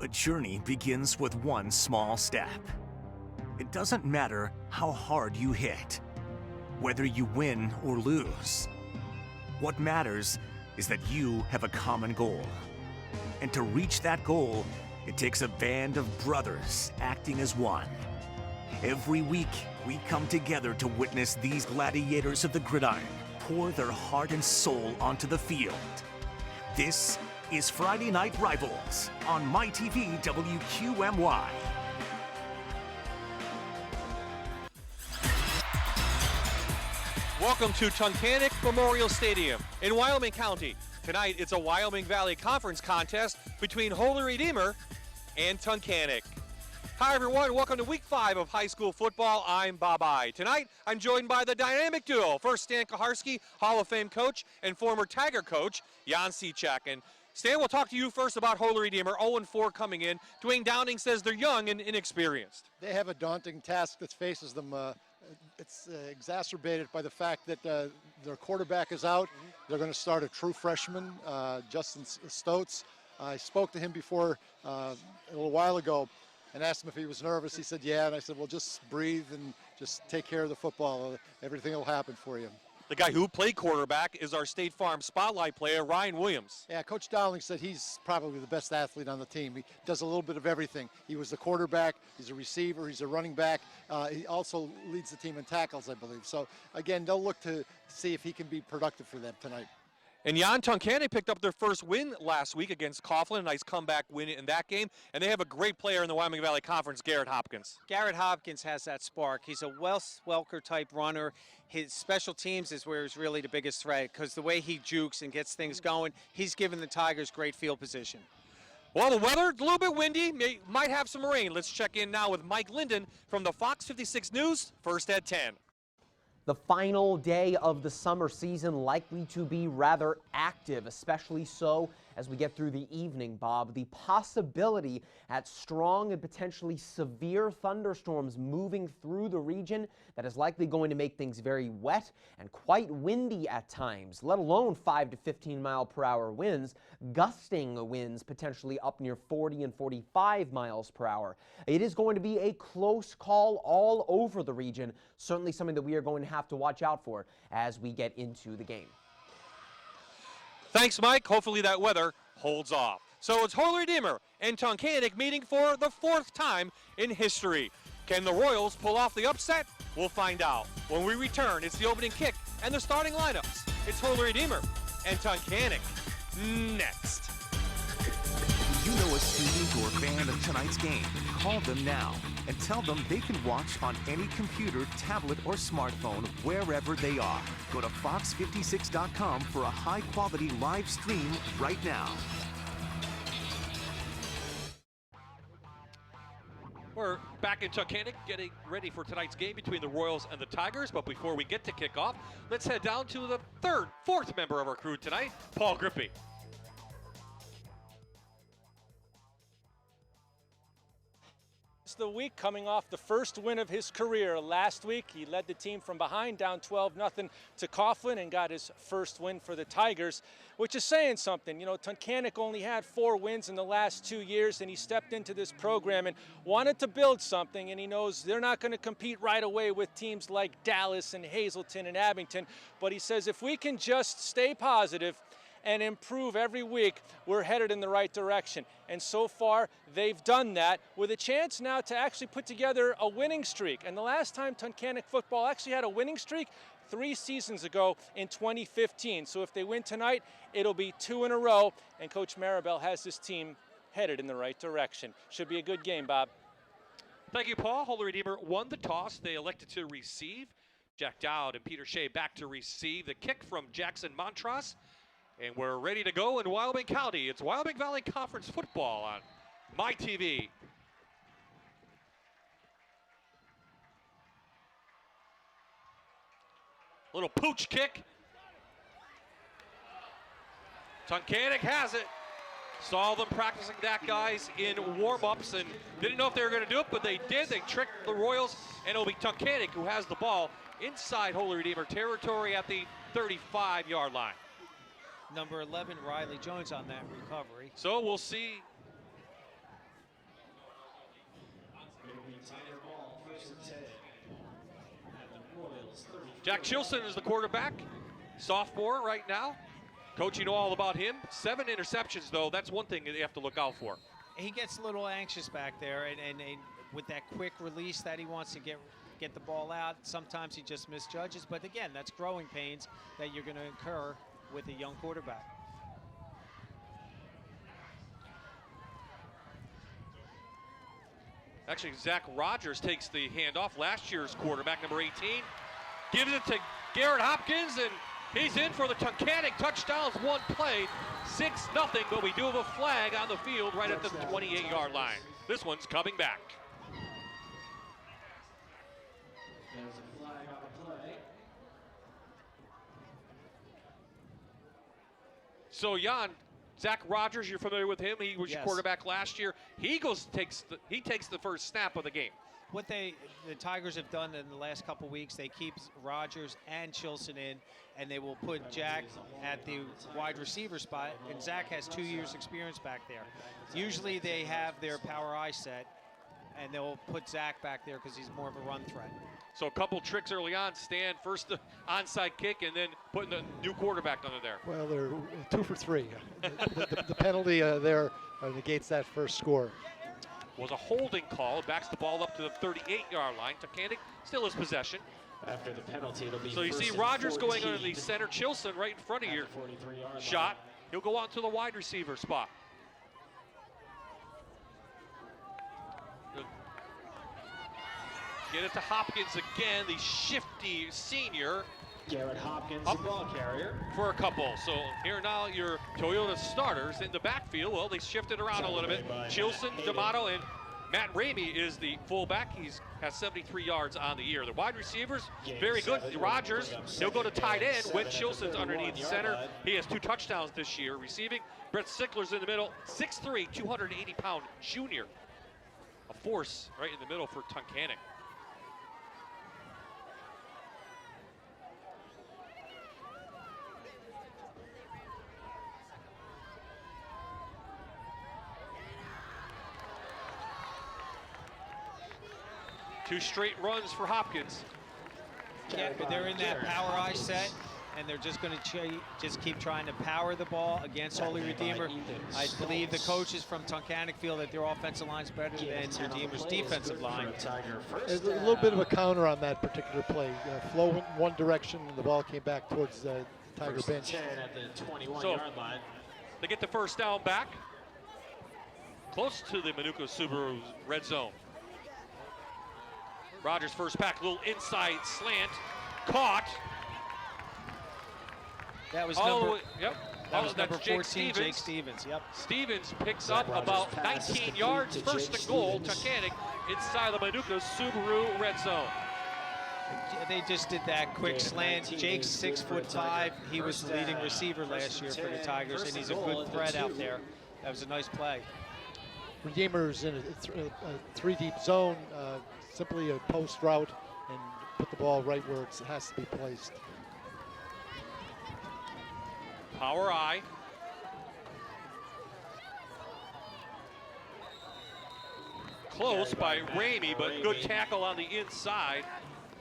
A journey begins with one small step. It doesn't matter how hard you hit, whether you win or lose. What matters is that you have a common goal. And to reach that goal, it takes a band of brothers acting as one. Every week, we come together to witness these gladiators of the gridiron pour their heart and soul onto the field. This is Friday Night Rivals on MyTV WQMY. Welcome to Tunkhannock Memorial Stadium in Wyoming County. Tonight, it's a Wyoming Valley Conference contest between Holy Redeemer and Tunkhannock. Hi everyone, welcome to week 5 of high school football. I'm Bob I. Tonight, I'm joined by the dynamic duo. First, Stan Kaharski, Hall of Fame coach and former Tiger coach, Jan Cechek. And Stan, we'll talk to you first about Holy Redeemer, 0-4 coming in. Dwayne Downing says they're young and inexperienced. They have a daunting task that faces them. It's exacerbated by the fact that their quarterback is out. They're going to start a true freshman, Justin Stotes. I spoke to him before a little while ago and asked him if he was nervous. He said, yeah, and I said, well, just breathe and just take care of the football. Everything will happen for you. The guy who played quarterback is our State Farm spotlight player, Ryan Williams. Yeah, Coach Dowling said he's probably the best athlete on the team. He does a little bit of everything. He was the quarterback, he's a receiver, he's a running back. He also leads the team in tackles, I believe. So, again, they'll look to see if he can be productive for them tonight. And Jan, Tunkhannock picked up their first win last week against Coughlin. A nice comeback win in that game. And they have a great player in the Wyoming Valley Conference, Garrett Hopkins. Garrett Hopkins has that spark. He's a Wes Welker type runner. His special teams is where he's really the biggest threat because the way he jukes and gets things going, he's given the Tigers great field position. Well, the weather, a little bit windy, might have some rain. Let's check in now with Mike Linden from the Fox 56 News, first at 10. The final day of the summer season likely to be rather active, especially so as we get through the evening, Bob. The possibility at strong and potentially severe thunderstorms moving through the region that is likely going to make things very wet and quite windy at times, let alone 5 to 15 mile per hour winds, gusting winds potentially up near 40 and 45 miles per hour. It is going to be a close call all over the region, certainly something that we are going to have to watch out for as we get into the game. Thanks, Mike. Hopefully that weather holds off. So it's Holy Redeemer and Tunkhannock meeting for the 4th time in history. Can the Royals pull off the upset? We'll find out. When we return, it's the opening kick and the starting lineups. It's Holy Redeemer and Tunkhannock next. You know a student or fan of tonight's game. Call them now and tell them they can watch on any computer, tablet, or smartphone wherever they are. Go to fox56.com for a high-quality live stream right now. We're back in Tunkhannock getting ready for tonight's game between the Royals and the Tigers. But before we get to kickoff, let's head down to the fourth member of our crew tonight, Paul Grippy. The week coming off the first win of his career last week. He led the team from behind down 12-0 to Coughlin and got his first win for the Tigers, which is saying something. You know, Tunkhannock only had 4 wins in the last 2 years, and he stepped into this program and wanted to build something, and he knows they're not going to compete right away with teams like Dallas and Hazleton and Abington, but he says if we can just stay positive and improve every week, we're headed in the right direction. And so far, they've done that with a chance now to actually put together a winning streak. And the last time Tunkhannock football actually had a winning streak, 3 seasons ago in 2015. So if they win tonight, it'll be 2 in a row, and Coach Maribel has this team headed in the right direction. Should be a good game, Bob. Thank you, Paul. Holy Redeemer won the toss. They elected to receive. Jack Dowd and Peter Shea back to receive. The kick from Jackson Montross. And we're ready to go in Wyoming County. It's Wyoming Valley Conference football on MyTV. Little pooch kick. Tunkhannock has it. Saw them practicing that, guys, in warm-ups and didn't know if they were going to do it, but they did. They tricked the Royals, and it'll be Tunkhannock who has the ball inside Holy Redeemer territory at the 35-yard line. Number 11, Riley Jones on that recovery. So we'll see Jack Chilson is the quarterback, sophomore right now. Coach, you know all about him. 7 interceptions, though. That's one thing that you have to look out for. He gets a little anxious back there, and with that quick release that he wants to get the ball out, sometimes he just misjudges. But again, that's growing pains that you're going to incur with a young quarterback. Actually, Zach Rogers takes the handoff. Last year's quarterback, number 18, gives it to Garrett Hopkins, and he's in for the Tunkhannock touchdowns. One play, 6-0, but we do have a flag on the field right at the 28-yard line. This one's coming back. There's a flag on the play. So, Jan, Zach Rogers, you're familiar with him. He was your Yes. quarterback last year. He takes the first snap of the game. What the Tigers have done in the last couple weeks, they keep Rogers and Chilson in, and they will put Jack at the wide receiver spot, and Zach has 2 years experience back there. Usually they have their power eye set, and they'll put Zach back there because he's more of a run threat. So a couple tricks early on. Stan, first the onside kick, and then putting the new quarterback under there. Well, they're 2 for 3. The penalty there negates that first score. Was a holding call. Backs the ball up to the 38-yard line. Tunkhannock still has possession. After the penalty, it'll be So you first see and Rogers 14 going under the center. Chilson right in front of at your the 43-yard shot. He'll go out to the wide receiver spot. Good. Get it to Hopkins again, the shifty senior, Garrett Hopkins, Up. the ball carrier. for a couple. So here now your Toyota starters in the backfield. Well, they shifted around a little bit. Chilson, D'Amato, and Matt Ramey is the fullback. He's has 73 yards on the year. The wide receivers, very good. Rogers, he'll go to tight end when Chilson's underneath the center. He has 2 touchdowns this year receiving. Brett Sickler's in the middle, 6'3", 280-pound junior. A force right in the middle for Tunkhannock. Two straight runs for Hopkins. Yeah, but they're in that power eye set, and they're just going to just keep trying to power the ball against Holy Redeemer. I believe the coaches from Tunkhannock feel that their offensive line's better than Redeemer's defensive line. There's a little bit of a counter on that particular play. Flow went in one direction, and the ball came back towards the Tiger bench. 10 at the 21-yard So line. they get the first down back. Close to the Manuka Subaru red zone. Rogers first pack, little inside slant, caught. That was All the number. way, yep. That was that's number Jake 14, Jake Stevens. Stevens. Yep. Stevens picks Zach up Rogers' about pass is 19 complete yards, to first Jake and goal. Stevens. Tunkhannock inside the Manuka Subaru red zone. They just did that quick Gain of slant. 19 Jake's is good for a 6'5". Tiger. He was the leading receiver last year for the Tigers, and he's a good threat out there. That was a nice play. Redeemer's in a 3-deep zone, simply a post route, and put the ball right where it has to be placed. Power eye. Close by Ramey, but good tackle on the inside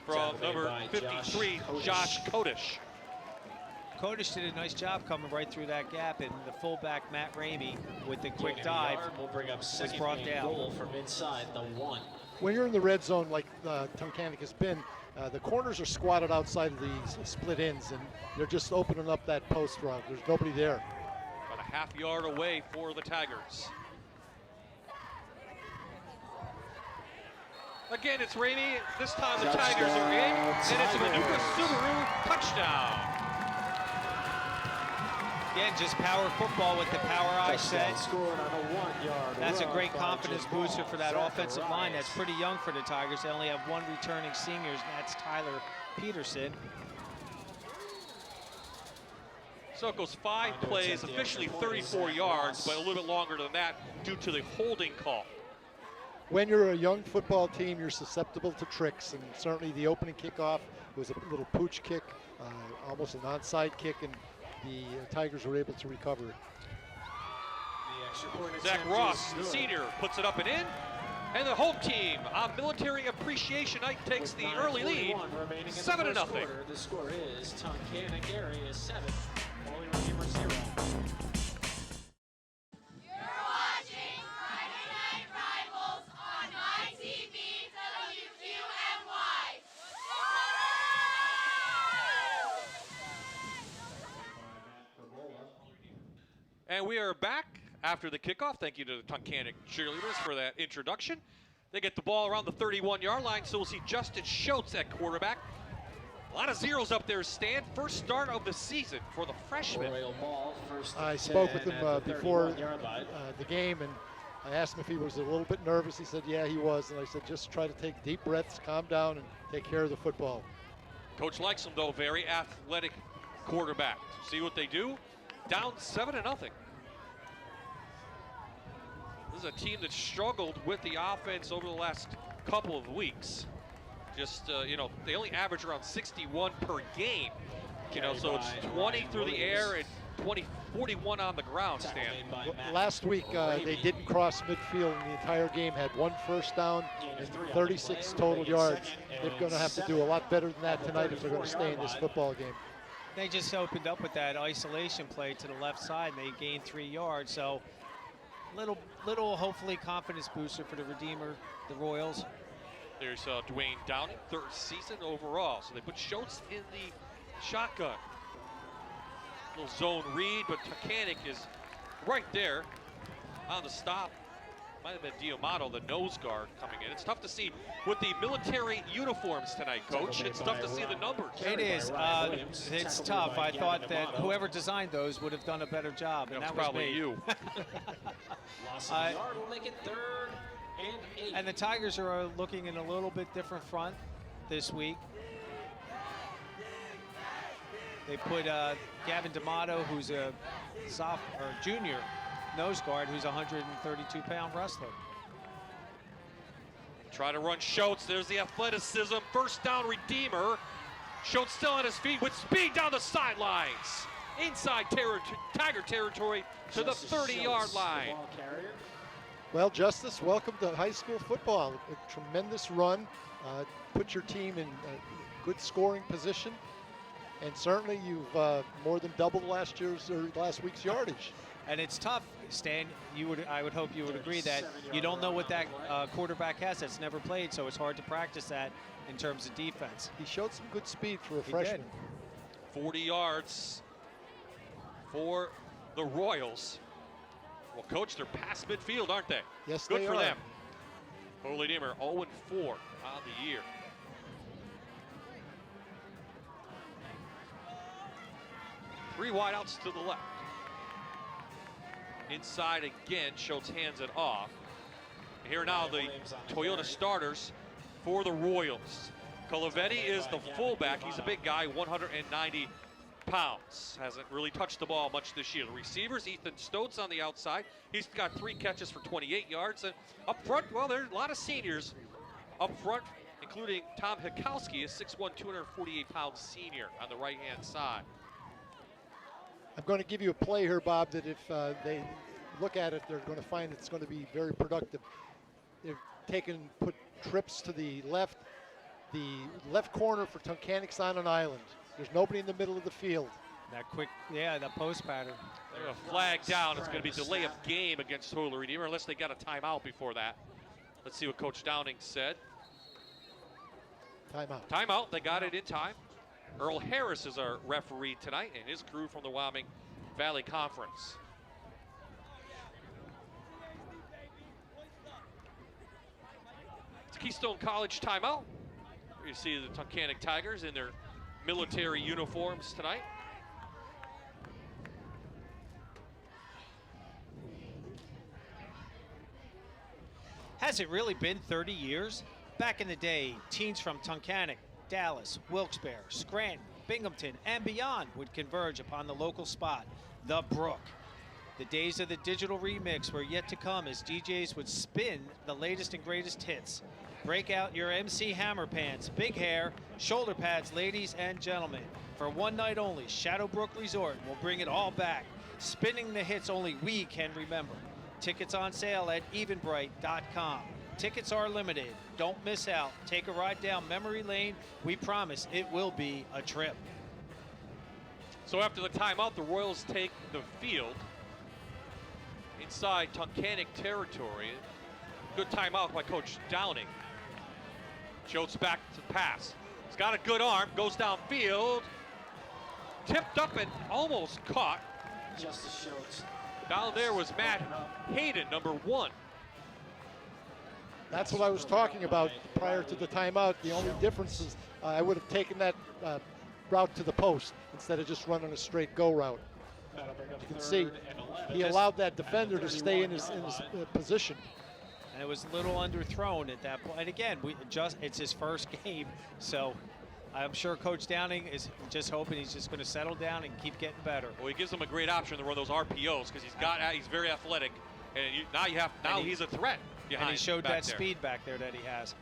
from number 53, Josh Kodish. Kodish did a nice job coming right through that gap, and the fullback Matt Ramey with the quick Gain of a dive yard will bring up second brought and down. goal from inside the 1. When you're in the red zone like Tunkhannock has been, the corners are squatted outside of the split ends, and they're just opening up that post route. There's nobody there. About a half yard away for the Tigers. Again, it's Ramey. This time the Tigers are in, and it's a Manuka Subaru touchdown. Again, just power football with the power eye set. Scored on a 1-yard That's a run great by confidence Jamal booster for that offensive line. Zacharias. That's pretty young for the Tigers. They only have 1 returning senior, and that's Tyler Peterson. So it goes 5 plays, officially 34 yards, but a little bit longer than that due to the holding call. When you're a young football team, you're susceptible to tricks, and certainly the opening kickoff was a little pooch kick, almost an onside kick, and the Tigers were able to recover it. The extra point Zach attempt Ross, is the good. senior, puts it up and in. And the home team on Military Appreciation Night takes the early lead, 7-0. The score is Tunkhannock area 7, Holy Redeemer 0. You're watching Friday Night Rivals on MyTV WQMY. And we are back after the kickoff. Thank you to the Tunkhannock cheerleaders for that introduction. They get the ball around the 31-yard line, so we'll see Justin Schultz at quarterback. A lot of zeros up there, Stan. First start of the season for the freshman. I spoke with him before the game, and I asked him if he was a little bit nervous. He said, yeah, he was. And I said, just try to take deep breaths, calm down, and take care of the football. Coach likes him, though. Very athletic quarterback. See what they do? Down 7-0. This is a team that struggled with the offense over the last couple of weeks. Just, they only average around 61 per game. So it's 20 through the air and 41 on the ground, Stan. Last week, they didn't cross midfield in the entire game, had 1 first down and 36 total yards. They're going to have to do a lot better than that tonight if they're going to stay in this football game. They just opened up with that isolation play to the left side, and they gained 3 yards. So little hopefully confidence booster for the Redeemer, the Royals. There's Dwayne Downing, 3rd season overall. So they put Schultz in the shotgun. Little zone read, but Tunkhannock is right there on the stop. Might have been Diamato, the nose guard, coming in. It's tough to see with the military uniforms tonight, Coach. It's tough to see the numbers. It is. It's tough. I thought that whoever designed those would have done a better job, and that was probably me. you. Will make it 3rd and 8. And the Tigers are looking in a little bit different front this week. They put Gavin D'Amato, who's a junior nose guard, who's a 132-pound wrestler. Try to run Schultz. There's the athleticism. First down, Redeemer. Schultz still on his feet with speed down the sidelines. Inside Tiger territory to the 30-yard line. Well, Justice, welcome to high school football. A tremendous run. Put your team in a good scoring position. And certainly you've more than doubled last week's yardage. And it's tough, Stan. I would hope you would agree that you don't know what that quarterback has that's never played, so it's hard to practice that in terms of defense. He showed some good speed for a freshman. 40 yards for the Royals. Well, Coach, they're past midfield, aren't they? Yes, good they for are. them. Holy Redeemer 0-4 on the year. Three wideouts to the left. Inside again, Schultz hands it off. Here now the Toyota starters for the Royals. Colavetti is the fullback. He's a big guy, 190 pounds. Hasn't really touched the ball much this year. The receivers, Ethan Stotz on the outside. He's got 3 catches for 28 yards. And up front, well, there's a lot of seniors up front, including Tom Hikowski, a 6'1", 248-pound senior on the right-hand side. I'm going to give you a play here, Bob, that if they look at it, they're going to find it's going to be very productive. They've put trips to the left. The left corner for Tunkhannock's on an island. There's nobody in the middle of the field. That quick, the post pattern. They're going to flag down. It's going to be delay of game against Holy Redeemer unless they got a timeout before that. Let's see what Coach Downing said. Timeout. Timeout. They got it in time. Earl Harris is our referee tonight, and his crew from the Wyoming Valley Conference. It's Keystone College timeout. You see the Tunkhannock Tigers in their military uniforms tonight. Has it really been 30 years? Back in the day, teams from Tunkhannock, Dallas, Wilkes-Barre, Scranton, Binghamton, and beyond would converge upon the local spot, the Brook. The days of the digital remix were yet to come as DJs would spin the latest and greatest hits. Break out your MC Hammer pants, big hair, shoulder pads, ladies and gentlemen. For one night only, Shadowbrook Resort will bring it all back, spinning the hits only we can remember. Tickets on sale at Eventbrite.com. Tickets are limited. Don't miss out. Take a ride down memory lane. We promise it will be a trip. So after the timeout, the Royals take the field inside Tunkhannock territory. Good timeout by Coach Downing. Jotes back to pass. He's got a good arm, goes downfield. Tipped up and almost caught. Justice Schultz. Down there was Matt Hayden, number 1. That's what I was talking about prior to the timeout. The only difference is I would have taken that route to the post instead of just running a straight go route. You can see he allowed that defender to stay in his position. And it was a little underthrown at that point. And again, it's his first game, so I'm sure Coach Downing is just hoping he's just going to settle down and keep getting better. Well, he gives him a great option to run those RPOs because he's very athletic, and he's a threat behind. And he showed that there. speed back there that he has.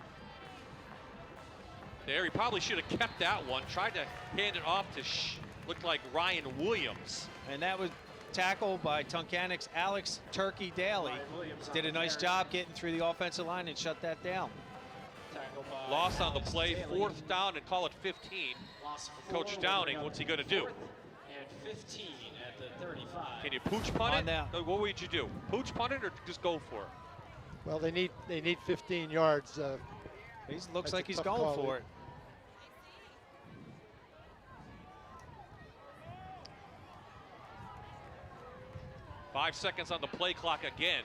There, he probably should have kept that one. Tried to hand it off to looked like Ryan Williams. And that was tackled by Tunkhannock's Alex Turkey Daly. Did a nice job getting through the offensive line and shut that down. Loss on the play, 4th down, and call it 15. Coach Downing, what's he going to do? And 15 at the 35. Can you pooch punt On it? down. What would you do? Pooch punt it or just go for it? Well, they need 15 yards. He looks That's like a he's tough going call, for Lee. it. Five seconds on the play clock again.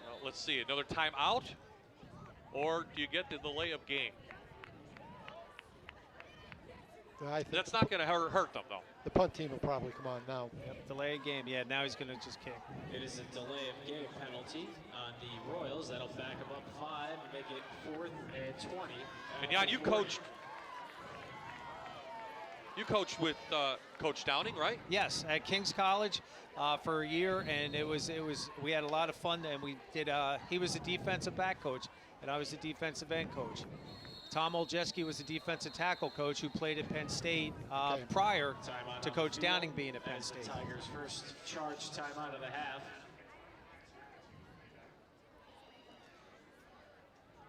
Well, let's see, another timeout? Or do you get the delay of game? I think That's not going to hurt them, though. the punt team will probably come on now. Yep, delay game. Yeah, now he's going to just kick. It is a delay of game penalty on the Royals. That'll back them up 5 and make it 4th and 20. And Jan, you coached with Coach Downing, right? Yes, at King's College for a year, and we had a lot of fun. And we did. He was a defensive back coach, and I was a defensive end coach. Tom Olszewski was a defensive tackle coach who played at Penn State prior Timeout to on Coach the field Downing being at Penn as State. The Tigers' first charge timeout of the half.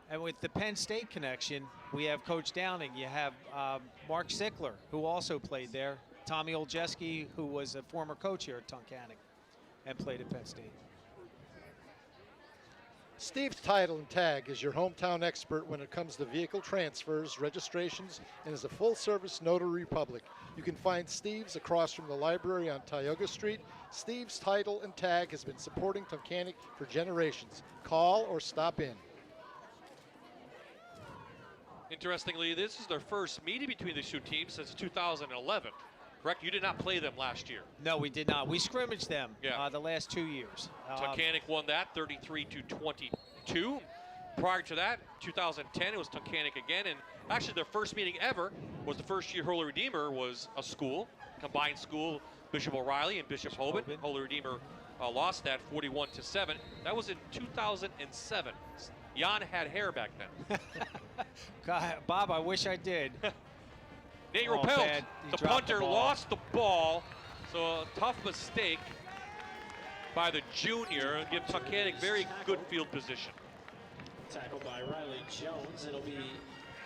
And with the Penn State connection, we have Coach Downing. You have Mark Sickler, who also played there. Tommy Olszewski, who was a former coach here at Tunkhannock and played at Penn State. Steve's Title and Tag is your hometown expert when it comes to vehicle transfers, registrations, and is a full-service notary public. You can find Steve's across from the library on Tioga Street. Steve's Title and Tag has been supporting Tunkhannock for generations. Call or stop in. Interestingly, this is their first meeting between these two teams since 2011. Correct? You did not play them last year. No, we did not. We scrimmaged them the last 2 years. Tunkhannock won that 33-22. Prior to that, 2010, it was Tunkhannock again. And actually, their first meeting ever was the first year Holy Redeemer was a school, combined school, Bishop O'Reilly and Bishop Hoban. Holy Redeemer lost that 41-7. That was in 2007. Jan had hair back then. God, Bob, I wish I did. Nate Oh, Rappelt, bad. He the dropped the punter, ball. lost the ball. So a tough mistake by the junior and give Tunkhannock very good field position. Tackled by Riley Jones. It'll be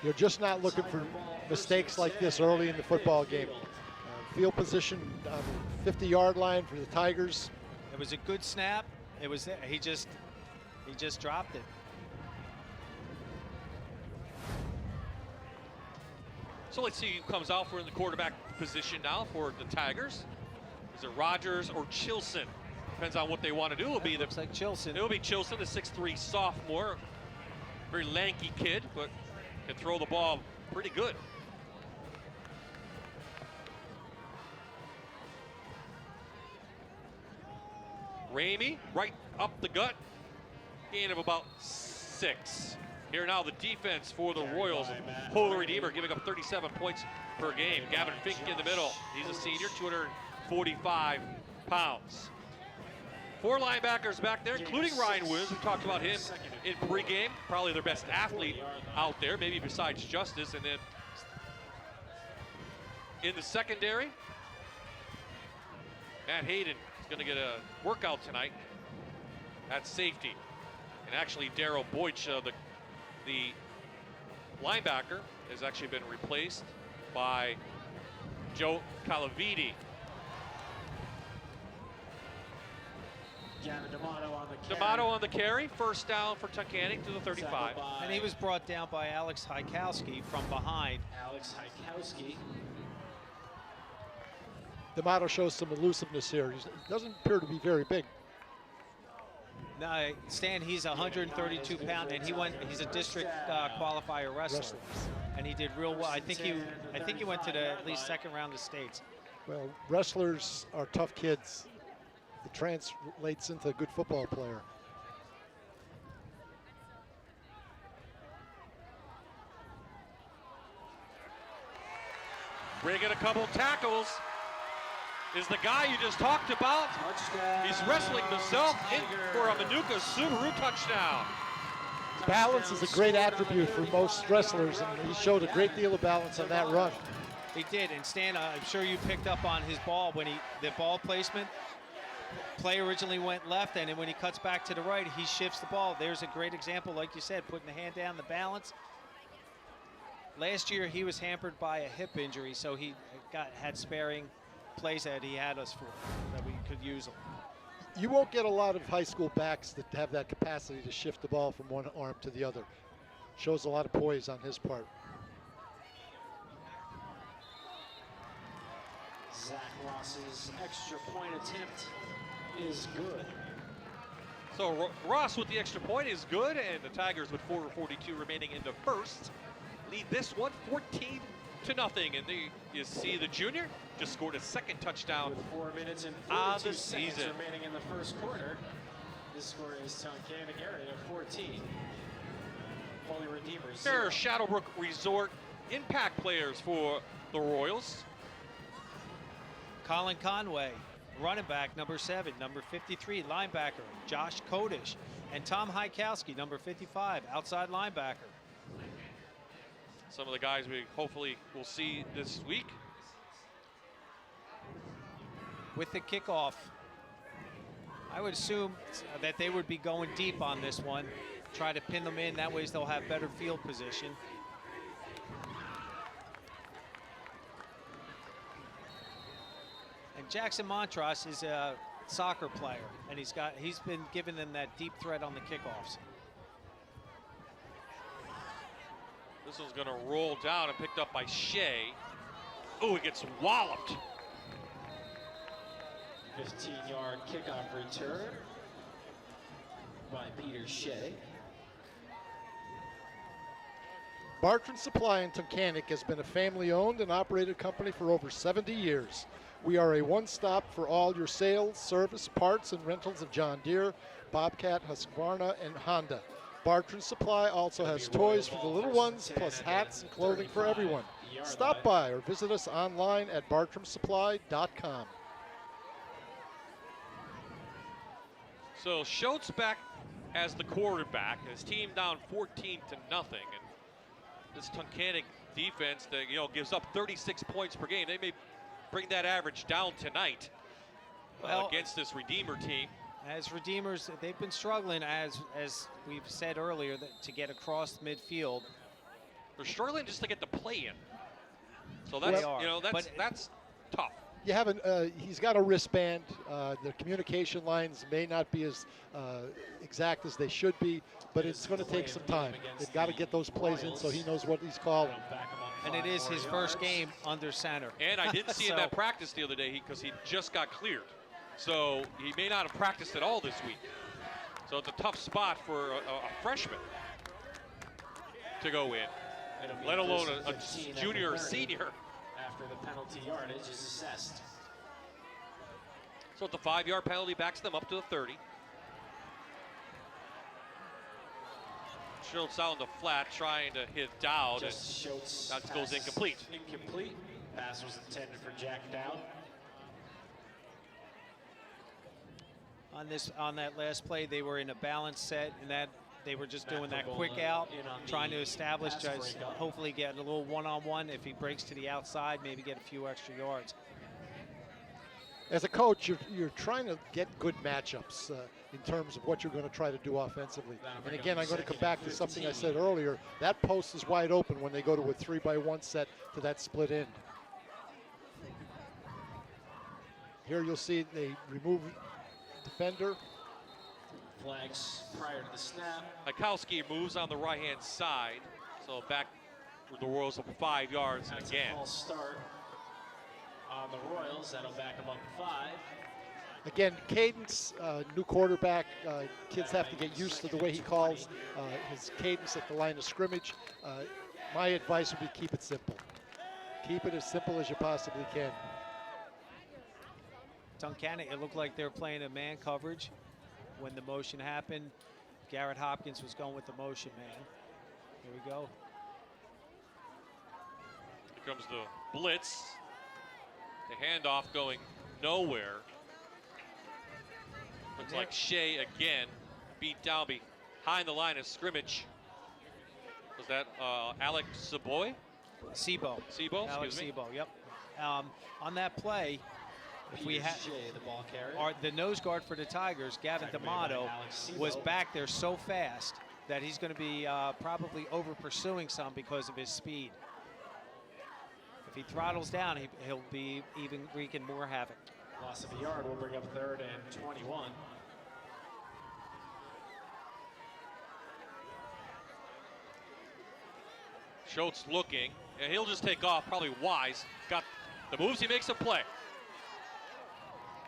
You're just not looking for mistakes like this early in the football game. Field position on the 50-yard line for the Tigers. It was a good snap. It was he just dropped it. So let's see who comes out for in the quarterback position now for the Tigers. Is it Rogers or Chilson? Depends on what they want to do. Looks like Chilson. It'll be Chilson, the 6'3" sophomore. Very lanky kid, but can throw the ball pretty good. Ramey, right up the gut. Gain of about 6. Here now the defense for the Royals. Holy Redeemer giving up 37 points per game. Gavin Fink in the middle. He's a senior, 245 pounds. 4 linebackers back there, including Ryan Williams. We talked about him in pregame. Probably their best athlete out there, maybe besides Justice. And then in the secondary, Matt Hayden going to get a workout tonight at safety. And actually, Darryl Boych, the linebacker, has actually been replaced by Joe Calaviti. D'Amato on the carry. First down for Tunkhannock to the 35. And he was brought down by Alex Hajkowski from behind. Alex Hajkowski. D'Amato shows some elusiveness here. He doesn't appear to be very big. No, Stan, he's 132 pound, and he's a district qualifier wrestler, and he did real well. I think he went to the at least second round of states. Well, wrestlers are tough kids. It translates into a good football player. Breaking a couple tackles is the guy you just talked about. Touchdown. He's wrestling himself in for a Manuka Subaru touchdown. Balance is a great attribute for most wrestlers, and he showed a great deal of balance on that run. He did, and Stan, I'm sure you picked up on his ball when the ball placement. Play originally went left, and then when he cuts back to the right, he shifts the ball. There's a great example, like you said, putting the hand down, the balance. Last year, he was hampered by a hip injury, so he had sparing plays that he had us for, that we could use them. You won't get a lot of high school backs that have that capacity to shift the ball from one arm to the other. Shows a lot of poise on his part. Zach Ross's extra point attempt is good. So Ross with the extra point is good, and the Tigers with 4:42 remaining in the first lead this one 14-0. And you see the junior just scored a second touchdown With 4 minutes and on 42 the seconds season. remaining in the first quarter. This score is Tunkhannock area 14. Holy Redeemers There 0. are Shadowbrook Resort impact players for the Royals. Colin Conway, running back, number 7, number 53, linebacker, Josh Kodish, and Tom Hajkowski, number 55, outside linebacker. Some of the guys we hopefully will see this week. With the kickoff, I would assume that they would be going deep on this one, try to pin them in, that way they'll have better field position. And Jackson Montross is a soccer player, and he's been giving them that deep threat on the kickoffs. This one's going to roll down and picked up by Shea. Oh, he gets walloped. 15-yard kickoff return by Peter Shea. Bartram Supply in Tunkhannock has been a family-owned and operated company for over 70 years. We are a one-stop for all your sales, service, parts, and rentals of John Deere, Bobcat, Husqvarna, and Honda. Bartram Supply also has toys for the little ones, plus hats and clothing for everyone. Stop by or visit us online at bartramsupply.com. So Schultz back as the quarterback. His team down 14-0, and this Tunkhannock defense that gives up 36 points per game. They may bring that average down tonight against this Redeemer team. As Redeemers, they've been struggling, as we've said earlier, to get across midfield. They're struggling just to get the play in. So that's that's tough. You have he's got a wristband. The communication lines may not be as exact as they should be, but it's going to take some time. They've got to get those plays in so he knows what he's calling. And it is his first game under center. And I didn't see him at practice the other day because he just got cleared. So he may not have practiced at all this week. So it's a tough spot for a freshman to go in, let alone a junior or senior. After the penalty yardage is assessed. So at the 5-yard penalty backs them up to the 30. Schultz out on the flat trying to hit Dowd, and that goes incomplete. Incomplete. Pass was intended for Jack Dowd. On that last play, they were in a balanced set, and that they were just doing that quick out, trying to establish, just hopefully get a little one-on-one. If he breaks to the outside, maybe get a few extra yards. As a coach, you're trying to get good matchups in terms of what you're going to try to do offensively. And again, I'm going to come back to something I said earlier. That post is wide open when they go to a 3-by-1 set to that split end. Here you'll see they remove defender. Flags prior to the snap. Mikowski moves on the right-hand side, so back with the Royals up 5 yards That's again. a false start on the Royals. That'll back them up 5. Again, cadence, new quarterback. Kids have to get used to the way he calls his cadence at the line of scrimmage. My advice would be keep it simple. Keep it as simple as you possibly can. Tunkhannock, it looked like they were playing a man coverage when the motion happened. Garrett Hopkins was going with the motion man. Here we go. Here comes the blitz. The handoff going nowhere. Looks like Shea again beat down behind the line of scrimmage. Was that Alex Seboy? Sebo. Sebo, Alex excuse me. Sebo, yep. On that play, if we had Shea, the ball carrier. the nose guard for the Tigers, Gavin D'Amato, was back there so fast that he's going to be probably over pursuing some because of his speed. If he throttles down, he'll be even wreaking more havoc. Loss of a yard will bring up 3rd and 21. Schultz looking, and he'll just take off, probably wise. Got the moves, he makes a play.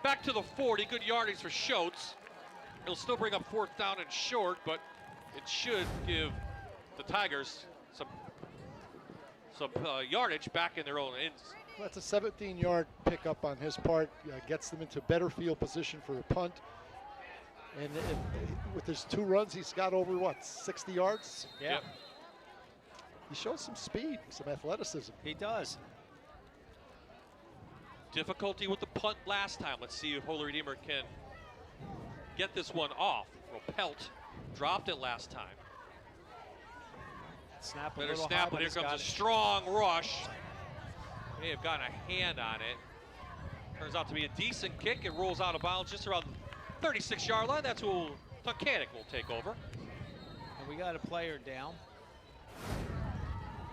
Back to the 40, good yardage for Schultz. It'll still bring up 4th down and short, but it should give the Tigers some yardage back in their own ends. Well, that's a 17-yard pickup on his part. Gets them into better field position for a punt. And with his 2 runs, he's got over, what, 60 yards? Yeah. Yep. He shows some speed, some athleticism. He does. Difficulty with the punt last time. Let's see if Holy Redeemer can get this one off. Pelt dropped it last time. Snap a Better little high, snap, but but here he's comes got a it. strong rush. May have gotten a hand on it. Turns out to be a decent kick. It rolls out of bounds just around the 36-yard line. That's who Tunkhannock will take over. And we got a player down.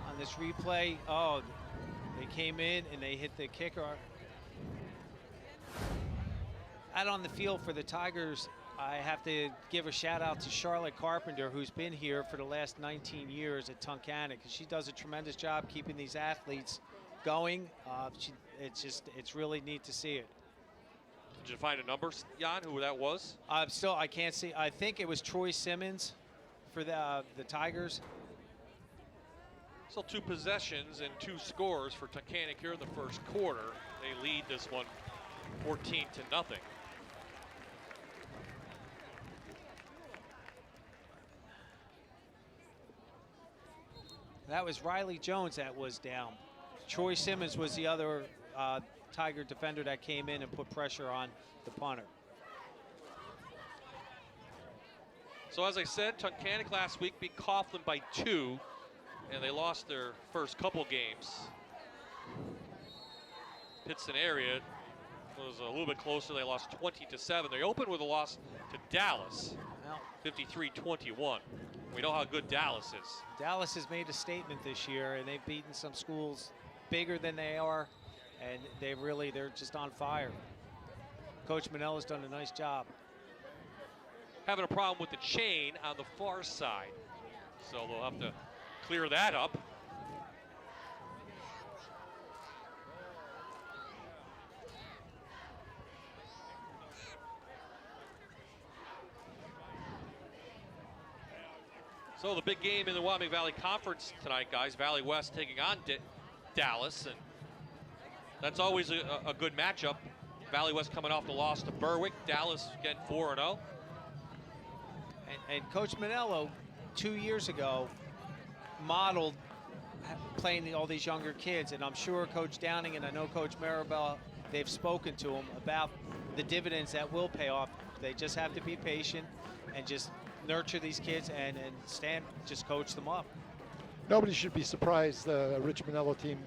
On this replay, oh, they came in and they hit the kicker. Out on the field for the Tigers, I have to give a shout out to Charlotte Carpenter, who's been here for the last 19 years at Tunkhannock. She does a tremendous job keeping these athletes going. It's really neat to see it. Did you find a number, Jan, who that was? I can't see. I think it was Troy Simmons for the Tigers. Still 2 possessions and 2 scores for Tunkhannock here in the first quarter. They lead this one 14-0. That was Riley Jones that was down. Troy Simmons was the other Tiger defender that came in and put pressure on the punter. So as I said, Tunkhannock last week beat Coughlin by 2, and they lost their first couple games. Pittston area was a little bit closer. They lost 20-7. They opened with a loss to Dallas, 53-21. We know how good Dallas is. Dallas has made a statement this year, and they've beaten some schools bigger than they are, and they're just on fire. Coach Manella's done a nice job. Having a problem with the chain on the far side, so they'll have to clear that up. So the big game in the Wyoming Valley Conference tonight, guys. Valley West taking on Dallas, and that's always a good matchup. Valley West coming off the loss to Berwick. Dallas getting 4-0. And Coach Manello, 2 years ago, modeled playing all these younger kids, and I'm sure Coach Downing and I know Coach Maribel, they've spoken to him about the dividends that will pay off. They just have to be patient and just nurture these kids and just coach them up. Nobody should be surprised the Rich Manello team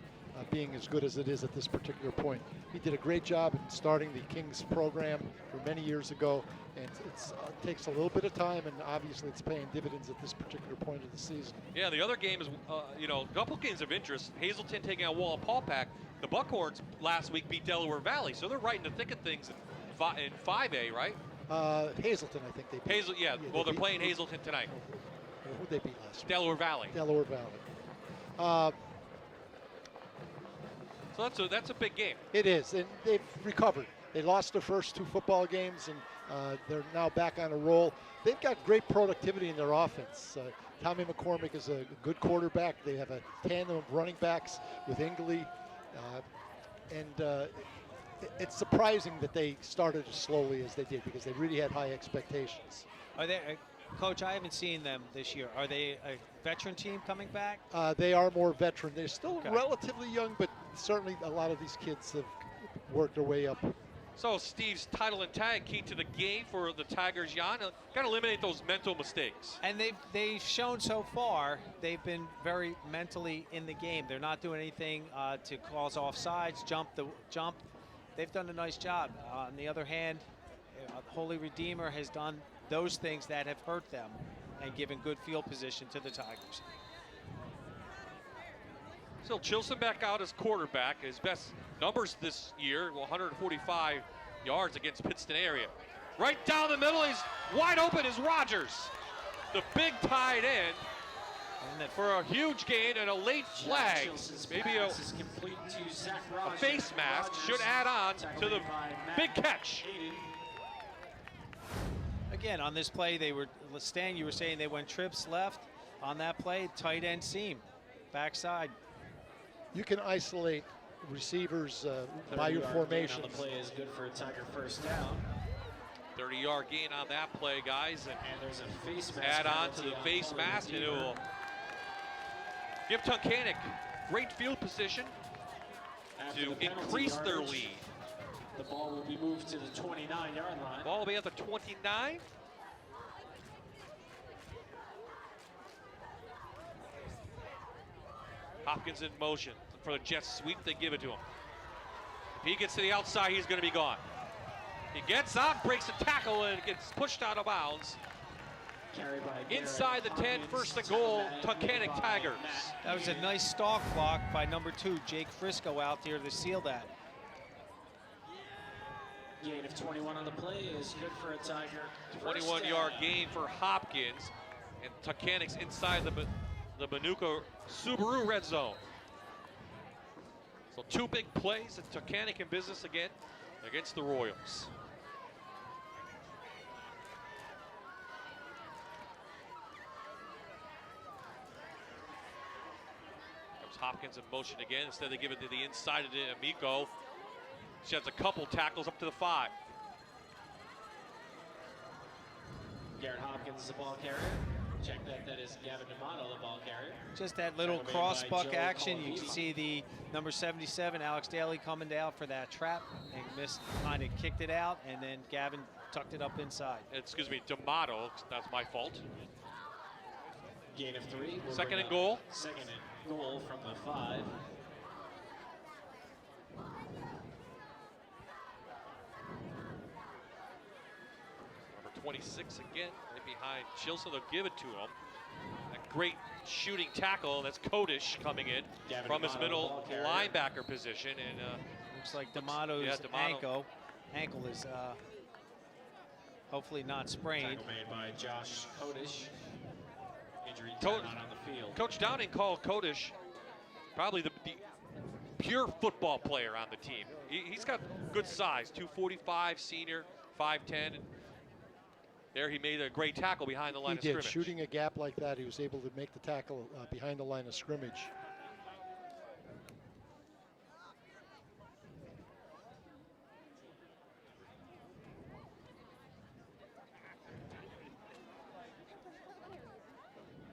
being as good as it is at this particular point. He did a great job in starting the Kings program for many years ago, and it takes a little bit of time, and obviously it's paying dividends at this particular point of the season. Yeah, the other game is, a couple games of interest. Hazelton taking on Wallenpaupack. The Buckhorns last week beat Delaware Valley, so they're right in the thick of things in 5A, right? Hazelton, I think they beat. They're playing Hazelton tonight. Who'd they beat last week? Delaware Valley. Delaware Valley. So that's a big game. It is, and they've recovered. They lost their first 2 football games, and they're now back on a roll. They've got great productivity in their offense. Tommy McCormick is a good quarterback. They have a tandem of running backs with Ingley, and it's surprising that they started as slowly as they did because they really had high expectations. Are they, Coach, I haven't seen them this year. Are they a veteran team coming back? They are more veteran. They're still Okay. relatively young, but certainly a lot of these kids have worked their way up. So Steve's title and tag, key to the game for the Tigers, Jan. Got to eliminate those mental mistakes. And they've shown so far they've been very mentally in the game. They're not doing anything to cause offsides, jump. They've done a nice job. On the other hand, Holy Redeemer has done those things that have hurt them and given good field position to the Tigers. So Chilson back out as quarterback. His best numbers this year, 145 yards against Pittston area. Right down the middle, he's wide open is Rogers. The big tight end for a huge gain and a late flag. Maybe a face mask should add on to the big catch. Again, on this play, Stan, you were saying they went trips left. On that play, tight end seam, backside. You can isolate receivers by your formation. The play is good for a Tiger first down. 30-yard gain on that play, guys. And there's a face mask. Add on to the face mask, and it will give Tunkhannock great field position to increase their lead. The ball will be moved to the 29-yard line. Ball will be at the 29. Hopkins in motion for the Jets sweep. They give it to him. If he gets to the outside, he's going to be gone. He gets out, breaks a tackle, and gets pushed out of bounds. Inside the 10, first and goal, Tunkhannock Tigers. That was a nice stalk block by number 2, Jake Frisco, out there to seal that. Gain of 21 on the play is good for a Tiger. 21-yard gain for Hopkins, and Tunkhannock's inside the Manuka Subaru red zone. So 2 big plays, and Tunkhannock in business again against the Royals. Comes Hopkins in motion again. Instead they give it to the inside of Amico. She has a couple tackles up to the 5. Garrett Hopkins is the ball carrier. Check that is Gavin D'Amato, the ball carrier. Just that little cross buck action. You can see the number 77, Alex Daly, coming down for that trap and missed, kind of kicked it out, and then Gavin tucked it up inside. Excuse me, D'Amato, that's my fault. Gain of 3. Second and goal. Second and goal from the 5. Number 26 again, right behind Chilson. They'll give it to him. A great shooting tackle. That's Kodish coming in from his middle linebacker position. And looks like D'Amato's ankle is hopefully not sprained. Tackle made by Josh Kodish. Injury not on the field. Coach Downing called Kodish probably the pure football player on the team. He's got good size, 245 senior, 5'10". And there he made a great tackle behind the line of scrimmage. Shooting a gap like that, he was able to make the tackle behind the line of scrimmage.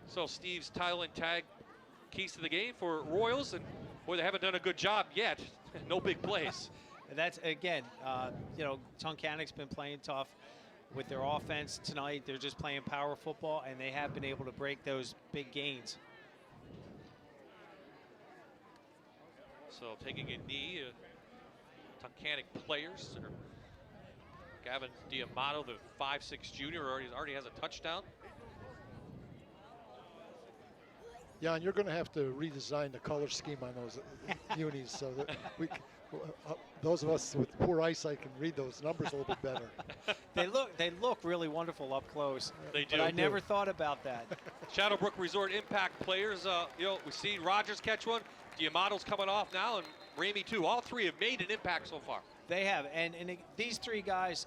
So Steve's title and tag keys to the game for Royals, and boy, they haven't done a good job yet. No big plays. That's, again, Tunkhannock's been playing tough with their offense tonight. They're just playing power football, and they have been able to break those big gains. So taking a knee, Tunkhannock players. Gavin Diamato, the 5'6" junior, already has a touchdown. Yeah, and you're going to have to redesign the color scheme on those unis so that those of us with poor eyesight can read those numbers a little bit better. They look really wonderful up close. They do. But I never thought about that. Shadowbrook Resort Impact players, we see Rogers catch one. Diamato's coming off now, and Ramey too. All three have made an impact so far. They have, and these three guys,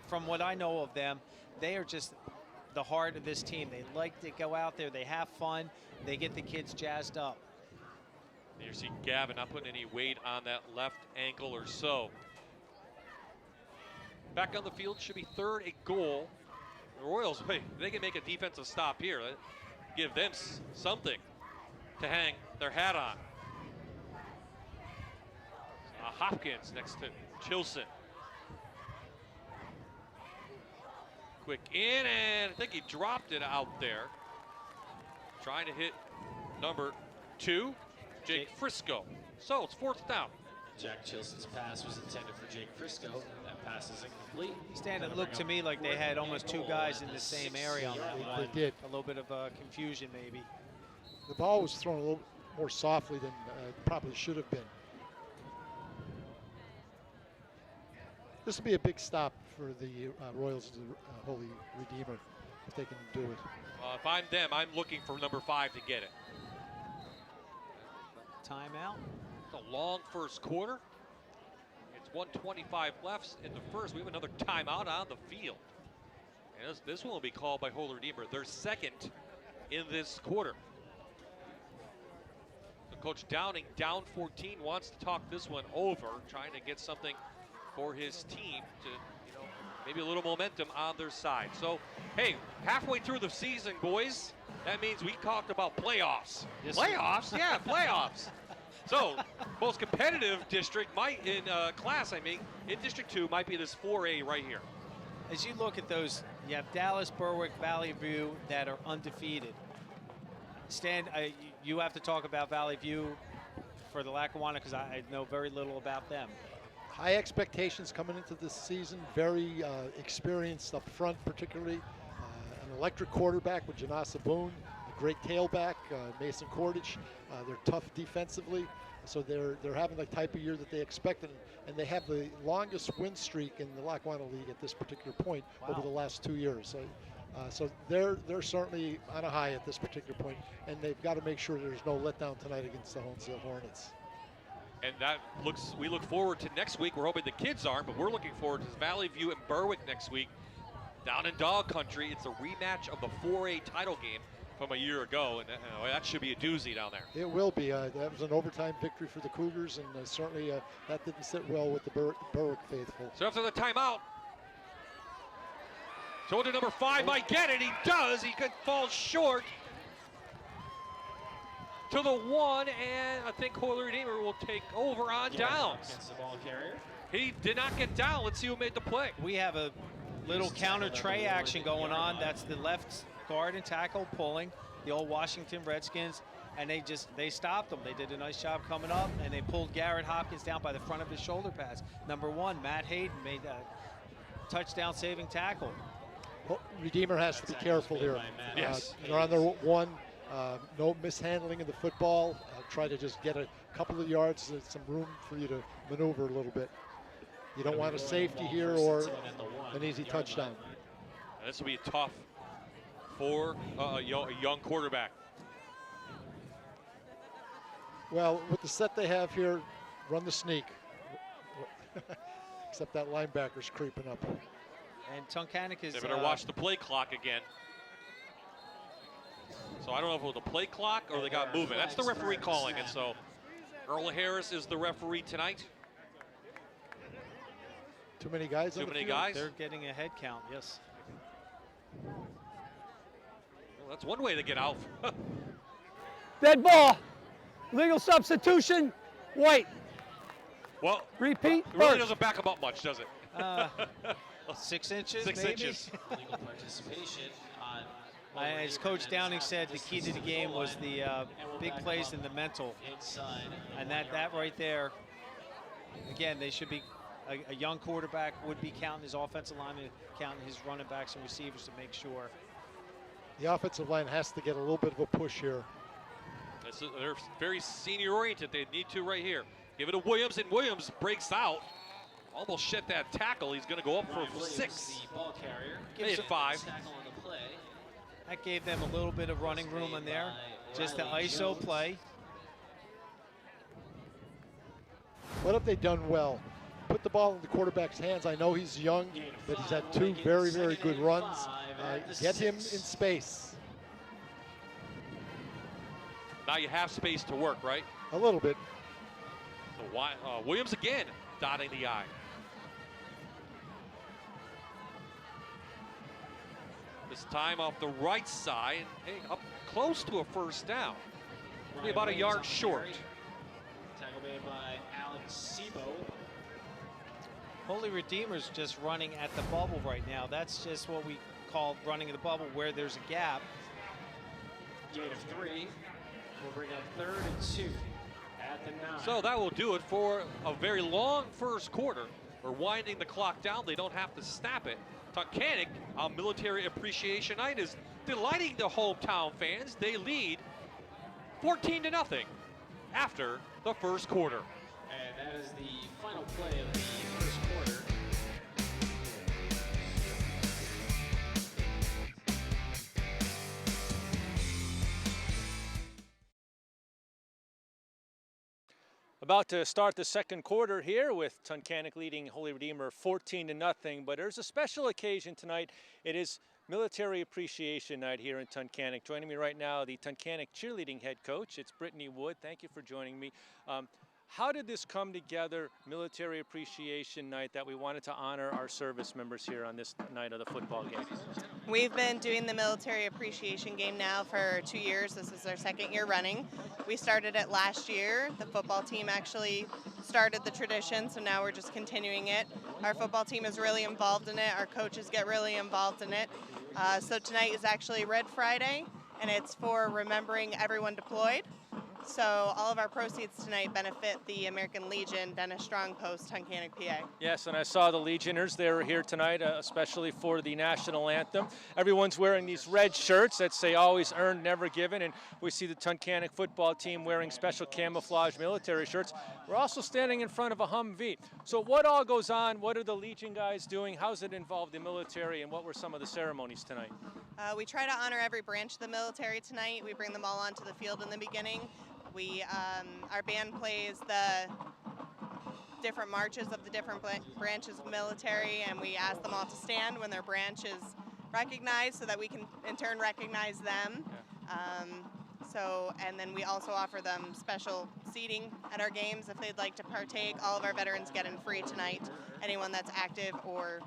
from what I know of them, they are just the heart of this team. They like to go out there, they have fun, they get the kids jazzed up. You see Gavin not putting any weight on that left ankle or so. Back on the field, should be 3rd and goal. The Royals, they can make a defensive stop here. Give them something to hang their hat on. Hopkins next to Chilson. Quick in, and I think he dropped it out there. Trying to hit number 2, Jake Frisco. So it's 4th down. Jack Chilson's pass was intended for Jake Frisco. That pass is incomplete. Stan, it looked to me like they had almost 2 guys in the same area on that one. They did. A little bit of confusion maybe. The ball was thrown a little more softly than it probably should have been. This will be a big stop for the Royals, the Holy Redeemer, if they can do it. If I'm them, I'm looking for number 5 to get it. Timeout. It's a long first quarter. It's 1:25 left in the first. We have another timeout on the field. And this one will be called by Holy Redeemer. They're 2nd in this quarter. So Coach Downing, down 14, wants to talk this one over, trying to get something for his team to, maybe a little momentum on their side. So, hey, halfway through the season, boys, that means we talked about playoffs. Yes, Playoffs? Yeah, playoffs. So, most competitive district in District 2 might be this 4A right here. As you look at those, you have Dallas, Berwick, Valley View that are undefeated. Stan, you have to talk about Valley View for the Lackawanna because I know very little about them. High expectations coming into this season, very experienced up front particularly. An electric quarterback with Janasa Boone, a great tailback, Mason Cordage. They're tough defensively, so they're having the type of year that they expected, and they have the longest win streak in the Lackawanna League at this particular point over the last 2 years. So they're certainly on a high at this particular point, and they've got to make sure there's no letdown tonight against the Honesdale Hornets. And we look forward to next week. We're hoping the kids aren't, but we're looking forward to Valley View and Berwick next week. Down in Dog Country, it's a rematch of the 4A title game from a year ago, and that should be a doozy down there. It will be. That was an overtime victory for the Cougars, and certainly that didn't sit well with the Berwick faithful. So after the timeout, told to number 5 might get it. He does. He could fall short to the 1, and I think Holy Redeemer will take over on downs. Against the ball carrier. He did not get down. Let's see who made the play. We have a little counter tray action going on. That's the left guard and tackle pulling the old Washington Redskins, and they stopped them. They did a nice job coming up, and they pulled Garrett Hopkins down by the front of his shoulder pads. Number 1, Matt Hayden, made a touchdown saving tackle. Well, Redeemer has to be careful here. Yes. They're on their 1. No mishandling of the football. Try to just get a couple of yards, some room for you to maneuver a little bit. You don't want a safety here or an easy touchdown. And this will be tough for a young quarterback. Well, with the set they have here, run the sneak. Except that linebacker's creeping up. And Tunkhannock is... They better watch the play clock again. So I don't know if it was the play clock or they got moving. That's the referee calling it. So Earl Harris is the referee tonight. Too many guys Too on the many field? guys? They're getting a head count, yes. Well, that's one way to get out. Dead ball. Legal substitution. White. Well, Repeat. it really first. doesn't back them up much, does it? 6 inches, 6 maybe? inches. Legal participation on As Coach Downing said, the key to the game was the big plays and the mental. And that right there, again, they should be, a young quarterback would be counting his offensive lineman, counting his running backs and receivers to make sure. The offensive line has to get a little bit of a push here. They're very senior oriented. They need to right here. Give it to Williams, and Williams breaks out. Almost shed that tackle. He's going to go up for 6. The ball carrier. Maybe 5. Tackle on the play. That gave them a little bit of running room in there. Just the ISO play. What have they done well? Put the ball in the quarterback's hands. I know he's young, but he's had 2 very, very good runs. Get him in space. Now you have space to work, right? A little bit. So Williams again dotting the I. This time off the right side, up close to a first down. Only about a yard short. Tackle made by Alex Sebo. Holy Redeemer's just running at the bubble right now. That's just what we call running the bubble, where there's a gap. Gain of 3. We'll bring up 3rd and 2 at the 9. So that will do it for a very long first quarter. We're winding the clock down. They don't have to snap it. Tunkhannock on Military Appreciation Night is delighting the hometown fans. They lead 14-0 after the first quarter. And that is the final play of the first quarter. About to start the second quarter here with Tunkhannock leading Holy Redeemer 14-0, but there's a special occasion tonight. It is Military Appreciation Night here in Tunkhannock. Joining me right now, the Tunkhannock cheerleading head coach. It's Brittany Wood. Thank you for joining me. How did this come together, Military Appreciation Night, that we wanted to honor our service members here on this night of the football game? We've been doing the Military Appreciation Game now for 2 years. This is our second year running. We started it last year. The football team actually started the tradition, so now we're just continuing it. Our football team is really involved in it. Our coaches get really involved in it. So tonight is actually Red Friday, and it's for remembering everyone deployed. So all of our proceeds tonight benefit the American Legion Dennis Strong Post, Tunkhannock, PA. Yes, and I saw the Legioners. They were here tonight, especially for the national anthem. Everyone's wearing these red shirts that say always earned, never given, and we see the Tunkhannock football team wearing special camouflage military shirts. We're also standing in front of a Humvee. So what all goes on? What are the Legion guys doing? How's it involved in military, and what were some of the ceremonies tonight? We try to honor every branch of the military tonight. We bring them all onto the field in the beginning. Our band plays the different marches of the different branches of military, and we ask them all to stand when their branch is recognized so that we can in turn recognize them. And then we also offer them special seating at our games if they'd like to partake. All of our veterans get in free tonight. Anyone that's active or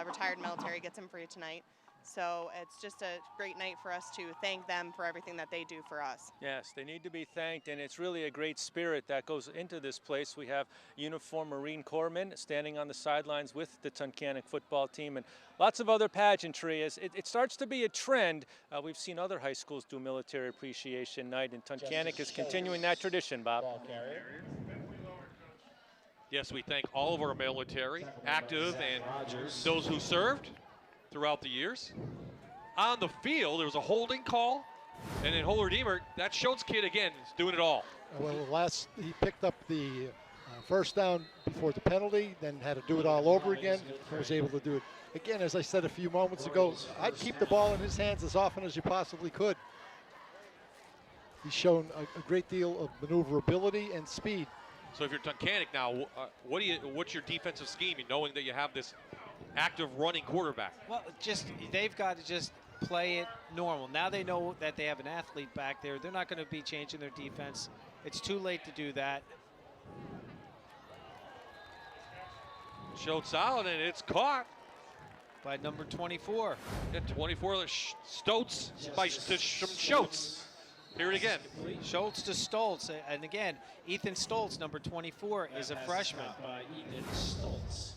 retired military gets in free tonight. So it's just a great night for us to thank them for everything that they do for us. Yes, they need to be thanked, and it's really a great spirit that goes into this place. We have uniformed Marine Corpsmen standing on the sidelines with the Tunkhannock football team, and lots of other pageantry. As it starts to be a trend, we've seen other high schools do Military Appreciation Night, and Tunkhannock is continuing that tradition, Bob. Yes, we thank all of our military, active and those who served throughout the years. On the field, there was a holding call, and then Holy Redeemer, that Schultz kid again is doing it all. Well, he picked up the first down before the penalty, then had to do it all over again, and was able to do it. Again, as I said a few moments ago, I'd keep the ball in his hands as often as you possibly could. He's shown a great deal of maneuverability and speed. So if you're Tunkhannock now, what's your defensive scheme, knowing that you have this active running quarterback? Well, they've got to just play it normal. Now they know that they have an athlete back there. They're not going to be changing their defense. It's too late to do that. Schultz out, and it's caught by number 24. At 24, Stoltz by Schultz. Hear it again. Schultz to Stoltz, and again, Ethan Stoltz, number 24, is a freshman. By Ethan Stoltz.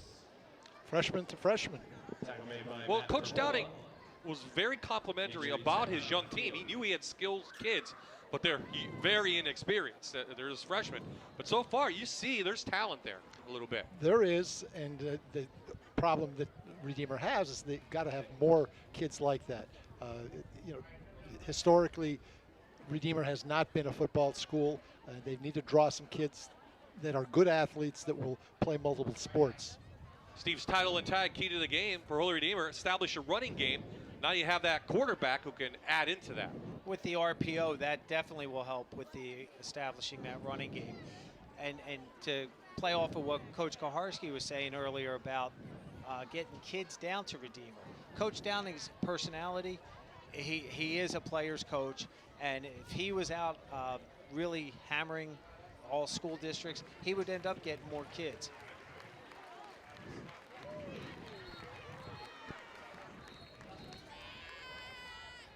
Freshman to freshman. Well, Coach Downing was very complimentary about his young team. He knew he had skilled kids, but they're very inexperienced. They're just freshmen. But so far, you see there's talent there a little bit. There is, and the problem that Redeemer has is they've got to have more kids like that. You know, historically, Redeemer has not been a football school. They need to draw some kids that are good athletes that will play multiple sports. Steve's title and tag key to the game for Holy Redeemer, establish a running game. Now you have that quarterback who can add into that. With the RPO, that definitely will help with the establishing that running game. And to play off of what Coach Koharski was saying earlier about getting kids down to Redeemer. Coach Downing's personality, he is a player's coach, and if he was out really hammering all school districts, he would end up getting more kids.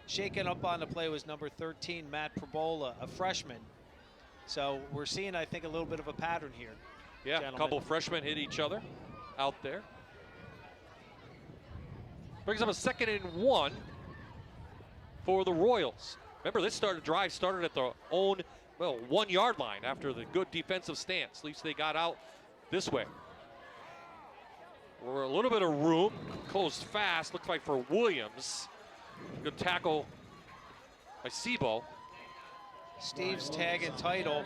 Shaking up on the play was number 13, Matt Probola, a freshman. So we're seeing, I think, a little bit of a pattern here. Yeah, gentlemen. A couple freshmen hit each other out there. Brings up a 2nd and 1 for the Royals. Remember, this drive started at their own, 1 yard line after the good defensive stance. At least they got out this way. We're a little bit of room, closed fast, looks like for Williams. Good tackle by Sebo. Steve's tag and title,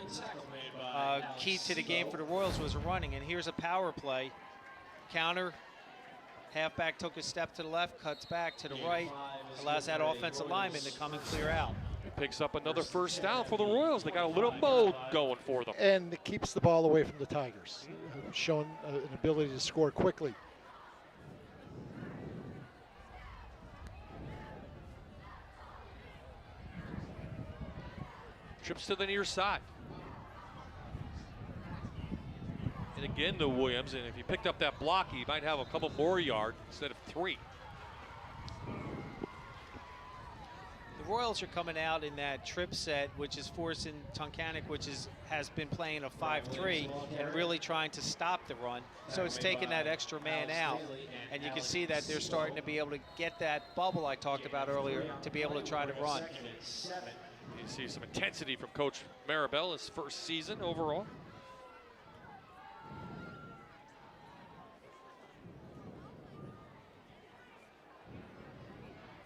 key to the game for the Royals was running, and here's a power play. Counter, halfback took a step to the left, cuts back to the right, allows that offensive lineman to come and clear out. Picks up another first down for the Royals. They got a little mode going for them. And it keeps the ball away from the Tigers, showing an ability to score quickly. Trips to the near side. And again to Williams, and if he picked up that block, he might have a couple more yards instead of 3. The Royals are coming out in that trip set, which is forcing Tunkhannock, which has been playing a 5-3 and really trying to stop the run. So it's taking that extra man out, and you can see that they're starting to be able to get that bubble I talked about earlier to be able to try to run. You see some intensity from Coach Maribel, his first season overall.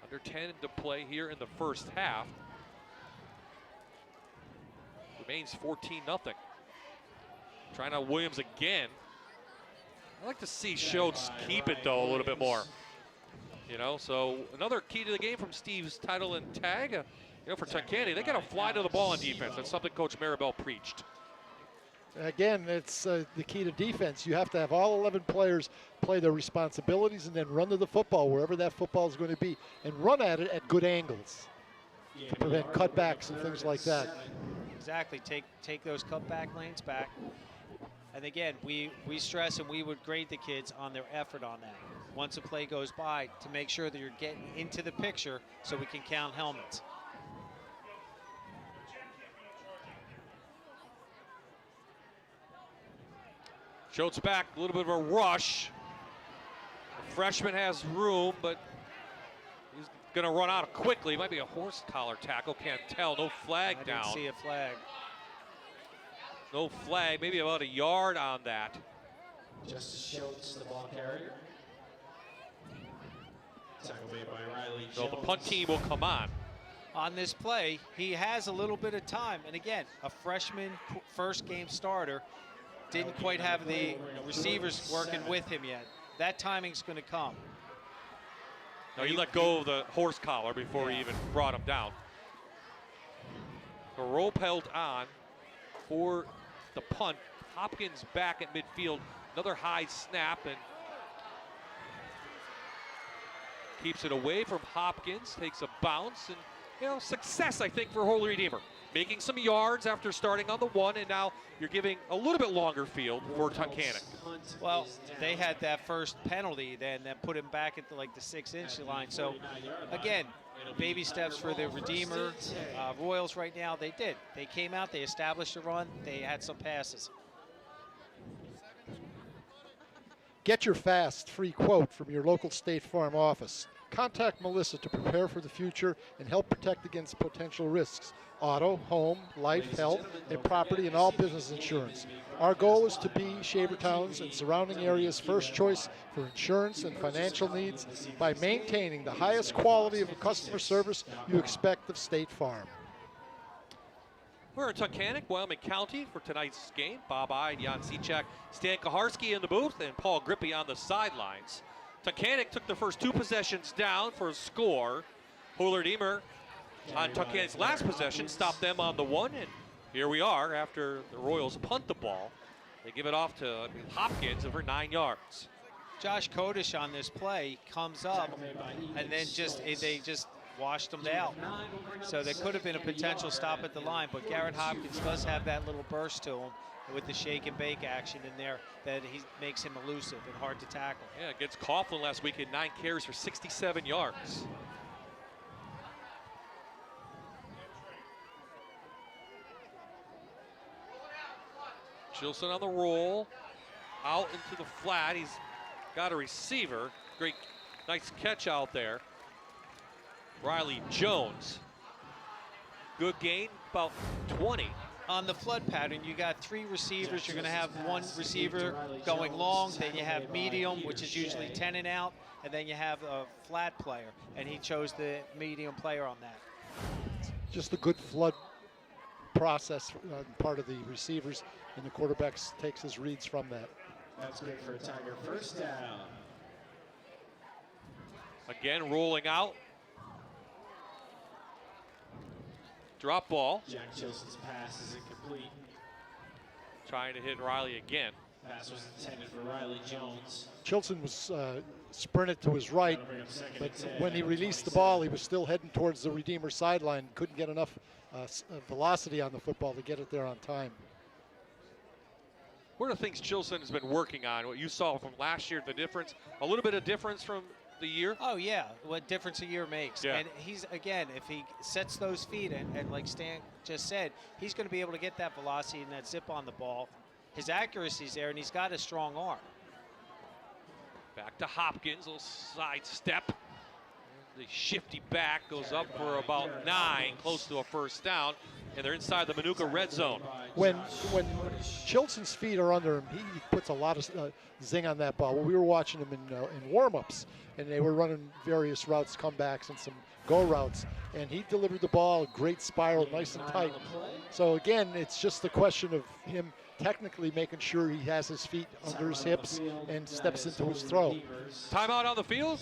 Under 10 to play here in the first half. Remains 14-0. Trying out Williams again. I'd like to see Schultz keep it, though, a little bit more. You know, so another key to the game from Steve's title and tag. You know, for Tunkhannock, they got to fly to the ball on defense. That's something Coach Maribel preached. Again, it's the key to defense. You have to have all 11 players play their responsibilities and then run to the football wherever that football is going to be and run at it at good angles to prevent cutbacks and things like that. Exactly. Take those cutback lanes back. And again, we stress and we would grade the kids on their effort on that. Once a play goes by, to make sure that you're getting into the picture so we can count helmets. Schultz back, a little bit of a rush. The freshman has room, but he's going to run out quickly. Might be a horse collar tackle, can't tell. No flag down. I didn't see a flag. No flag, maybe about a yard on that. Justice Schultz, the ball carrier. Tackled by Riley So Jones. the punt team will come on. On this play, he has a little bit of time. And again, a freshman first game starter. Didn't quite have the receivers working with him yet. That timing's going to come. No, he let go of the horse collar before he even brought him down. The rope held on for the punt. Hopkins back at midfield. Another high snap and keeps it away from Hopkins. Takes a bounce and, you know, success, I think, for Holy Redeemer. Making some yards after starting on the 1, and now you're giving a little bit longer field for Tunkhannock. Well, they had that first penalty, then put him back at the 6-inch line. So, again, baby steps for the Redeemer. Royals right now, they did. They came out, they established a run, they had some passes. Get your fast free quote from your local State Farm office. Contact Melissa to prepare for the future and help protect against potential risks. Auto, home, life, health, and property, and all business insurance. Our goal is to be Shavertown's and surrounding areas' first choice for insurance and financial needs by maintaining the highest quality of customer service you expect of State Farm. We're in Tunkhannock, Wyoming County for tonight's game. Bob I and Jan Cechak, Stan Kaharski in the booth, and Paul Grippy on the sidelines. Tunkhannock took the first 2 possessions down for a score. Huller-Deemer on Tunkhannock's last possession stopped them on the 1, and here we are after the Royals punt the ball. They give it off to Hopkins over 9 yards. Josh Kodish on this play comes up, and then they just washed them out. So there could have been a potential stop at the line, but Garrett Hopkins does have that little burst to him with the shake and bake action in there that he makes him elusive and hard to tackle. Yeah, against Coughlin last week in 9 carries for 67 yards. Chilson on the roll, out into the flat. He's got a receiver. Great, nice catch out there. Riley Jones. Good gain, about 20. On the flood pattern, you got 3 receivers. You're going to have 1 receiver going long, then you have medium, which is usually 10 and out, and then you have a flat player, and he chose the medium player on that. Just a good flood process part of the receivers, and the quarterback takes his reads from that. That's good for a Tiger first down. Again, rolling out. Drop ball. Jack Chilson's pass is incomplete. Trying to hit Riley again. Pass was intended for Riley Jones. Chilson was sprinted to his right, but when he released the ball, he was still heading towards the Redeemer sideline. Couldn't get enough velocity on the football to get it there on time. One of the things Chilson has been working on, what you saw from last year, the difference, a little bit of difference from the year? Oh, yeah, what difference a year makes. Yeah. And he's, again, if he sets those feet, and like Stan just said, he's going to be able to get that velocity and that zip on the ball. His accuracy's there, and he's got a strong arm. Back to Hopkins, little side step. The shifty back goes up for about 9, close to a first down, and they're inside the Manuka red zone. When Chilson's feet are under him, he puts a lot of zing on that ball. Well, we were watching him in warm-ups, and they were running various routes, comebacks, and some go routes, and he delivered the ball, great spiral, nice and tight. So again, it's just a question of him technically making sure he has his feet under his hips and steps into his throw. Timeout on the field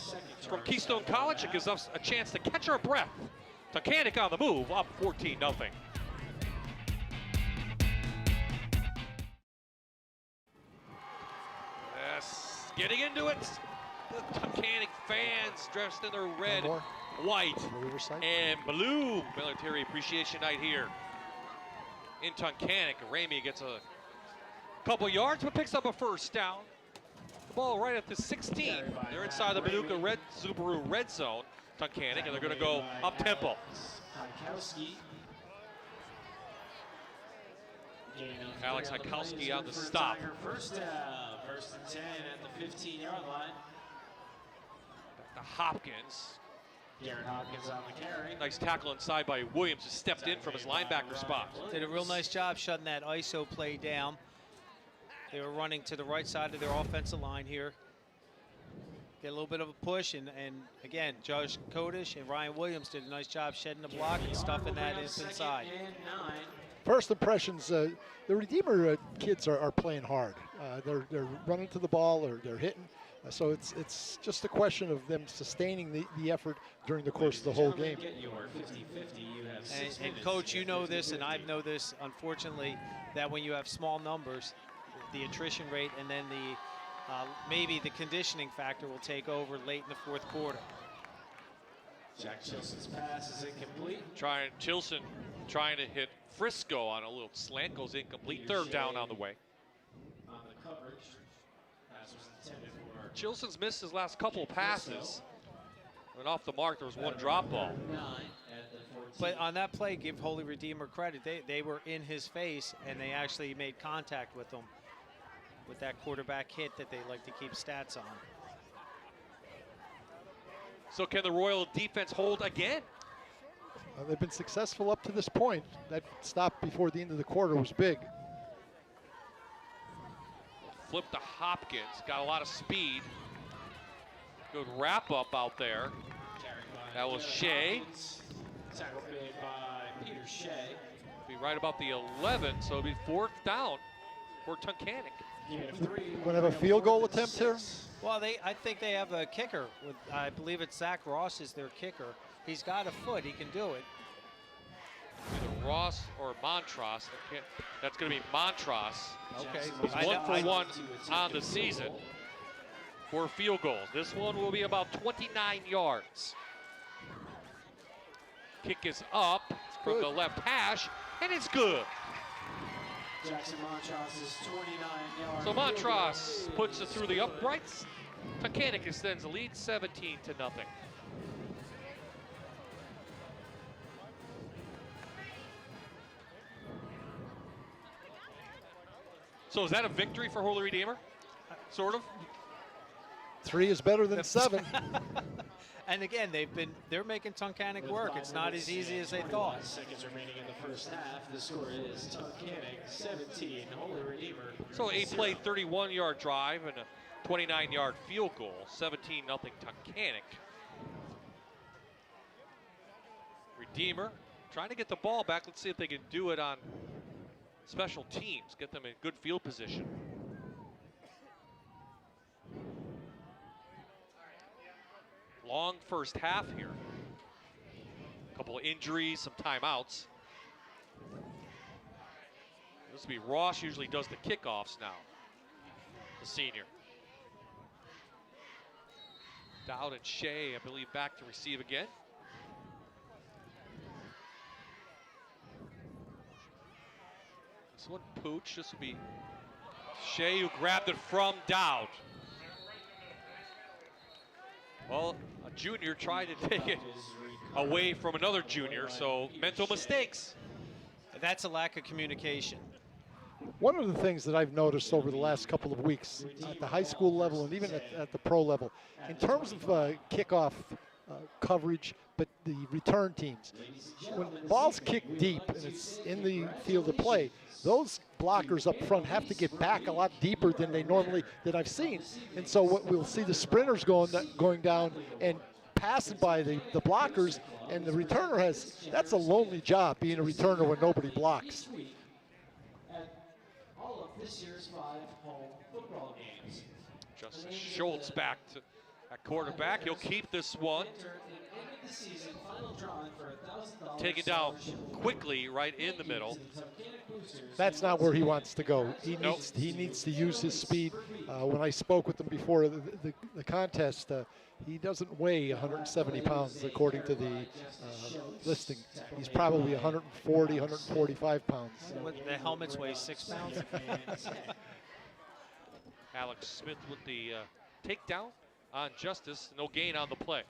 from Keystone College. It gives us a chance to catch our breath. Tunkhannock on the move, up 14-0. Yes, getting into it. The Tunkhannock fans dressed in their red, white, and blue. Military Appreciation Night here in Tunkhannock. Ramey gets a couple yards, but picks up a first down. The ball right at the 16. They're inside the Manuka Subaru red zone, Tunkhannock, and they're going to go up tempo. Alex Hykowski on the stop. First down, 1st and 10 at the 15-yard line. Back to Hopkins. Garrett Hopkins on the carry. Nice tackle inside by Williams, who stepped in from his linebacker spot. Did a real nice job shutting that ISO play down. They were running to the right side of their offensive line here. Get a little bit of a push, and again, Josh Kodish and Ryan Williams did a nice job shedding the block and stuffing that inside. First impressions, the Redeemer kids are playing hard. They're running to the ball, or they're hitting. So it's just a question of them sustaining the effort during the course of the whole game. And Coach, you know this, and I know this, unfortunately, that when you have small numbers, the attrition rate and then maybe the conditioning factor will take over late in the fourth quarter. Jack Chilson's pass is incomplete. Chilson trying to hit Frisco on a little slant, goes incomplete. Third down on the way. On the coverage, pass was intended for. Chilson's missed his last couple passes. Went off the mark, there was one drop ball. But on that play, give Holy Redeemer credit. They were in his face, and they actually made contact with him with that quarterback hit that they like to keep stats on. So can the Royal defense hold again? They've been successful up to this point. That stop before the end of the quarter was big. Flip to Hopkins, got a lot of speed. Good wrap up out there. That was Shea. Tackle made by Peter Shea. Be right about the 11, so it'll be 4th down for Tunkhannock. Going to have a field goal attempt here? Well, I think they have a kicker. I believe it's Zach Ross is their kicker. He's got a foot. He can do it. Either Ross or Montross. That's going to be Montross. Okay. He's 1 for 1 on the season for field goals. This one will be about 29 yards. Kick is up from the left hash, and it's good. Jackson Montross is 29 yards. So Montross puts it through the uprights. Tunkhannock extends the lead 17-0. So is that a victory for Holy Redeemer? Sort of? 3 is better than 7. And again, they're making Tunkhannock work. It's not as easy as they thought. Seconds remaining in the first half. The score is Tunkhannock 17, Holy Redeemer. So a play 31-yard drive and a 29-yard field goal. 17-0 Tunkhannock. Redeemer trying to get the ball back. Let's see if they can do it on special teams. Get them in good field position. Long first half here. A couple of injuries, some timeouts. This will be Ross, usually does the kickoffs now, the senior. Dowd and Shea, I believe, back to receive again. This one, Pooch, this will be Shea who grabbed it from Dowd. Well, a junior tried to take it away from another junior, so mental mistakes. That's a lack of communication. One of the things that I've noticed over the last couple of weeks at the high school level and even at the pro level, in terms of kickoff coverage, but the return teams, when balls kick deep and it's in the field of play, those blockers up front have to get back a lot deeper than that I've seen. And so what we'll see the sprinters going down and passing by the blockers, and the returner that's a lonely job being a returner when nobody blocks. All of this year's 5 home football games. Justin Schultz back to at quarterback. He'll keep this one. Take it down quickly right in the middle. That's not where he wants to go. He needs to use his speed. When I spoke with him before the contest, he doesn't weigh 170 pounds according to the listing. He's probably 140, 145 pounds. The helmets weigh 6 pounds. Alex Smith with the takedown on Justice. No gain on the play.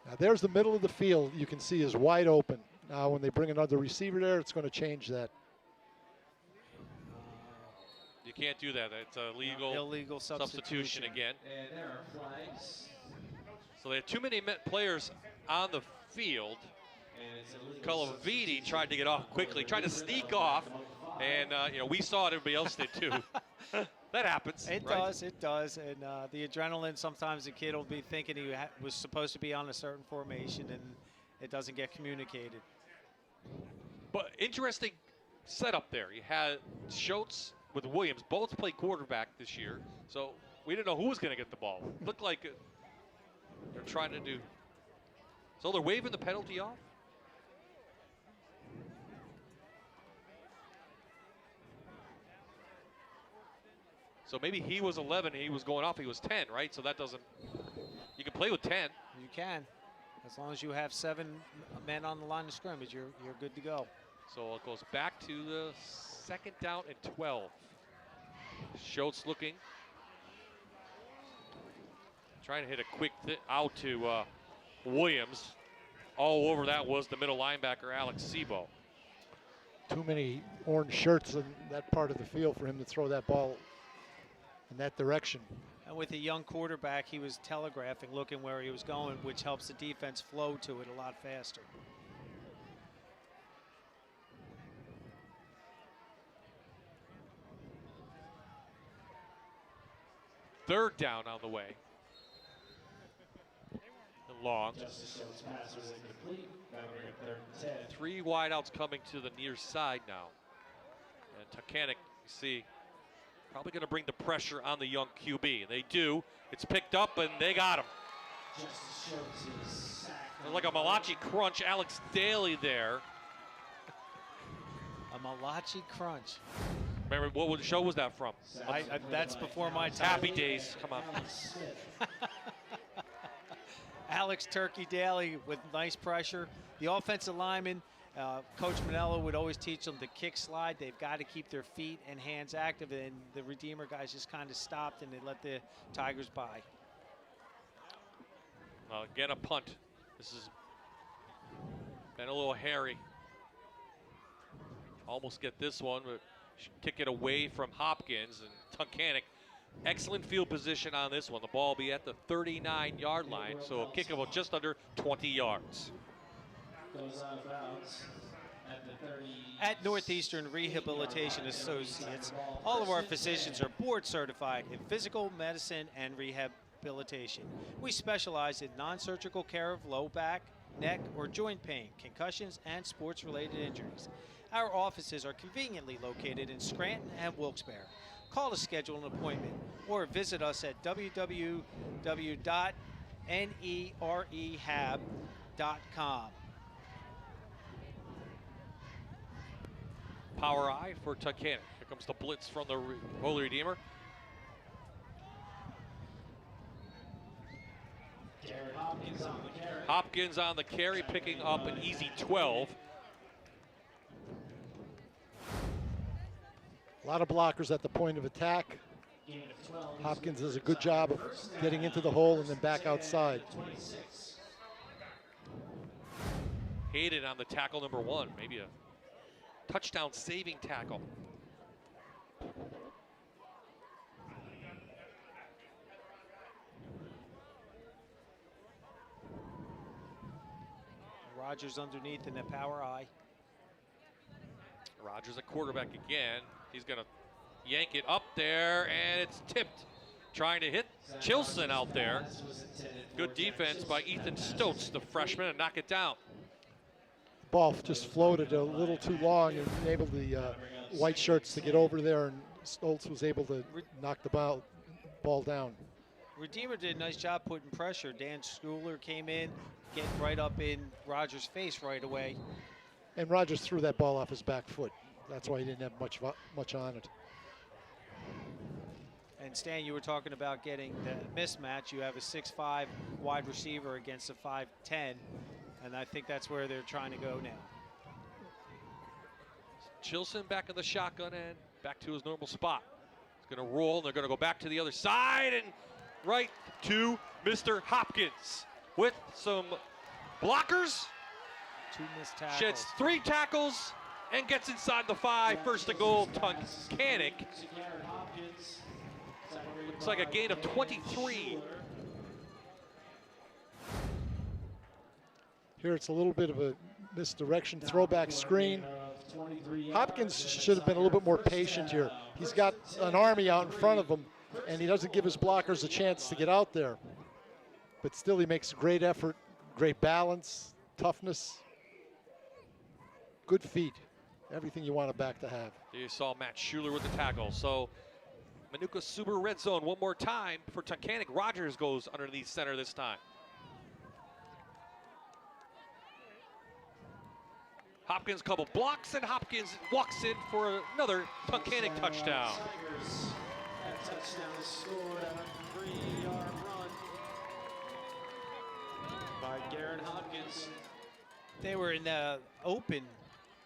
Now there's the middle of the field. You can see is wide open. Now when they bring another receiver there, it's going to change that. You can't do that. It's a illegal substitution again. And there are flags. So they had too many players on the field. Colaviti tried to get off quickly, tried to sneak off, and we saw it. Everybody else did too. That happens. It does. And the adrenaline. Sometimes the kid will be thinking he was supposed to be on a certain formation, and it doesn't get communicated. But interesting setup there. You had Schultz with Williams, both played quarterback this year, so we didn't know who was going to get the ball. Looked like they're trying to do. So they're waving the penalty off. So maybe he was 11, he was going off, he was 10, right? So that doesn't, you can play with 10. You can. As long as you have 7 men on the line of scrimmage, you're good to go. So it goes back to the 2nd down and 12. Schultz looking. Trying to hit a quick out to Williams. All over that was the middle linebacker, Alex Sebo. Too many orange shirts in that part of the field for him to throw that ball in that direction. And with a young quarterback, he was telegraphing, looking where he was going, which helps the defense flow to it a lot faster. Third down on the way. And long. Three wideouts coming to the near side now. And Tunkhannock, you see, probably going to bring the pressure on the young QB. They do. It's picked up, and they got him. Like a Malachi crunch. Alex Daly there. A Malachi crunch. Remember, what show was that from? That's before my time. Happy Days. Come on. Alex Turkey Daly with nice pressure. The offensive lineman, Coach Manello would always teach them to kick slide. They've got to keep their feet and hands active, and the Redeemer guys just kind of stopped and they let the Tigers by. Again, a punt. This has been a little hairy. Almost get this one, but kick it away from Hopkins, and Tunkhannock. Excellent field position on this one. The ball will be at the 39-yard line, so a kick of just under 20 yards. Goes out of bounds at the 30. At Northeastern Rehabilitation Associates, all of our physicians are board certified in physical medicine and rehabilitation. We specialize in non-surgical care of low back, neck, or joint pain, concussions, and sports-related injuries. Our offices are conveniently located in Scranton and Wilkes-Barre. Call to schedule an appointment or visit us at www.nerehab.com. Power I for Tunkhannock. Here comes the blitz from the Holy Redeemer. Hopkins on the carry. Hopkins on the carry, picking up an easy 12. A lot of blockers at the point of attack. Hopkins does a good job of getting into the hole and then back outside. Hayden on the tackle number 1, maybe a touchdown saving tackle. Rogers underneath in the power I. Rogers at quarterback again. He's going to yank it up there, and it's tipped. Trying to hit Chilson out there. Good defense by Ethan Stotz, the freshman, and knock it down. Ball just floated a little too long and enabled the white shirts to get over there, and Stoltz was able to knock the ball down. Redeemer did a nice job putting pressure. Dan Schooler came in, getting right up in Rogers' face right away. And Rogers threw that ball off his back foot. That's why he didn't have much on it. And Stan, you were talking about getting the mismatch. You have a 6'5" wide receiver against a 5'10", and I think that's where they're trying to go now. Chilson back in the shotgun and back to his normal spot. He's going to roll, and they're going to go back to the other side and right to Mr. Hopkins with some blockers. 2 missed tackles. Sheds 3 tackles and gets inside the 5. First and goal, Tunkhannock. Looks like a gain of 23. Here it's a little bit of a misdirection, throwback screen. Hopkins should have been a little bit more patient here. He's got an army out in front of him, and he doesn't give his blockers a chance to get out there. But still, he makes a great effort, great balance, toughness, good feet. Everything you want a back to have. You saw Matt Schuler with the tackle. So Manuka Subaru red zone one more time for Tunkhannock. Rogers goes underneath center this time. Hopkins couple blocks, and Hopkins walks in for another Tunkhannock touchdown. That touchdown is scored on a 3-yard run by Garrett Hopkins. They were in the open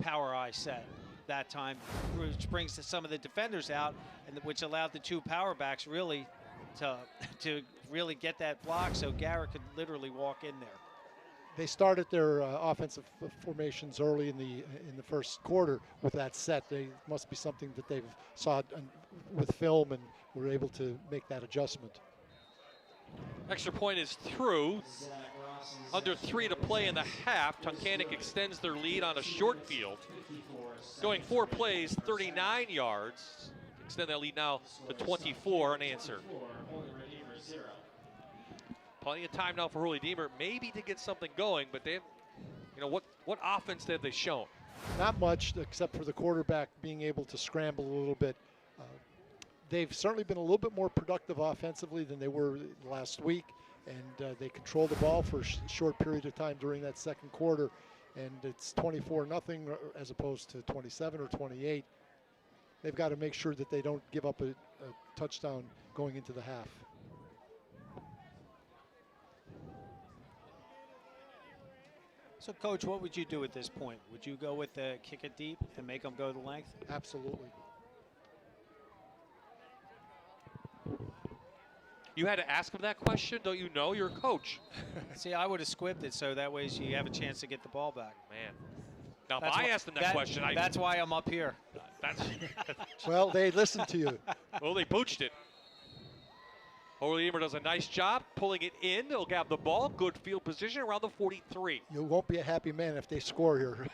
power I set that time, which brings some of the defenders out, and which allowed the 2 power backs really to really get that block, so Garrett could literally walk in there. They started their offensive formations early in the first quarter with that set. They must be something that they've saw with film and were able to make that adjustment. Extra point is through. Under 3 to play in the half. Tunkhannock extends their lead on a short field. Going 4 plays, 39 yards. Extend that lead now to 24, an answer. Plenty of time now for Holy Deemer, maybe to get something going, but they have, what offense have they shown? Not much, except for the quarterback being able to scramble a little bit. They've certainly been a little bit more productive offensively than they were last week, and they controlled the ball for a short period of time during that second quarter, and it's 24-0 as opposed to 27 or 28. They've got to make sure that they don't give up a touchdown going into the half. So, Coach, what would you do at this point? Would you go with the kick it deep and make them go the length? Absolutely. You had to ask him that question? Don't you know? You're a coach. See, I would have squibbed it so that way you have a chance to get the ball back. Man. Now, if I asked him that question, that's why I'm up here. Well, they listened to you. Well, they pooched it. Holy Deemer does a nice job pulling it in. They'll have the ball. Good field position around the 43. You won't be a happy man if they score here.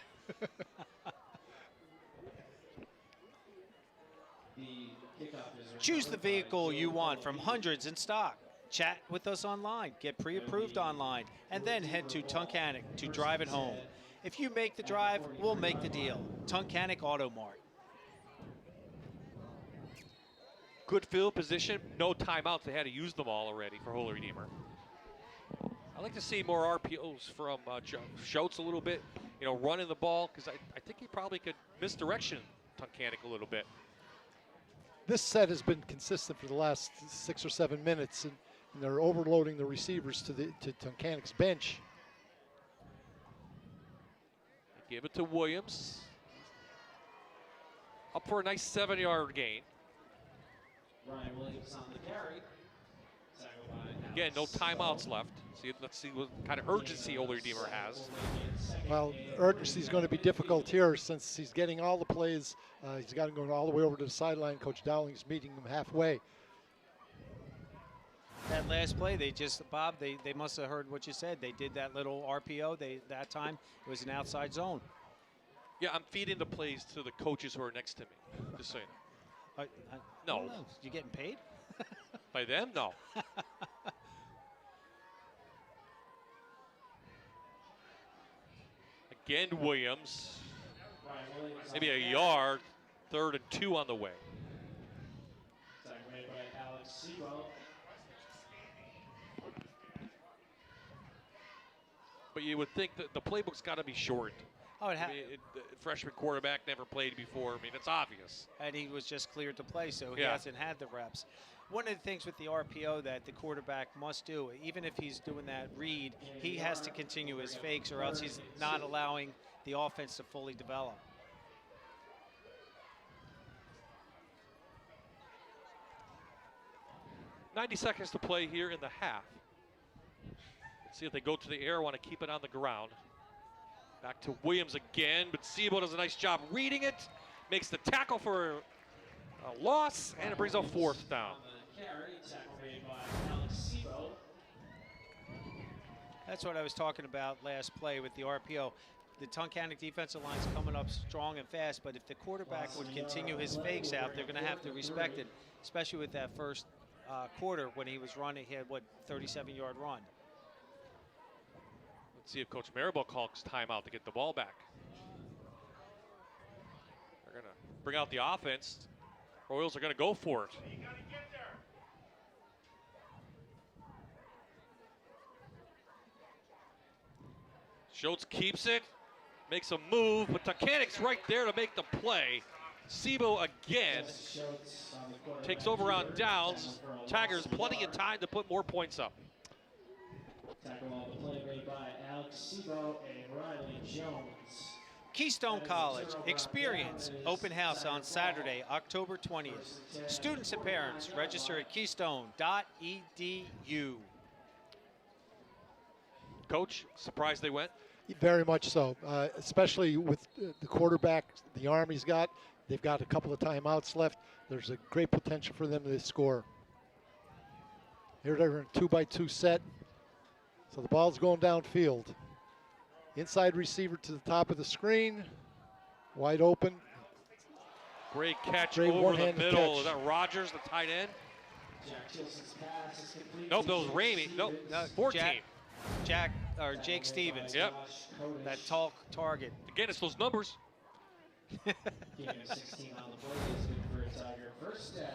Choose the vehicle you want from hundreds in stock. Chat with us online, get pre-approved online, and then head to Tunkhannock to drive it home. If you make the drive, we'll make the deal. Tunkhannock Auto Mart. Good field position, no timeouts. They had to use them all already for Holy Redeemer. I'd like to see more RPOs from Schultz a little bit, running the ball, because I think he probably could misdirection Tunkhannock a little bit. This set has been consistent for the last 6 or 7 minutes, and they're overloading the receivers to Tunkhannock's bench. Give it to Williams. Up for a nice 7-yard gain. Ryan Williams on the carry. Again, no timeouts left. Let's see what kind of urgency Holy Redeemer has. Well, urgency is going to be difficult here since he's getting all the plays. He's got him going all the way over to the sideline. Coach Dowling's meeting him halfway. That last play, Bob, they must have heard what you said. They did that little RPO. That time it was an outside zone. Yeah, I'm feeding the plays to the coaches who are next to me. Just saying. No. You getting paid? By them? No. Again, Williams. Maybe a yard. 3rd and 2 on the way. But you would think that the playbook's got to be short. Oh, the freshman quarterback never played before. I mean, it's obvious. And he was just cleared to play, so he hasn't had the reps. One of the things with the RPO that the quarterback must do, even if he's doing that read, he has to continue his fakes or else he's not allowing the offense to fully develop. .90 seconds to play here in the half. Let's see if they go to the air, want to keep it on the ground. Back to Williams again, but Sebo does a nice job reading it. Makes the tackle for a loss, and it brings up 4th down. That's what I was talking about last play with the RPO. The Tunkhannock defensive line's coming up strong and fast, but if the quarterback would continue his fakes out, they're going to have to respect it, especially with that first quarter when he was running. He had, 37-yard run. Let's see if Coach Maribel calls timeout to get the ball back. They're going to bring out the offense. Royals are going to go for it. Schultz keeps it, makes a move, but Tunkhannock's right there to make the play. Sebo again takes over on downs. Tigers plenty of time to put more points up. Tackle on the play made by Alex Sebo and Riley Jones. Keystone College Experience Open House on Saturday, October 20th. Students and parents register at keystone.edu. Coach, surprised they went? Very much so, especially with the quarterback, the arm he's got. They've got a couple of timeouts left. There's a great potential for them to score. Here they're in a 2-by-2 set. So the ball's going downfield. Inside receiver to the top of the screen. Wide open. Great catch Great over the one-handed middle. catch. Is that Rogers, the tight end? Nope, that was Ramey. Nope, 14. Jake Stevens. Yep. That tall target. Again, it's those numbers. Gain of 16 on the play is good for a Tiger. First down.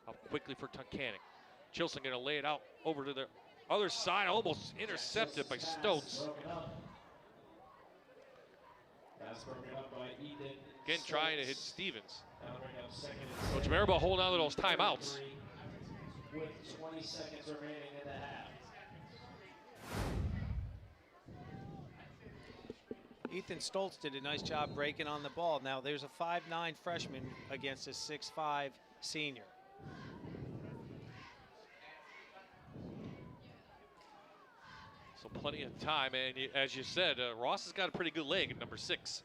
Up quickly for Tunkhannock. Chilson going to lay it out over to the other side, almost intercepted by Stotts. That's broken up by Ethan. Again, trying to hit Stevens. That'll bring up second and Coach 10. Maribel holding on to those timeouts. With 20 seconds remaining in the half. Ethan Stoltz did a nice job breaking on the ball. Now there's a 5'9" freshman against a 6'5" senior. So plenty of time, and as you said, Ross has got a pretty good leg at number 6.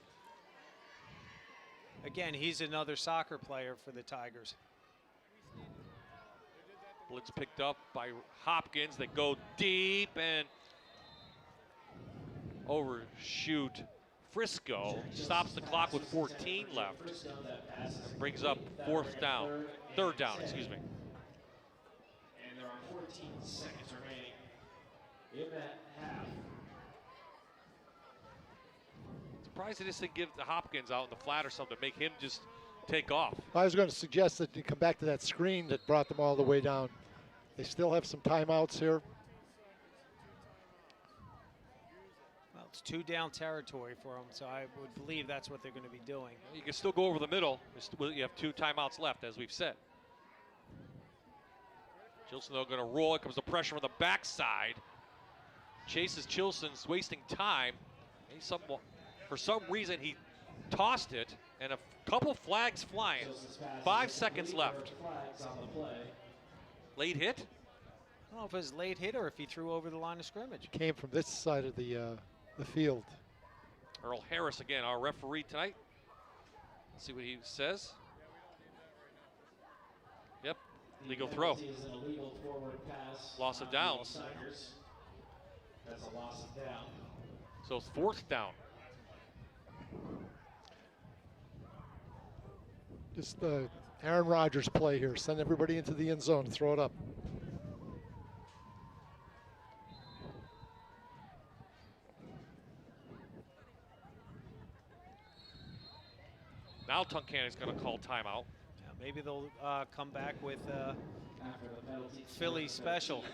Again, he's another soccer player for the Tigers. Blitz picked up by Hopkins. They go deep and overshoot Frisco. Stops the clock with 14 left. And brings up third down, excuse me. And there are 14 seconds remaining in that half. Surprised they just didn't give the Hopkins out in the flat or something to make him just take off. I was going to suggest that you come back to that screen that brought them all the way down. They still have some timeouts here. Well, it's 2 down territory for them, so I would believe that's what they're going to be doing. You can still go over the middle. You have 2 timeouts left, as we've said. Chilson, though, going to roll. It comes the pressure on the backside. Chases Chilson's wasting time. For some reason, he tossed it, and a couple flags flying. 5 seconds left. Late hit? I don't know if it was late hit or if he threw over the line of scrimmage. Came from this side of the field. Earl Harris again, our referee tonight. Let's see what he says. Yep, legal throw. Loss of downs. That's a loss of down. So it's 4th down. Just Aaron Rodgers play here. Send everybody into the end zone and throw it up. Now Tunkhannock's going to call timeout. Yeah, maybe they'll come back with Philly special,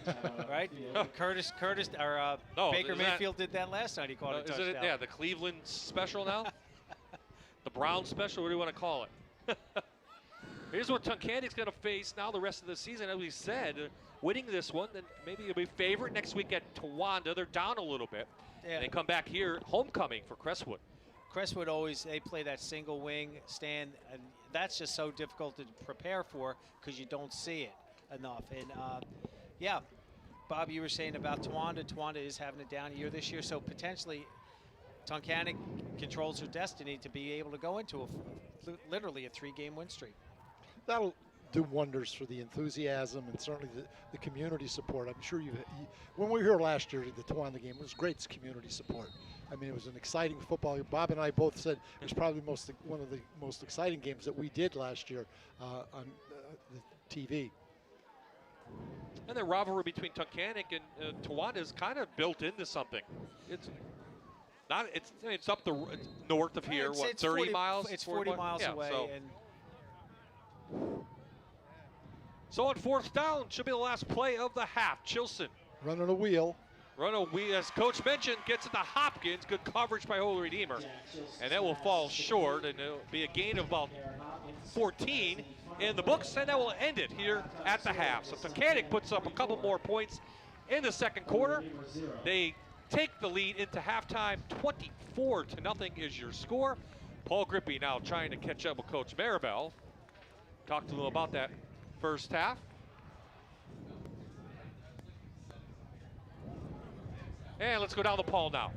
right? Curtis, or No, Baker is that- Mayfield did that last night. He caught a Is touchdown. it, yeah, the Cleveland special now? The Brown special, what do you want to call it? Here's what Tunkhannock's going to face now the rest of the season. As we said, winning this one, then maybe it'll be favorite next week at Towanda. They're down a little bit. Yeah. And they come back here, homecoming for Crestwood. Crestwood they play that single wing stand, and that's just so difficult to prepare for because you don't see it enough. And yeah, Bob, you were saying about Towanda. Towanda is having a down year this year, so potentially Tunkhannock controls their destiny to be able to go into literally a 3-game win streak. That'll do wonders for the enthusiasm and certainly the community support. I'm sure when we were here last year, the Towanda game, it was great community support. I mean, it was an exciting football. Bob and I both said it was probably one of the most exciting games that we did last year on the TV. And the rivalry between Tunkhannock and Towanda is kind of built into something. It's not. It's up the north of here. It's 30 40 miles? It's 40 miles yeah, away. So on 4th down, should be the last play of the half. Chilson. Running a wheel. As Coach mentioned, gets it to Hopkins. Good coverage by Holy Redeemer. And that will fall short, and it'll be a gain of about 14 in the books, and that will end it here at the half. So Tunkhannock puts up a couple more points in the second quarter. They take the lead into halftime. 24-0 is your score. Paul Grippy now trying to catch up with Coach Maribel. Talk to them about that first half. And let's go down the Paul now.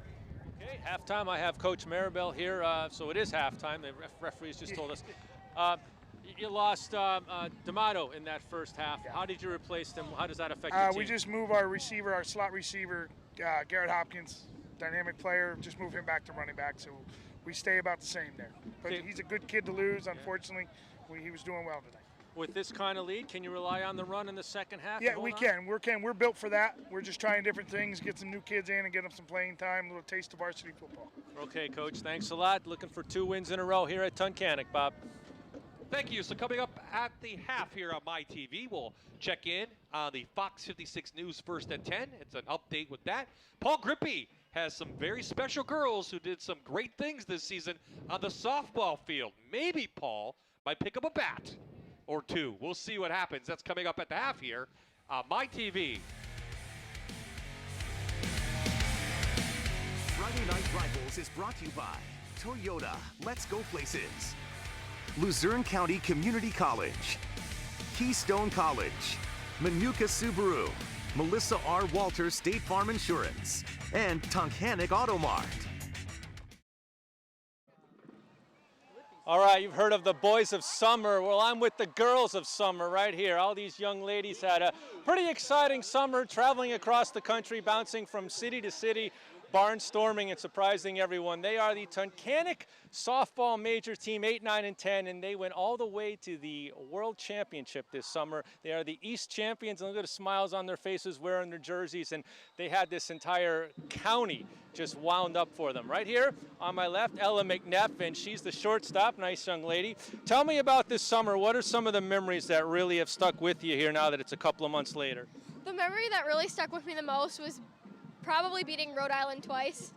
Okay, halftime. I have Coach Maribel here. So it is halftime. The referees just told us. You lost D'Amato in that first half. How did you replace him? How does that affect your team? We just move our receiver, our slot receiver, Garrett Hopkins, dynamic player, just move him back to running back. So we stay about the same there. But he's a good kid to lose. Unfortunately, he was doing well tonight. With this kind of lead, can you rely on the run in the second half? Yeah, we can. We're built for that. We're just trying different things, get some new kids in and get them some playing time, a little taste of varsity football. Okay, Coach, thanks a lot. Looking for 2 wins in a row here at Tunkhannock, Bob. Thank you. So coming up at the half here on MyTV, we'll check in on the Fox 56 News First and 10. It's an update with that. Paul Grippy has some very special girls who did some great things this season on the softball field. Maybe Paul might pick up a bat or 2. We'll see what happens. That's coming up at the half here on MyTV. Friday Night Rivals is brought to you by Toyota, Let's Go Places, Luzerne County Community College, Keystone College, Manuka Subaru, Melissa R. Walters State Farm Insurance, and Tunkhannock Auto Mart. All right, you've heard of the boys of summer. Well, I'm with the girls of summer right here. All these young ladies had a pretty exciting summer traveling across the country, bouncing from city to city, barnstorming and surprising everyone. They are the Tunkhannock softball major team, 8, 9, and 10, and they went all the way to the World Championship this summer. They are the East champions, and look at the smiles on their faces wearing their jerseys, and they had this entire county just wound up for them. Right here on my left, Ella McNeff, and she's the shortstop, nice young lady. Tell me about this summer. What are some of the memories that really have stuck with you here now that it's a couple of months later? The memory that really stuck with me the most was probably beating Rhode Island twice.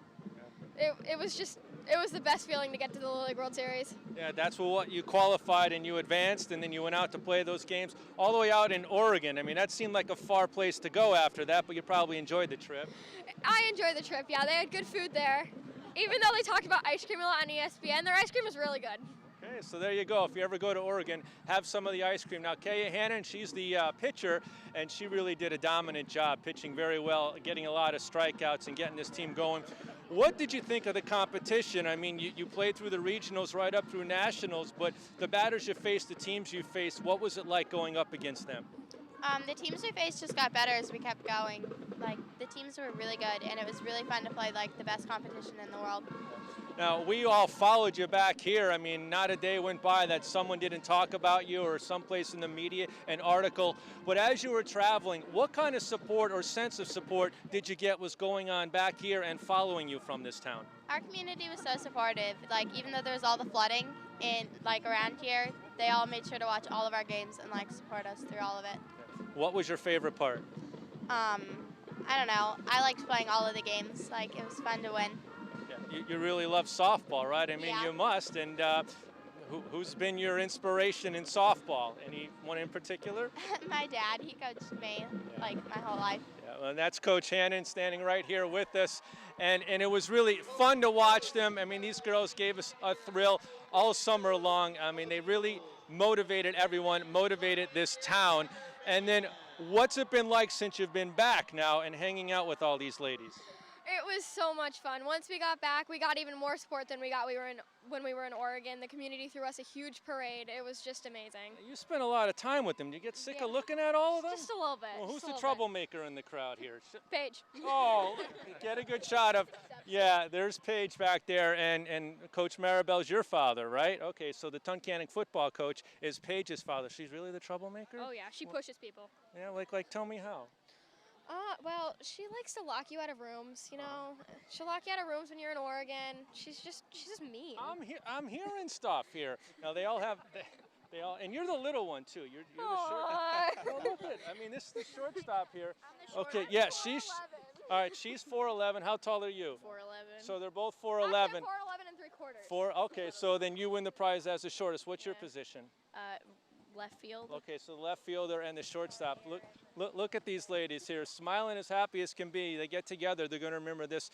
It was the best feeling to get to the Little League World Series. Yeah, that's what you qualified and you advanced, and then you went out to play those games all the way out in Oregon. I mean, that seemed like a far place to go after that, but you probably enjoyed the trip. I enjoyed the trip, yeah. They had good food there. Even though they talked about ice cream a lot on ESPN, their ice cream was really good. Okay, so there you go. If you ever go to Oregon, have some of the ice cream. Now, Kaya Hannon, she's the pitcher, and she really did a dominant job, pitching very well, getting a lot of strikeouts and getting this team going. What did you think of the competition? I mean, you played through the regionals right up through nationals, but the batters you faced, the teams you faced, what was it like going up against them? The teams we faced just got better as we kept going. Like, the teams were really good, and it was really fun to play, like, the best competition in the world. Now, we all followed you back here. I mean, not a day went by that someone didn't talk about you or someplace in the media, an article. But as you were traveling, what kind of support or sense of support did you get was going on back here and following you from this town? Our community was so supportive. Like, even though there was all the flooding in, like, around here, they all made sure to watch all of our games and, like, support us through all of it. What was your favorite part? I don't know. I liked playing all of the games. Like, it was fun to win. You really love softball, right? I mean, yeah. You must. And who's been your inspiration in softball? Anyone in particular? My dad, he coached me, like, my whole life. Yeah, well, and that's Coach Hannon standing right here with us. And it was really fun to watch them. I mean, these girls gave us a thrill all summer long. I mean, they really motivated everyone, motivated this town. And then what's it been like since you've been back now and hanging out with all these ladies? It was so much fun. Once we got back, we got even more support than when we were in Oregon. The community threw us a huge parade. It was just amazing. You spent a lot of time with them. Do you get sick of looking at all of them? Just a little bit. Well, who's the troublemaker in the crowd here? Paige. Oh, get a good shot of, yeah, there's Paige back there, and Coach Maribel's your father, right? Okay, so the Tunkhannock football coach is Paige's father. She's really the troublemaker? Oh, yeah, she pushes people. Yeah, like tell me how. Well, she likes to lock you out of rooms, you know. She'll lock you out of rooms when you're in Oregon. She's just mean. I'm hearing stuff here. Now they all have, and you're the little one too. You're the short. No, look at, I mean, this is the shortstop here. Okay, yeah, she's, all right, she's 4'11". How tall are you? 4'11". So they're both 4'11". I'm 4'11 and 3/4. Okay, so then you win the prize as the shortest. What's your position? Left field. Okay, so the left fielder and the shortstop. Look at these ladies here, smiling as happy as can be. They get together. They're going to remember this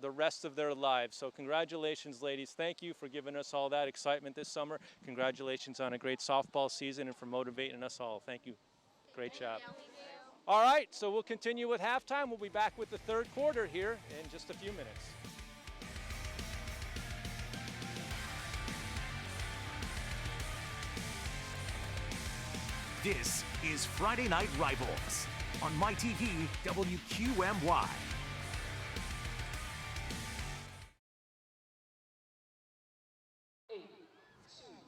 the rest of their lives. So congratulations, ladies. Thank you for giving us all that excitement this summer. Congratulations on a great softball season and for motivating us all. Thank you. Great job. All right, so we'll continue with halftime. We'll be back with the third quarter here in just a few minutes. This is Friday Night Rivals on MyTV WQMY.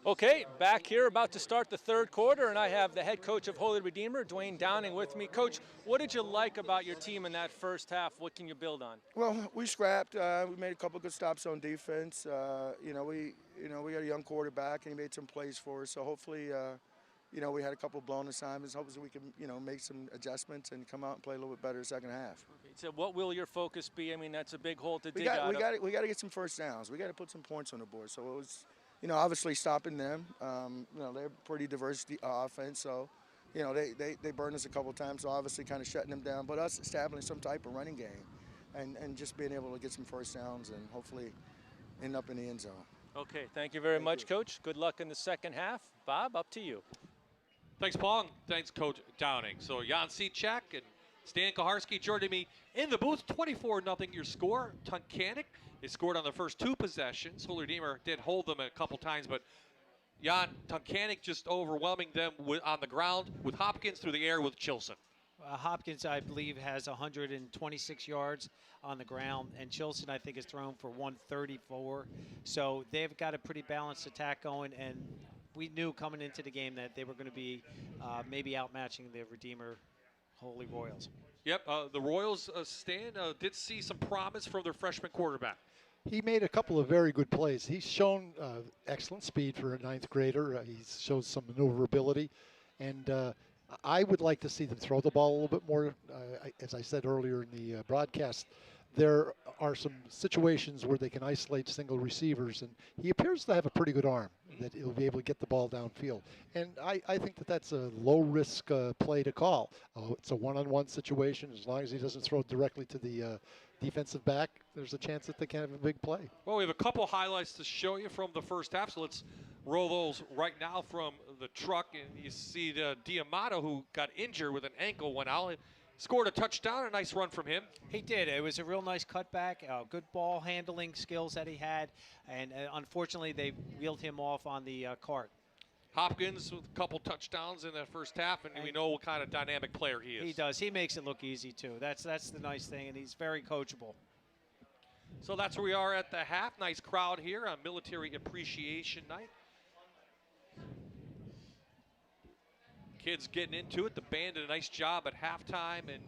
Okay, back here about to start the third quarter, and I have the head coach of Holy Redeemer, Dwayne Downing, with me. Coach, what did you like about your team in that first half? What can you build on? Well, we scrapped. We made a couple good stops on defense. We got a young quarterback, and he made some plays for us. So hopefully, we had a couple blown assignments. Hopefully, we can, make some adjustments and come out and play a little bit better the second half. Okay, so what will your focus be? I mean, that's a big hole to dig out of. We got to get some first downs. We got to put some points on the board. So it was, obviously stopping them. They're pretty diverse offense. So, they burned us a couple times. So obviously, kind of shutting them down. But us establishing some type of running game, and just being able to get some first downs and hopefully end up in the end zone. Okay, thank you very much, Coach. Good luck in the second half. Bob, up to you. Thanks, Paul. And thanks, Coach Downing. So Jan Seacek and Stan Koharski joining me in the booth. 24-0 your score. Tunkhannock, they scored on the first two possessions. Holy Redeemer did hold them a couple times, but Jan, Tunkhannock just overwhelming them on the ground with Hopkins, through the air with Chilson. Hopkins, I believe, has 126 yards on the ground, and Chilson, I think, is thrown for 134. So they've got a pretty balanced attack going, and we knew coming into the game that they were going to be maybe outmatching the Redeemer Holy Royals. Yep, the Royals, Stan, did see some promise from their freshman quarterback. He made a couple of very good plays. He's shown excellent speed for a ninth grader. He shows some maneuverability, and I would like to see them throw the ball a little bit more. As I said earlier in the broadcast, there are some situations where they can isolate single receivers, and he appears to have a pretty good arm that he'll be able to get the ball downfield. And I think that that's a low-risk play to call. It's a one-on-one situation. As long as he doesn't throw directly to the defensive back, there's a chance that they can have a big play. Well, we have a couple highlights to show you from the first half, so let's roll those right now from the truck. And you see the Diamato, who got injured with an ankle, went out. Scored a touchdown, a nice run from him. He did. It was a real nice cutback, good ball handling skills that he had, and unfortunately they wheeled him off on the cart. Hopkins with a couple touchdowns in that first half, and we know what kind of dynamic player he is. He does. He makes it look easy, too. That's the nice thing, and he's very coachable. So that's where we are at the half. Nice crowd here on Military Appreciation Night. Kids getting into it. The band did a nice job at halftime, and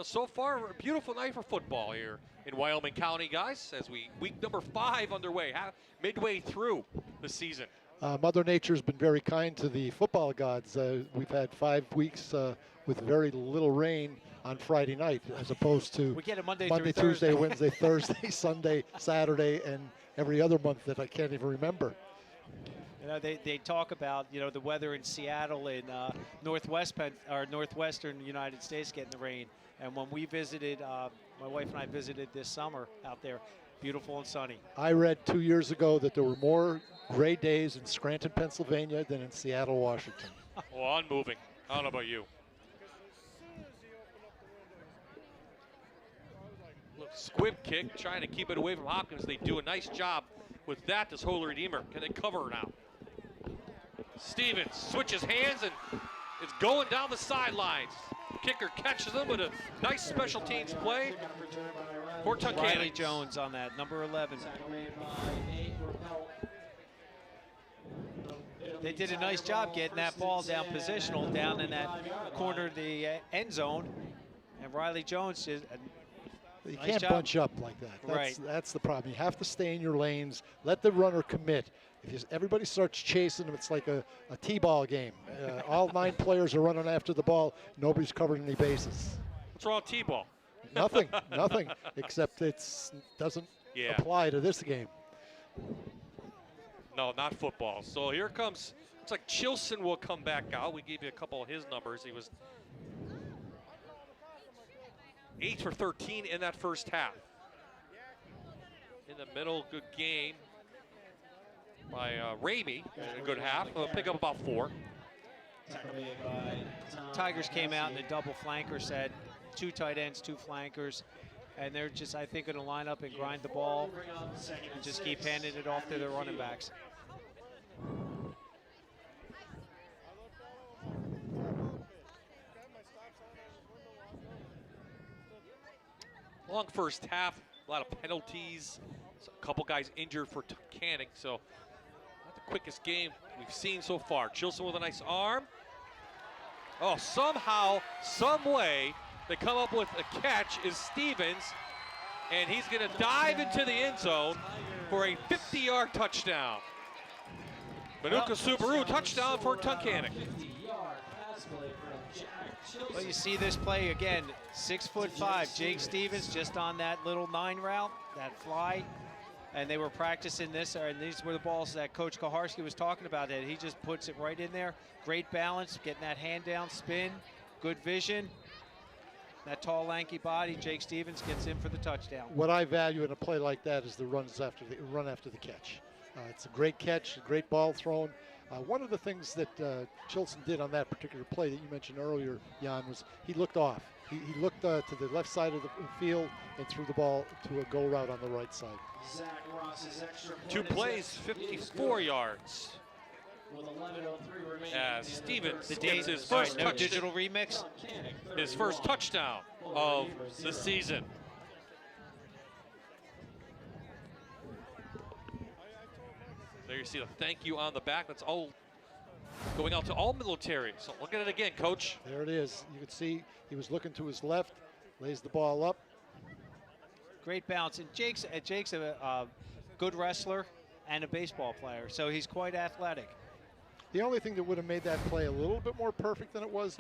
so far a beautiful night for football here in Wyoming County, guys. As week number 5 underway, midway through the season. Mother Nature's been very kind to the football gods. We've had 5 weeks with very little rain on Friday night, as opposed to we get it Monday Tuesday, Thursday. Wednesday, Thursday, Sunday, Saturday, and every other month that I can't even remember. They talk about the weather in Seattle in northwestern United States getting the rain, and when we visited, my wife and I visited this summer out there, beautiful and sunny. I read 2 years ago that there were more gray days in Scranton, Pennsylvania than in Seattle, Washington. Well, unmoving. I don't know about you. Look, squib kick, trying to keep it away from Hopkins. They do a nice job with that. This Holy Redeemer, can they cover now? Stevens switches hands, and it's going down the sidelines. Kicker catches him with a nice special teams play for Tunkhannock. Riley Jones on that, number 11. They did a nice job getting that ball down positional, down in that corner of the end zone. And Riley Jones did a You nice can't job. bunch up like that. That's the problem. You have to stay in your lanes. Let the runner commit. If everybody starts chasing them, it's like a T-ball game. All 9 players are running after the ball. Nobody's covering any bases. What's wrong with T-ball? Nothing, except it doesn't apply to this game. No, not football. So here comes, looks like Chilson will come back out. We gave you a couple of his numbers. He was 8 for 13 in that first half. In the middle, good game by Ramey. A good half. Pick up about 4. Tigers came out in a double flanker set, 2 tight ends, 2 flankers, and they're just, I think, going to line up and grind the ball and just keep handing it off to their running backs. Long first half, a lot of penalties, a couple guys injured for Tunkhannock, so not the quickest game we've seen so far. Chilson with a nice arm. Oh, somehow, some way, they come up with a catch is Stevens, and he's going to dive into the end zone for a 50-yard touchdown. Manuka Subaru touchdown for Tunkhannock. Well, you see this play again, 6'5", Jake Stevens just on that little 9 route, that fly. And they were practicing this, and these were the balls that Coach Koharski was talking about, that he just puts it right in there. Great balance, getting that hand down, spin, good vision. That tall, lanky body, Jake Stevens gets in for the touchdown. What I value in a play like that is the run after the catch. It's a great catch, a great ball thrown. One of the things that Chilson did on that particular play that you mentioned earlier, Jan, was he looked off. He looked to the left side of the field and threw the ball to a go route on the right side. Two plays, 54 yards. As Stevens gets his first no digital remix. His first touchdown of the season. There you see the thank you on the back. That's all going out to all military. So look at it again, Coach. There it is. You can see he was looking to his left, lays the ball up. Great bounce. And Jake's a good wrestler and a baseball player, so he's quite athletic. The only thing that would have made that play a little bit more perfect than it was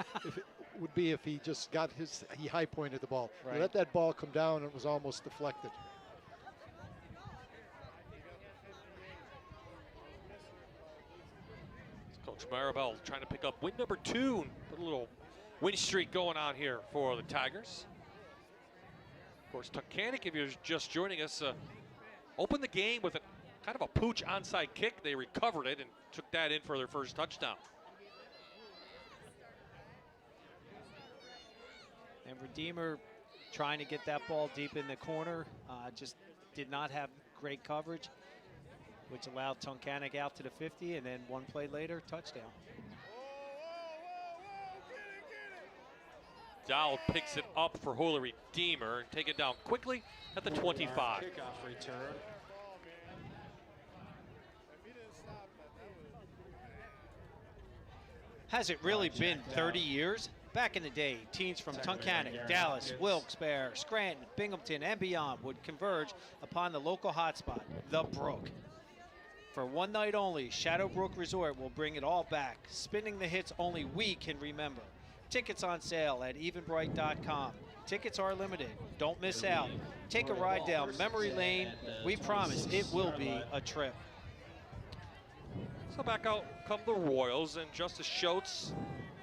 would be if he just got he high pointed the ball. Right. He let that ball come down and it was almost deflected. Coach Maribel trying to pick up win number 2. Put a little win streak going on here for the Tigers. Of course, Tunkhannock, if you're just joining us, opened the game with a kind of a pooch onside kick. They recovered it and took that in for their first touchdown. And Redeemer trying to get that ball deep in the corner, just did not have great coverage, which allowed Tunkhannock out to the 50, and then one play later, touchdown. Dowd picks it up for Holy Redeemer and take it down quickly at the 25. Kickoff return. Has it really been 30 years? Back in the day, teams from Tunkhannock, Dallas, Wilkes-Barre, Scranton, Binghamton, and beyond would converge upon the local hotspot, the Brook. For one night only, Shadowbrook Resort will bring it all back, spinning the hits only we can remember. Tickets on sale at evenbright.com. Tickets are limited. Don't miss out. Take a ride down memory lane. We promise it will be a trip. So back out come the Royals, and Justice Schultz,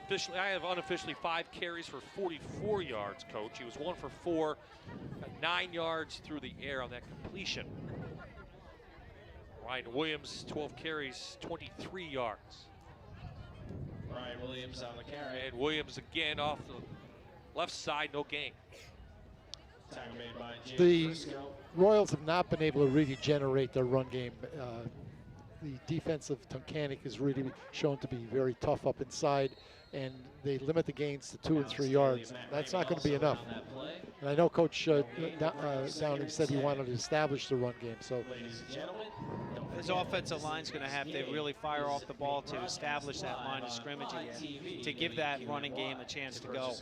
officially, I have unofficially 5 carries for 44 yards, Coach. He was 1 for 4, got 9 yards through the air on that completion. Ryan Williams, 12 carries, 23 yards. Ryan Williams on the carry. And Williams again off the left side, no gain. Tackle made by James The Briscoe. Royals have not been able to really generate their run game. The defense of Tunkhannock is really shown to be very tough up inside, and they limit the gains to 2 and 3 yards. That's not going to be enough. And I know Coach Downing said he wanted to establish the run game. So his offensive line's going to have to really fire off the ball to establish that line of scrimmage again, to give that running game a chance to go.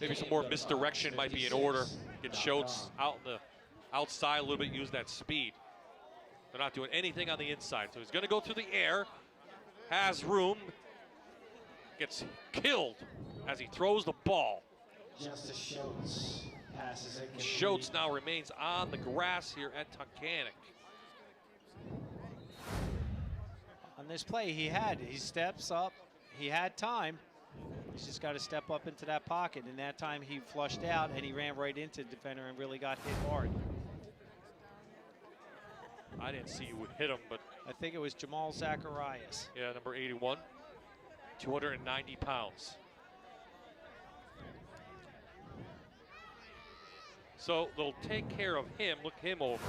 Maybe some more misdirection might be in order. Get Schultz out the outside a little bit, use that speed. They're not doing anything on the inside, so he's going to go through the air, has room, gets killed as he throws the ball. Justice Schultz passes incomplete. Schultz now remains on the grass here at Tunkhannock. On this play, he steps up, he had time. He's just got to step up into that pocket, and that time he flushed out and he ran right into the defender and really got hit hard. I didn't see who hit him, but I think it was Jamal Zacharias. yeah, number 81, 290 pounds. So they'll take care of him, look him over.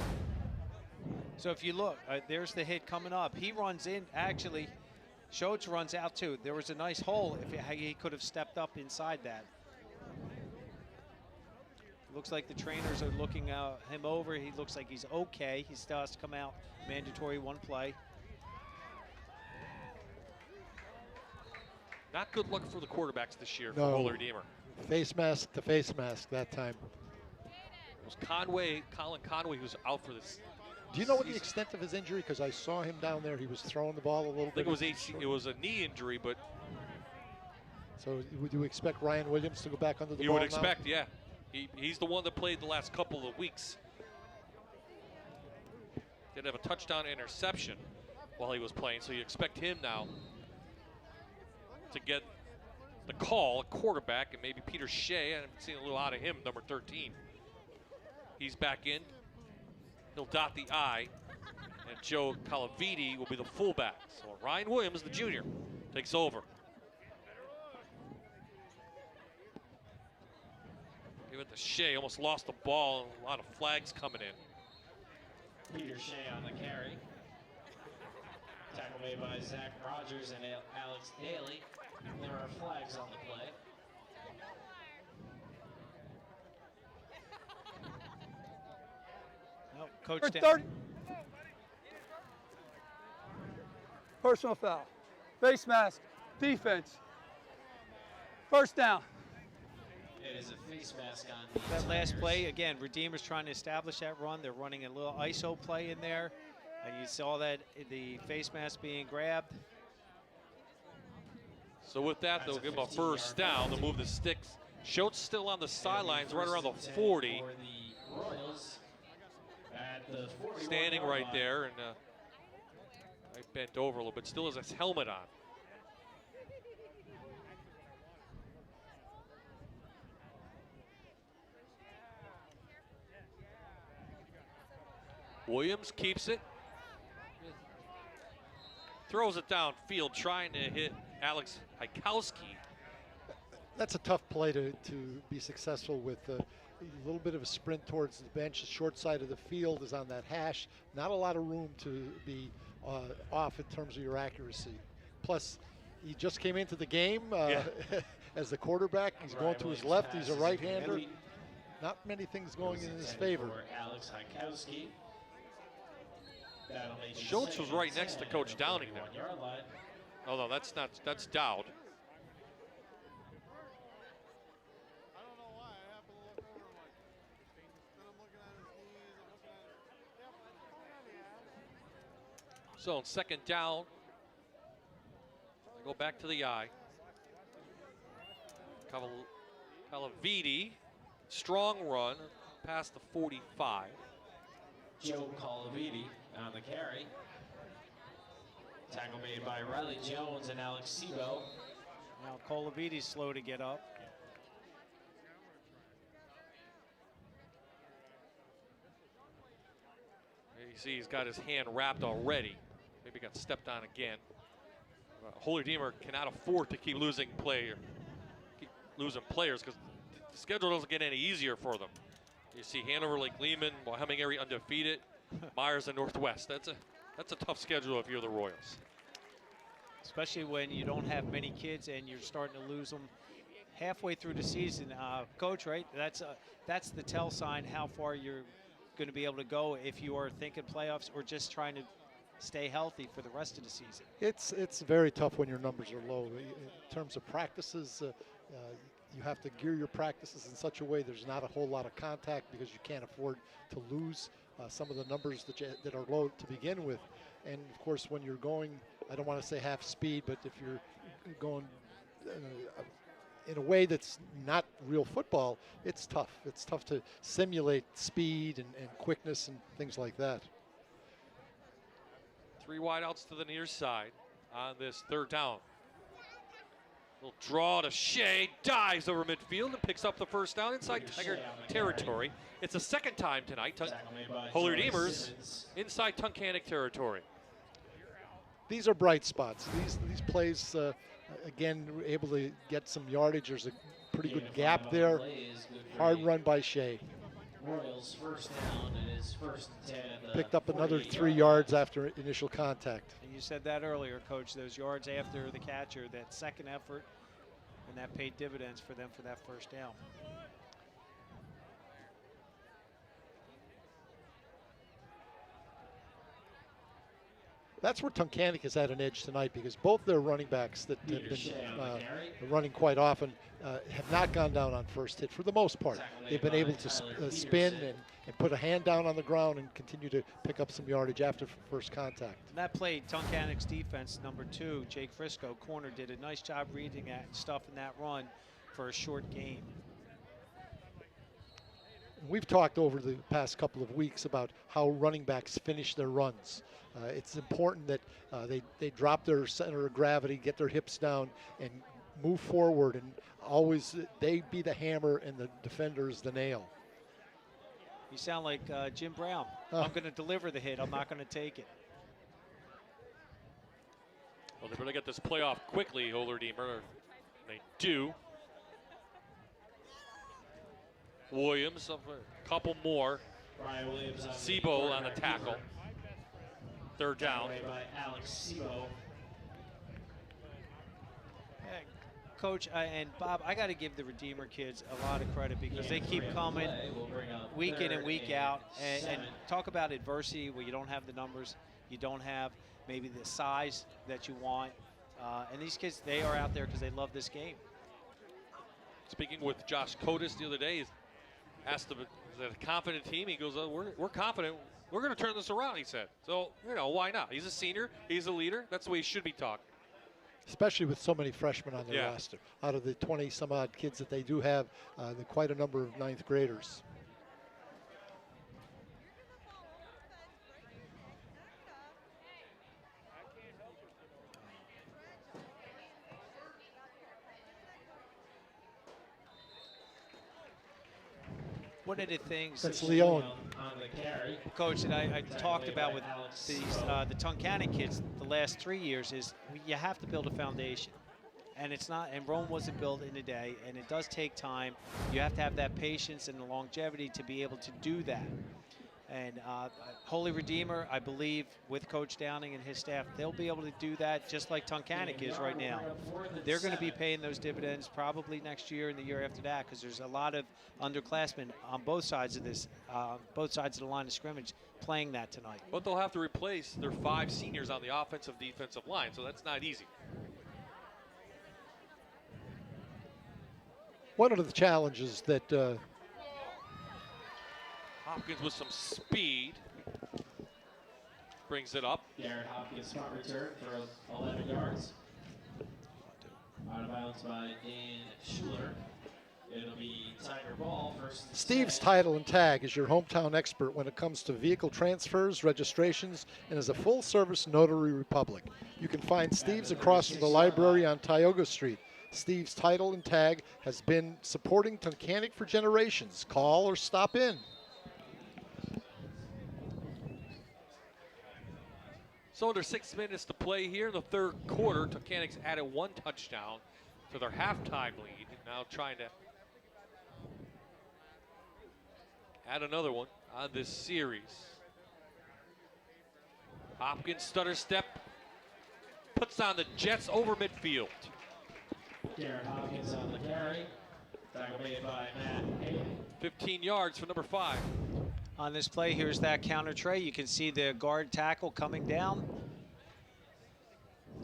So if you look, there's the hit coming up. He runs in, actually, Schultz runs out too. There was a nice hole if he could have stepped up inside that. Looks like the trainers are looking him over. He looks like he's okay. He still has to come out mandatory one play. Not good luck for the quarterbacks this year for No. Holy Redeemer. Face mask to face mask that time. It was Colin Conway, who's out for this. Do you know what the extent of his injury? Because I saw him down there. He was throwing the ball a little I think bit. it was a knee injury, but So would you expect Ryan Williams to go back under the you ball would expect, now? yeah. He's the one that played the last couple of weeks. Did have a touchdown interception while he was playing, so you expect him now to get the call, a quarterback, and maybe Peter Shea. I haven't seen a little out of him, number 13. He's back in. He'll dot the I, and Joe Calaviti will be the fullback. So Ryan Williams, the junior, takes over. Give it to Shea, almost lost the ball, a lot of flags coming in. Peter Shea on the carry. Tackle made by Zach Rogers and Alex Daly. There are flags on the play. No, Coach First Dan. 30. Personal foul. Face mask. Defense. First down. It is a face mask on That the last Tigers. play, again, Redeemer's trying to establish that run. They're running a little ISO play in there. And you saw that the face mask being grabbed. So with that, they'll give him a first down. They'll move the sticks. Schultz still on the sidelines, right around the 40. For the Royals at the 41 Standing yard right line. there, and I bent over a little bit. Still has his helmet on. Williams keeps it. Throws it downfield, trying to hit Alex Hajkowski. That's a tough play to be successful with. A little bit of a sprint towards the bench. The short side of the field is on that hash. Not a lot of room to be off in terms of your accuracy. Plus, he just came into the game as the quarterback. He's going to his left. He's a right-hander. Not many things going in his favor. For Alex Hajkowski. That'll make it Schultz was right next to 2nd Coach at the Downing there. 41-yard line. Oh no, that's Dowd. So on second down, they go back to the I. Calaviti, strong run, past the 45. Joe Calaviti on the carry. Tackle made by Riley Jones and Alex Sebo. Now Colaviti's slow to get up. You see he's got his hand wrapped already. Maybe got stepped on again. Holy Redeemer cannot afford to keep losing players because the schedule doesn't get any easier for them. You see Hanover, Lake Lehman, Wyoming area undefeated, Myers and Northwest. That's a tough schedule if you're the Royals. Especially when you don't have many kids and you're starting to lose them halfway through the season. Coach, right? That's the tell sign how far you're going to be able to go if you are thinking playoffs or just trying to stay healthy for the rest of the season. It's very tough when your numbers are low. In terms of practices, you have to gear your practices in such a way there's not a whole lot of contact because you can't afford to lose some of the numbers that are low to begin with. And of course, when you're going, I don't want to say half speed, but if you're going in a way that's not real football, it's tough. It's tough to simulate speed and quickness and things like that. 3 wideouts to the near side on this third down. Little draw to Shea, dives over midfield and picks up the first down inside Tiger territory. It's the second time tonight. Holy Redeemers inside Tunkhannock territory. These are bright spots. These plays, again, were able to get some yardage. There's a pretty good gap there. Hard run by Shea. Royals first down and his first 10 at the Picked up another 3 48-yard yards after initial contact. And you said that earlier, Coach, those yards after the catcher, that second effort, and that paid dividends for them for that first down. That's where Tunkhannock has had an edge tonight because both their running backs that have been running quite often have not gone down on first hit for the most part. They've been able to spin and put a hand down on the ground and continue to pick up some yardage after first contact. And that play, Tunkhannock's defense, number 2, Jake Frisco, corner, did a nice job reading that and stuffing that run for a short gain. We've talked over the past couple of weeks about how running backs finish their runs. It's important that they drop their center of gravity, get their hips down, and move forward, and always they be the hammer and the defenders the nail. You sound like Jim Brown. I'm going to deliver the hit. I'm not going to take it. Well, they better get this play off quickly, Holler-Deemer. They do. Williams, a couple more. Sebo on the tackle. Third down. By Alex Sebo. Coach and Bob, I got to give the Redeemer kids a lot of credit because they keep coming week in and week out. And talk about adversity where you don't have the numbers, you don't have maybe the size that you want. And these kids, they are out there because they love this game. Speaking with Josh Kotis the other day, he's asked him, is that a confident team? He goes, we're confident. We're going to turn this around, he said. So, why not? He's a senior. He's a leader. That's the way he should be talking. Especially with so many freshmen on their roster. Out of the 20-some-odd kids that they do have, quite a number of ninth graders. One of the things That's Leon. Coach, that I talked about with these the Tunkhannock kids the last 3 years is you have to build a foundation. And it's not, and Rome wasn't built in a day, and it does take time. You have to have that patience and the longevity to be able to do that. And Holy Redeemer, I believe, with Coach Downing and his staff, they'll be able to do that just like Tunkhannock is right now. They're going to be paying those dividends probably next year and the year after that because there's a lot of underclassmen on both sides of this, both sides of the line of scrimmage playing that tonight. But they'll have to replace their 5 seniors on the offensive defensive line, so that's not easy. One of the challenges that Hopkins with some speed. Brings it up. Garrett Hopkins punt return for 11 yards. Out of bounds by Dan Schuler. It'll be Tiger ball first. Steve's Title and Tag is your hometown expert when it comes to vehicle transfers, registrations, and is a full-service notary republic. You can find Steve's across from the library on Tioga Street. Steve's Title and Tag has been supporting Tunkhannock for generations. Call or stop in. So under 6 minutes to play here in the third quarter, Tunkhannock's added 1 touchdown to their halftime lead. Now trying to add another one on this series. Hopkins stutter step, puts on the Jets over midfield. Garrett Hopkins on the carry. Tackle made by Matt Haley. 15 yards for number 5. On this play, here's that counter tray. You can see the guard tackle coming down.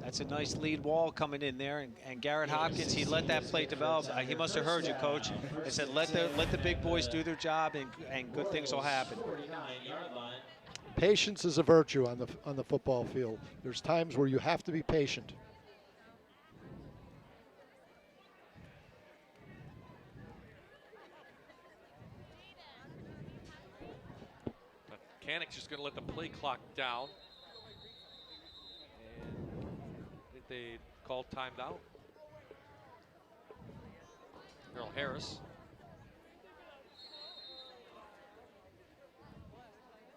That's a nice lead wall coming in there, and Garrett Hopkins, he let that play develop. He must have heard you, Coach. He said, let the big boys do their job, and good things will happen. Patience is a virtue on the football field. There's times where you have to be patient. Tunkhannock's just going to let the play clock down. And I think they called timeout. Earl Harris.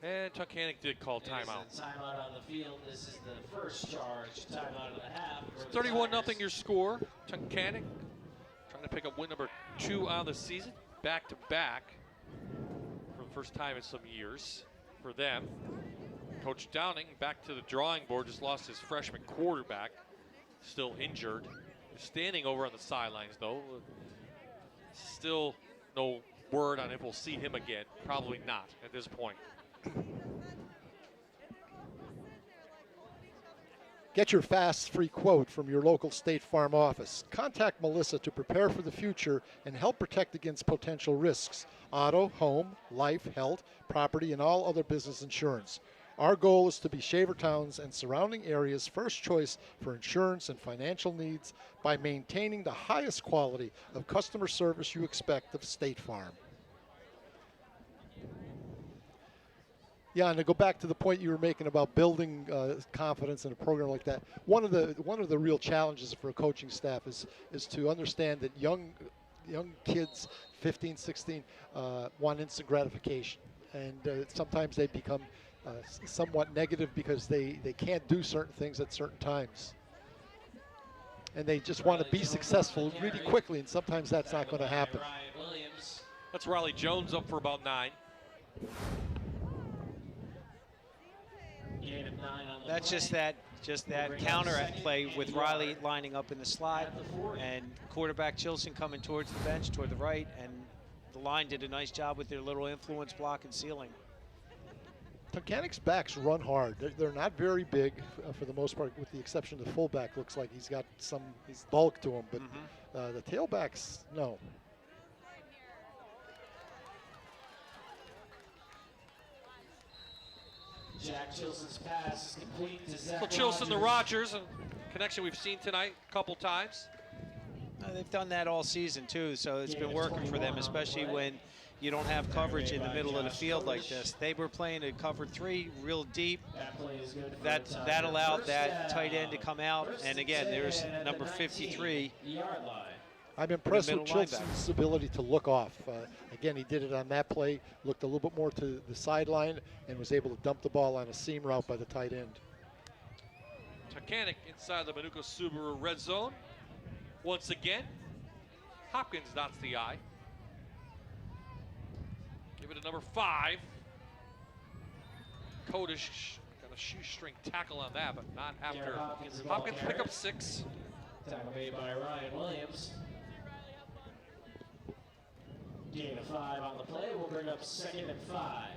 And Tunkhannock did call timeout. Timeout on the field. This is the first charge. Timeout of the half. It's 31-0 your score. Tunkhannock trying to pick up win number 2 on the season. Back to back for the first time in some years for them. Coach Downing back to the drawing board, just lost his freshman quarterback, still injured. He's standing over on the sidelines though. Still no word on if we'll see him again. Probably not at this point. Get your fast, free quote from your local State Farm office. Contact Melissa to prepare for the future and help protect against potential risks: auto, home, life, health, property, and all other business insurance. Our goal is to be Shavertown's and surrounding areas' first choice for insurance and financial needs by maintaining the highest quality of customer service you expect of State Farm. Yeah, and to go back to the point you were making about building confidence in a program like that, one of the real challenges for a coaching staff is to understand that young kids, 15, 16, want instant gratification, and sometimes they become somewhat negative because they can't do certain things at certain times, and they just want to be successful really quickly, and sometimes that's not going to happen. That's Riley Jones up for about 9. That's just that counter play with Riley lining up in the slot, and quarterback Chilson coming towards the bench, toward the right, and the line did a nice job with their little influence block and sealing. Tunkhannock's backs run hard. They're not very big for the most part, with the exception of the fullback. Looks like he's got his bulk to him, but the tailbacks, no. Jack Chilson's pass is complete to Zach So Chilson to Rogers, a connection we've seen tonight a couple times. They've done that all season too, so it's been working for them, especially when you don't have coverage in the middle of the field like this. They were playing a cover 3 real deep. That allowed that tight end to come out, and again, there's number 53. I'm impressed with Chilson's ability to look off. Again, he did it on that play, looked a little bit more to the sideline, and was able to dump the ball on a seam route by the tight end. Tunkhannock inside the Manuka Subaru red zone. Once again, Hopkins dots the I. Give it to number 5. Kodish got a shoestring tackle on that, but not after. Hopkins pick up 6. Tackle made by Ryan Williams. Gain of 5 on the play. We'll bring up 2nd and 5.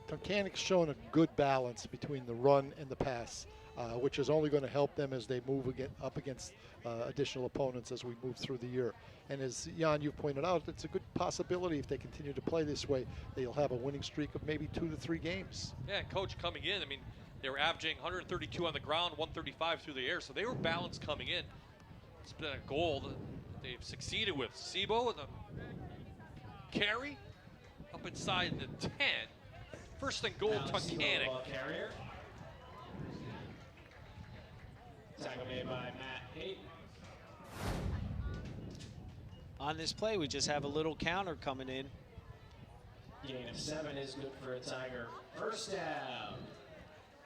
Tunkhannock's shown a good balance between the run and the pass, which is only going to help them as they move up against additional opponents as we move through the year. And as Jan, you've pointed out, it's a good possibility if they continue to play this way, they'll have a winning streak of maybe 2 to 3 games. Yeah, and Coach coming in, I mean, they were averaging 132 on the ground, 135 through the air, so they were balanced coming in. It's been a goal that they've succeeded with. Sebo with a carry up inside the 10. First and goal, Tunkhannock. Tackle made by Matt Hayden. On this play, we just have a little counter coming in. Gain of 7 is good for a Tiger. First down.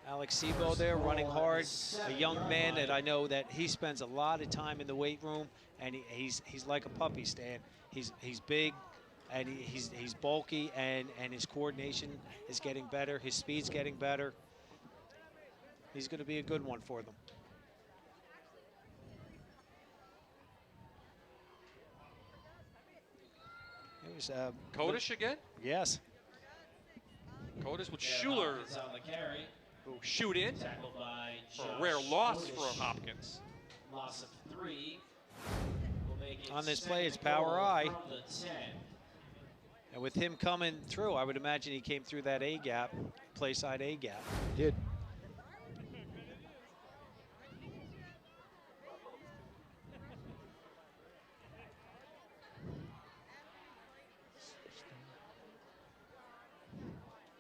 Alex Sebo there running hard, a young man that I know that he spends a lot of time in the weight room, and he's like a puppy, Stan. He's big, and he's bulky, and his coordination is getting better. His speed's getting better. He's going to be a good one for them. Here's Kodish again? Yes. Kodish with Schuler. On the carry. Who shoot in for a rare loss for Hopkins. Loss of 3. On this play, it's power I. And with him coming through, I would imagine he came through that A gap, play side A gap. He did.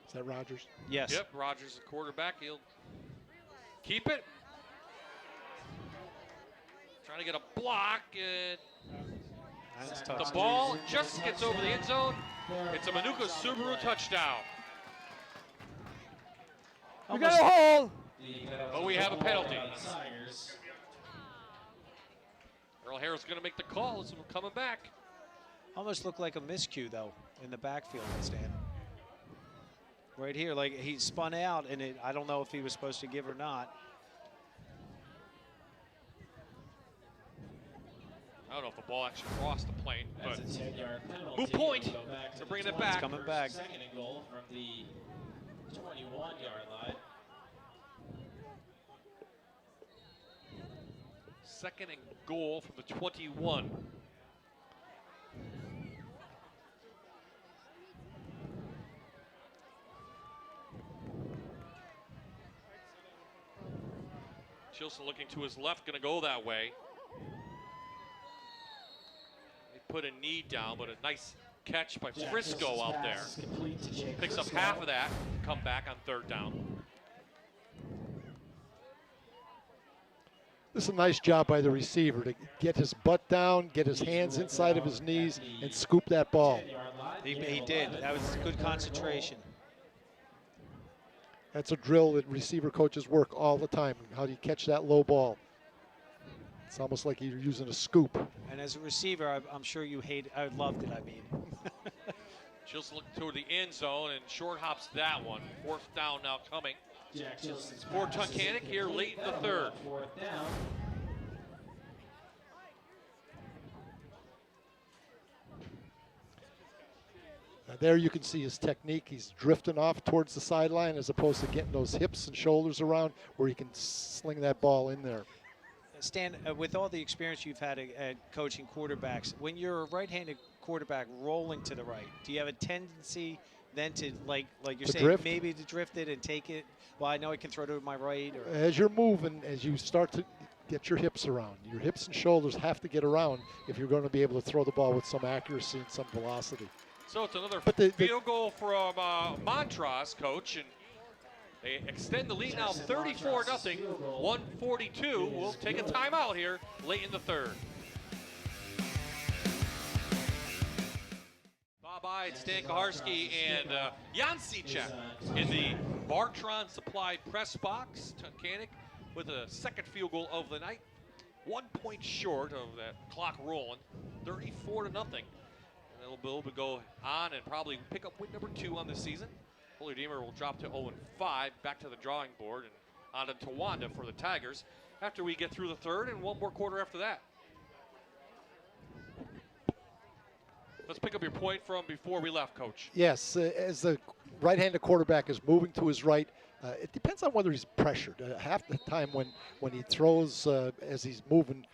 Is that Rogers? Yes. Yep, Rogers, the quarterback. He'll keep it. Trying to get a block, and the ball just gets over the end zone. It's a Manuka Subaru touchdown. We got a hold. But we have a penalty. Earl Harris going to make the call. This one coming back. Almost looked like a miscue, though, in the backfield, Stan. Right here, like he spun out, and I don't know if he was supposed to give or not. I don't know if the ball actually crossed the plane, but moot point. They're bringing it back. It's coming back. Second and goal from the 21-yard line. Second and goal from the 21. Chilson looking to his left, going to go that way. They put a knee down, but a nice catch by Frisco out there. Picks up half of that, come back on third down. This is a nice job by the receiver to get his butt down, get his hands inside of his knees, and scoop that ball. He did. That was good concentration. That's a drill that receiver coaches work all the time. How do you catch that low ball? It's almost like you're using a scoop. And as a receiver, I'm sure you hate it. I loved it, I mean. Chilson looking toward the end zone and short hops that one. Fourth down now coming for Tunkhannock here late in the third. Fourth down. There you can see his technique. He's drifting off towards the sideline as opposed to getting those hips and shoulders around where he can sling that ball in there. Stan, with all the experience you've had at coaching quarterbacks, when you're a right-handed quarterback rolling to the right, do you have a tendency then to, like you're saying, drift? maybe to drift it and take it? Well, I know I can throw it to my right. Or As you're moving, as you start to get your hips around, your hips and shoulders have to get around if you're going to be able to throw the ball with some accuracy and some velocity. So it's another the field goal from Montrose, coach, and they extend the lead now 34-0. 1:42. We'll take a timeout here late in the third. Bob Ide, Stan Kaharski, and Jan Sicek in the Bartron supplied press box. Tunkhannock with a second field goal of the night. 1 point short of that clock rolling. 34-0. And it'll go on and probably pick up win number 2 on the season. Holy Redeemer will drop to 0-5, back to the drawing board, and on to Towanda for the Tigers after we get through the third and one more quarter after that. Let's pick up your point from before we left, Coach. Yes, as the right-handed quarterback is moving to his right, it depends on whether he's pressured. Half the time when he throws as he's moving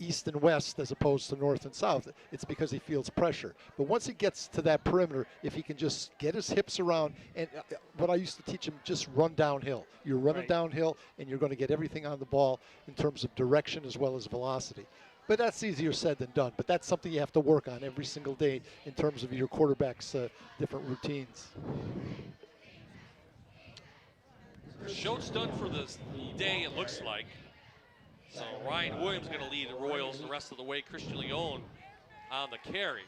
east and west as opposed to north and south, it's because he feels pressure. But once he gets to that perimeter, if he can just get his hips around, and what I used to teach him, just run downhill. You're running downhill, and you're going to get everything on the ball in terms of direction as well as velocity. But that's easier said than done. But that's something you have to work on every single day in terms of your quarterback's different routines. Show's done for this day, it looks like. So Ryan Williams going to lead the Royals the rest of the way. Christian Leone on the carry.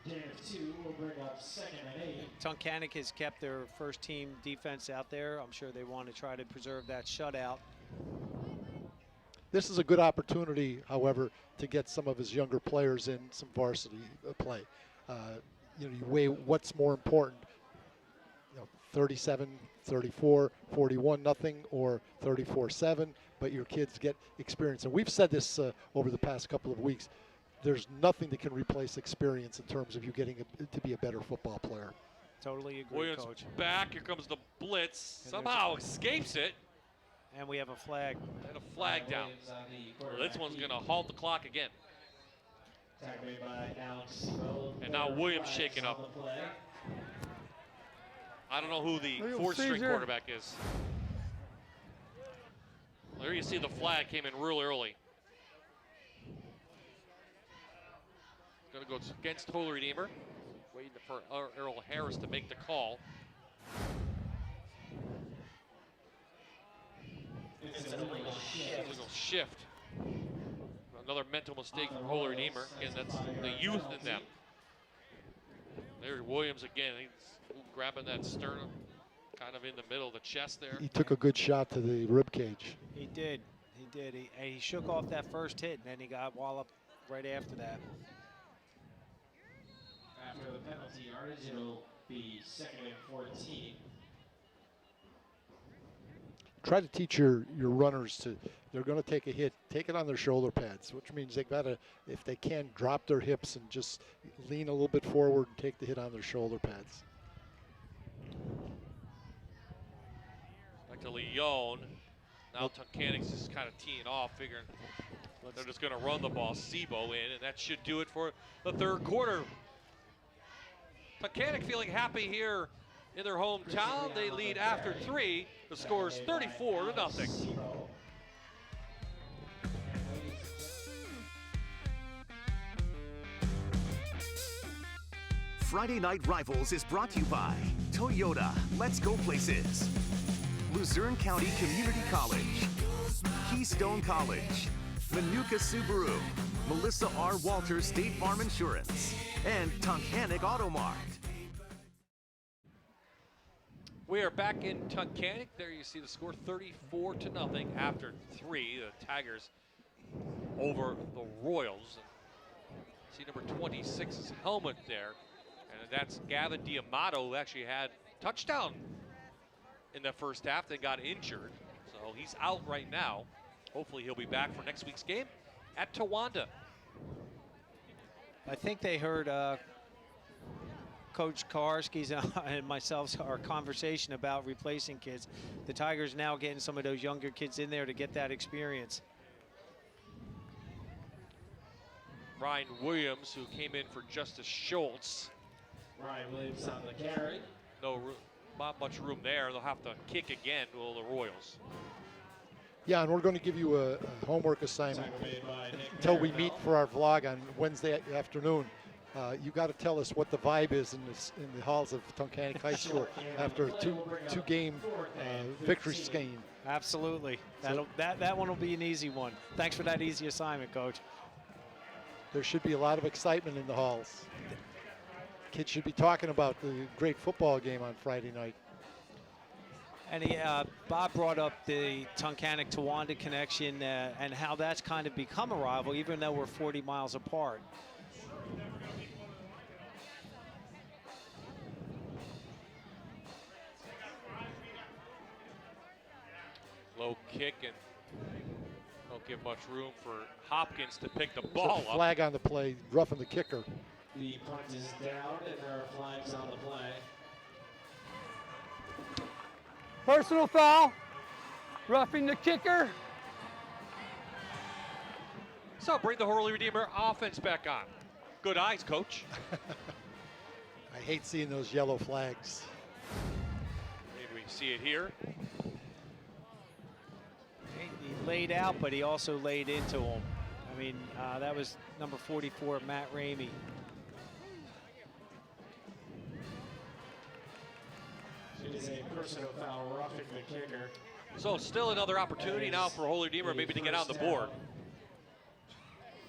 Game 2 will bring up 2nd and 8. Tunkhannock has kept their first team defense out there. I'm sure they want to try to preserve that shutout. This is a good opportunity, however, to get some of his younger players in some varsity play. You weigh what's more important, 37, 34, 41-0, or 34-7, but your kids get experience. And we've said this over the past couple of weeks. There's nothing that can replace experience in terms of you getting to be a better football player. Totally agree, Williams Coach. back. Here comes the blitz. And somehow escapes it. And we have a flag. And a flag down. This one's going to halt the clock again. And now Williams shaking up. I don't know who the fourth-string quarterback is. There you see the flag came in real early. Going to go against Holy Redeemer. Waiting for Earl Harris to make the call. It's a little shift. Another mental mistake from Holy Redeemer. Again, that's the youth in them. There's Williams again. He's grabbing that sternum, kind of in the middle of the chest there. He took a good shot to the rib cage. He did. He did. He shook off that first hit, and then he got walloped right after that. After the penalty yardage, it'll be 2nd and 14. try to teach your runners to, they're going to take a hit, take it on their shoulder pads, which means they got to, if they can, drop their hips and just lean a little bit forward and take the hit on their shoulder pads. Back to Leon. Now Tunkhannock's just kind of teeing off, figuring they're just going to run the ball. Sebo in, and that should do it for the third quarter. Tunkhannock feeling happy here in their hometown. They lead after 3. The score is 34-0. Friday Night Rivals is brought to you by Toyota, Let's Go Places, Luzerne County Community College, Keystone College, Manuka Subaru, Melissa R. Walters State Farm Insurance, and Tunkhannock Auto Mart. We are back in Tunkhannock. There you see the score, 34-0 after 3. The Tigers over the Royals. See number 26's helmet there. And that's Gavin Diamato, who actually had a touchdown in the first half, then got injured. So he's out right now. Hopefully he'll be back for next week's game at Towanda. I think they heard Coach Kawarski's and myself's our conversation about replacing kids. The Tigers now getting some of those younger kids in there to get that experience. Ryan Williams, who came in for Justice Schultz. Ryan Williams on the carry. No room, not much room there. They'll have to kick again, will the Royals. Yeah, and we're going to give you a homework assignment until we meet for our vlog on Wednesday afternoon. You got to tell us what the vibe is in the halls of Tunkhannock High School after a two-game victory scheme. Absolutely. That one will be an easy one. Thanks for that easy assignment, Coach. There should be a lot of excitement in the halls. Kids should be talking about the great football game on Friday night. And Bob brought up the Tunkhannock-Towanda connection and how that's kind of become a rival, even though we're 40 miles apart. Low kick, and don't give much room for Hopkins to pick the ball up. Flag on the play, roughing the kicker. The punt is down, and there are flags on the play. Personal foul, roughing the kicker. So bring the Holy Redeemer offense back on. Good eyes, Coach. I hate seeing those yellow flags. Maybe we see it here. He laid out, but he also laid into him. I mean, that was number 44, Matt Ramey. It is a personal foul, roughing the kicker. So still another opportunity now for Holy Redeemer maybe to get on the board.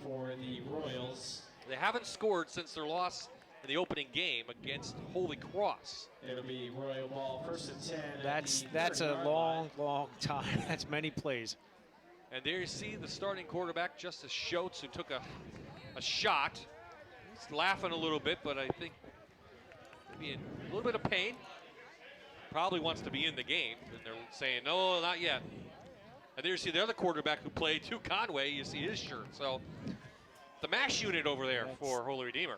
For the Royals. They haven't scored since their loss in the opening game against Holy Cross. It'll be Royal ball, 1st and 10. That's a long time. That's many plays. And there you see the starting quarterback, Justice Schultz, who took a shot. He's laughing a little bit, but I think maybe in a little bit of pain. Probably wants to be in the game, and they're saying, no, not yet. And there you see the other quarterback who played, too, Conway. You see his shirt. So the MASH unit over there for Holy Redeemer.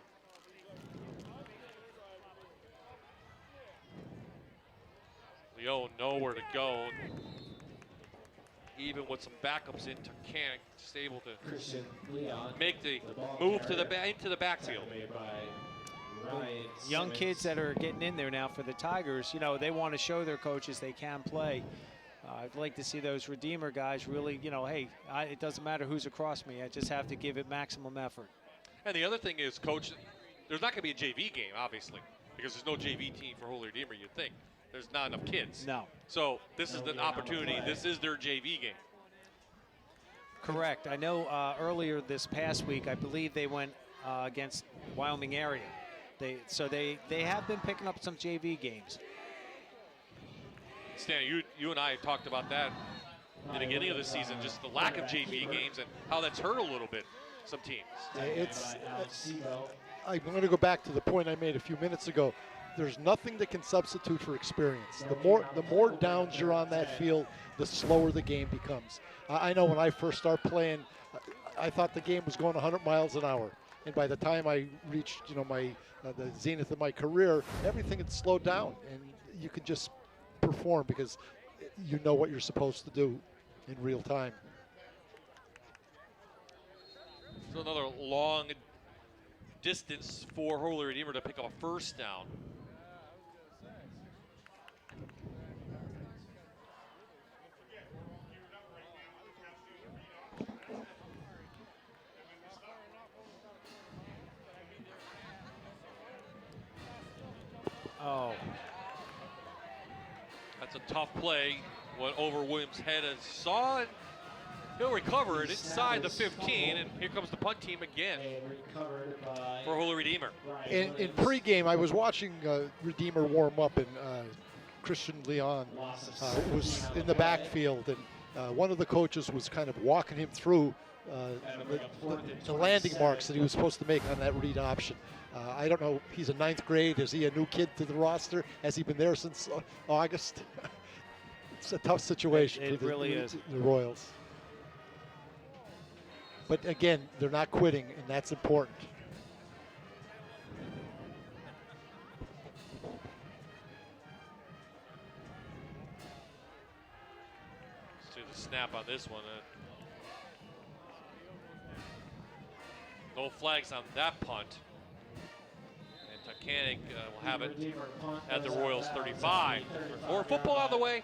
Leo nowhere to go. Even with some backups in Tunkhannock, just able to make the move to into the backfield. Young kids that are getting in there now for the Tigers, you know, they want to show their coaches they can play. I'd like to see those Redeemer guys really, you know, hey, it doesn't matter who's across me. I just have to give it maximum effort. And the other thing is, Coach, there's not going to be a JV game, obviously, because there's no JV team for Holy Redeemer, you'd think. There's not enough kids. No. So this is the opportunity. This is their JV game. Correct. I know earlier this past week, I believe they went against Wyoming area. So they have been picking up some JV games. Stan, you and I talked about that in the beginning of the season, just the lack of JV games and how that's hurt a little bit some teams. I'm going to go back to the point I made a few minutes ago. there's nothing that can substitute for experience. The more downs you're on that field, the slower the game becomes. I know when I first started playing, I thought the game was going 100 miles an hour, and by the time I reached, my the zenith of my career, everything had slowed down, and you could just perform because you know what you're supposed to do in real time. So another long distance for Holy Redeemer to pick up a first down. Oh. That's a tough play. Went over Williams' head as he saw it. He'll recover it inside the 15, and here comes the punt team again for Holy Redeemer. In pregame, I was watching Redeemer warm up, and Christian Leon was in the backfield, and one of the coaches was kind of walking him through the landing marks that he was supposed to make on that read option. I don't know, he's in 9th grade. Is he a new kid to the roster? Has he been there since August? It's a tough situation It for really is. the Royals. But again, they're not quitting, and that's important. Let's do the snap on this one. No flags on that punt. And Tunkhannock will have it at the Royals 35. More football on the way.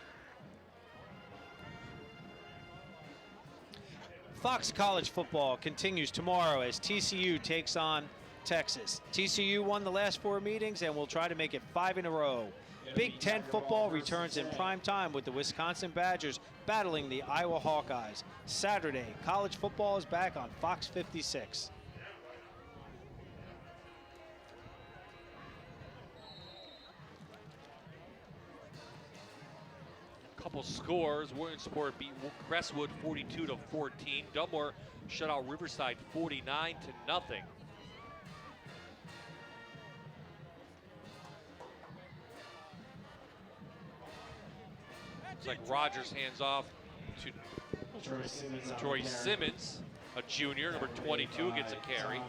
Fox College football continues tomorrow as TCU takes on Texas. TCU won the last 4 meetings and will try to make it 5 in a row. Big Ten football returns in prime time with the Wisconsin Badgers battling the Iowa Hawkeyes. Saturday, college football is back on Fox 56. Couple scores. Williamsport beat Crestwood 42-14. Dunmore shut out Riverside 49-0. Looks like Rogers hands off to Troy Simmons, a junior, number 22, gets a carry.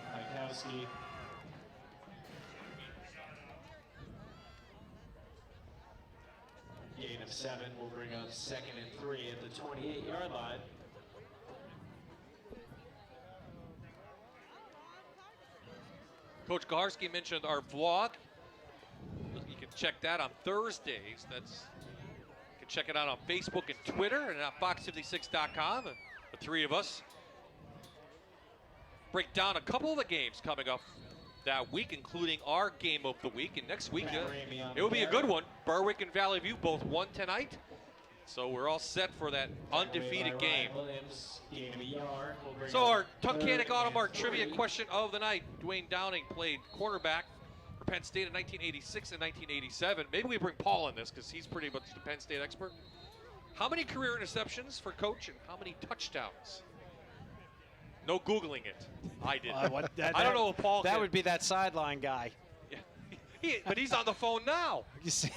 Gain of 7 will bring up 2nd and 3 at the 28-yard line. Coach Gaharski mentioned our vlog. You can check that on Thursdays. You can check it out on Facebook and Twitter and at fox56.com. The 3 of us break down a couple of the games coming up that week, including our game of the week. And next week, it will be a good one. Berwick and Valley View both won tonight. So we're all set for that undefeated game. So our Tunkhannock Automart trivia question of the night. Dwayne Downing played quarterback for Penn State in 1986 and 1987. Maybe we bring Paul in this because he's pretty much the Penn State expert. How many career interceptions for Coach and how many touchdowns? No Googling it. I did. I don't know if Paul That can. would be that sideline guy. Yeah. But he's on the phone now. You see?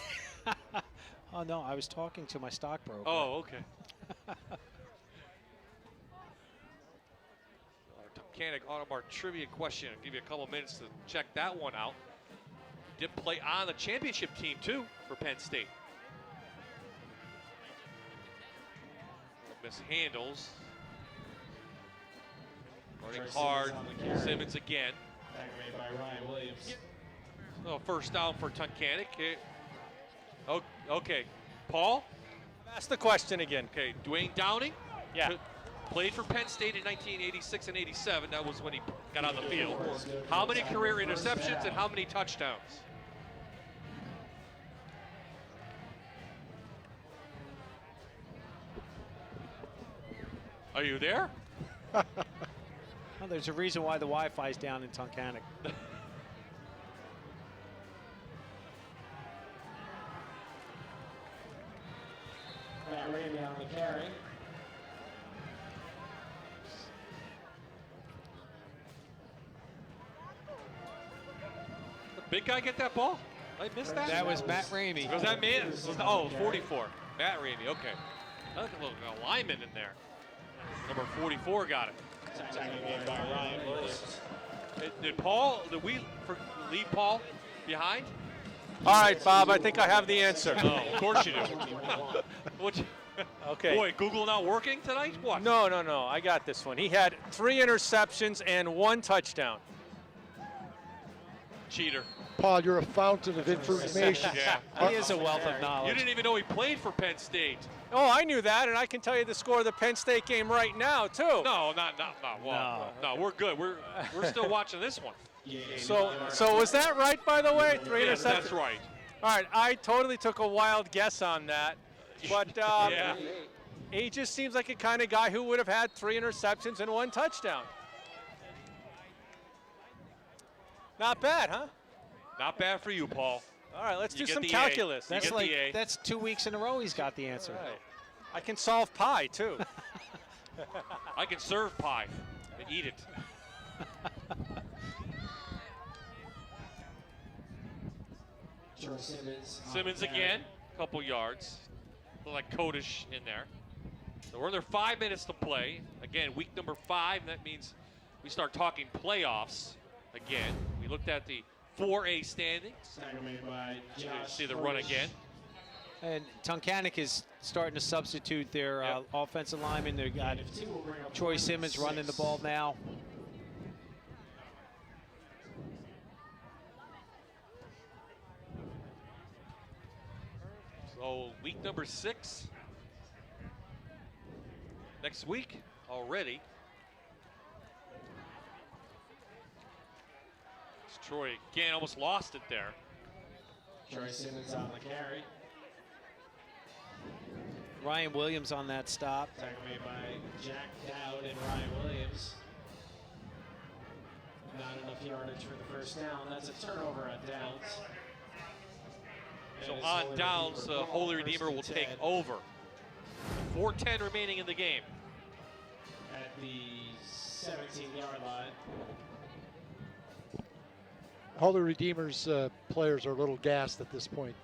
Oh, no, I was talking to my stockbroker. Oh, okay. Tunkhannock Automart trivia question. I'll give you a couple minutes to check that one out. Did play on the championship team, too, for Penn State. Mishandles. Running hard. Simmons again. Aggravated by Ryan Williams. Oh, first down for Tunkhannock. Oh, okay. Paul? Ask the question again. Okay, Dwayne Downing? Yeah. Played for Penn State in 1986 and 87. That was when he got on the field. How many career interceptions and how many touchdowns? Are you there? Well, there's a reason why the Wi-Fi's down in Tunkhannock. Matt Ramey on the carry. The big guy get that ball? I missed that? That was Matt Ramey. Was that me? Oh, 44. Matt Ramey, okay. Look at a little lineman in there. Number 44 got it. Did we leave Paul behind? All right, Bob, I think I have the answer. Oh, of course you do. Okay. Boy, Google not working tonight? What? No, I got this one. He had 3 interceptions and 1 touchdown. Cheater. Paul, you're a fountain of information. Yeah. He is a wealth of knowledge. You didn't even know he played for Penn State. Oh, I knew that, and I can tell you the score of the Penn State game right now, too. No, no, we're good. We're still watching this one. So was that right, by the way? 3 Yes, interceptions? that's right. All right, I totally took a wild guess on that. But Yeah. he just seems like a kind of guy who would have had 3 interceptions and 1 touchdown. Not bad, huh? Not bad for you, Paul. All right, let's do You get some the A. calculus. You get the A. That's 2 weeks in a row he's got the answer. Right. I can solve pi, too. I can serve pie and eat it. Simmons again, couple yards. Look like Kodish in there. So we're in there 5 minutes to play. Again, week number 5, and that means we start talking playoffs again. We looked at the 4A standings. See the run again. And Tunkhannock is starting to substitute their offensive lineman. They've got Troy Simmons running the ball now. So week number 6. Next week already. It's Troy again, almost lost it there. Troy Simmons on the carry. Ryan Williams on that stop. Tackle made by Jack Dowd and Ryan Williams. Not enough yardage for the first down. That's a turnover on downs. So on downs, Holy Redeemer will take over. 4:10 remaining in the game. At the 17-yard line. Holy Redeemer's players are a little gassed at this point.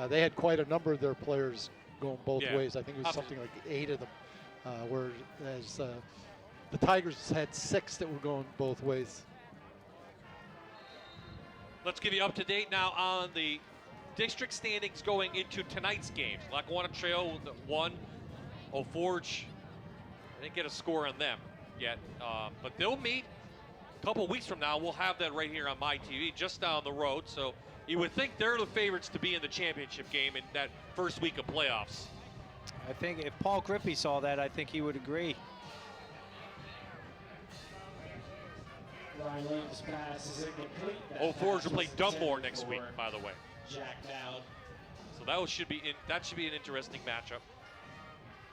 They had quite a number of their players going both ways. I think it was something like 8 of them, whereas the Tigers had 6 that were going both ways. Let's give you up to date now on the district standings going into tonight's games. Lackawanna Trail won. Eau Forge, I didn't get a score on them yet, but they'll meet a couple weeks from now. We'll have that right here on my TV just down the road. So you would think they're the favorites to be in the championship game in that first week of playoffs. I think if Paul Griffey saw that, I think he would agree. Ryan Williams' pass is incomplete. Eau Forge will play Dunmore next week, by the way. Jack Dowd. So that should be an interesting matchup.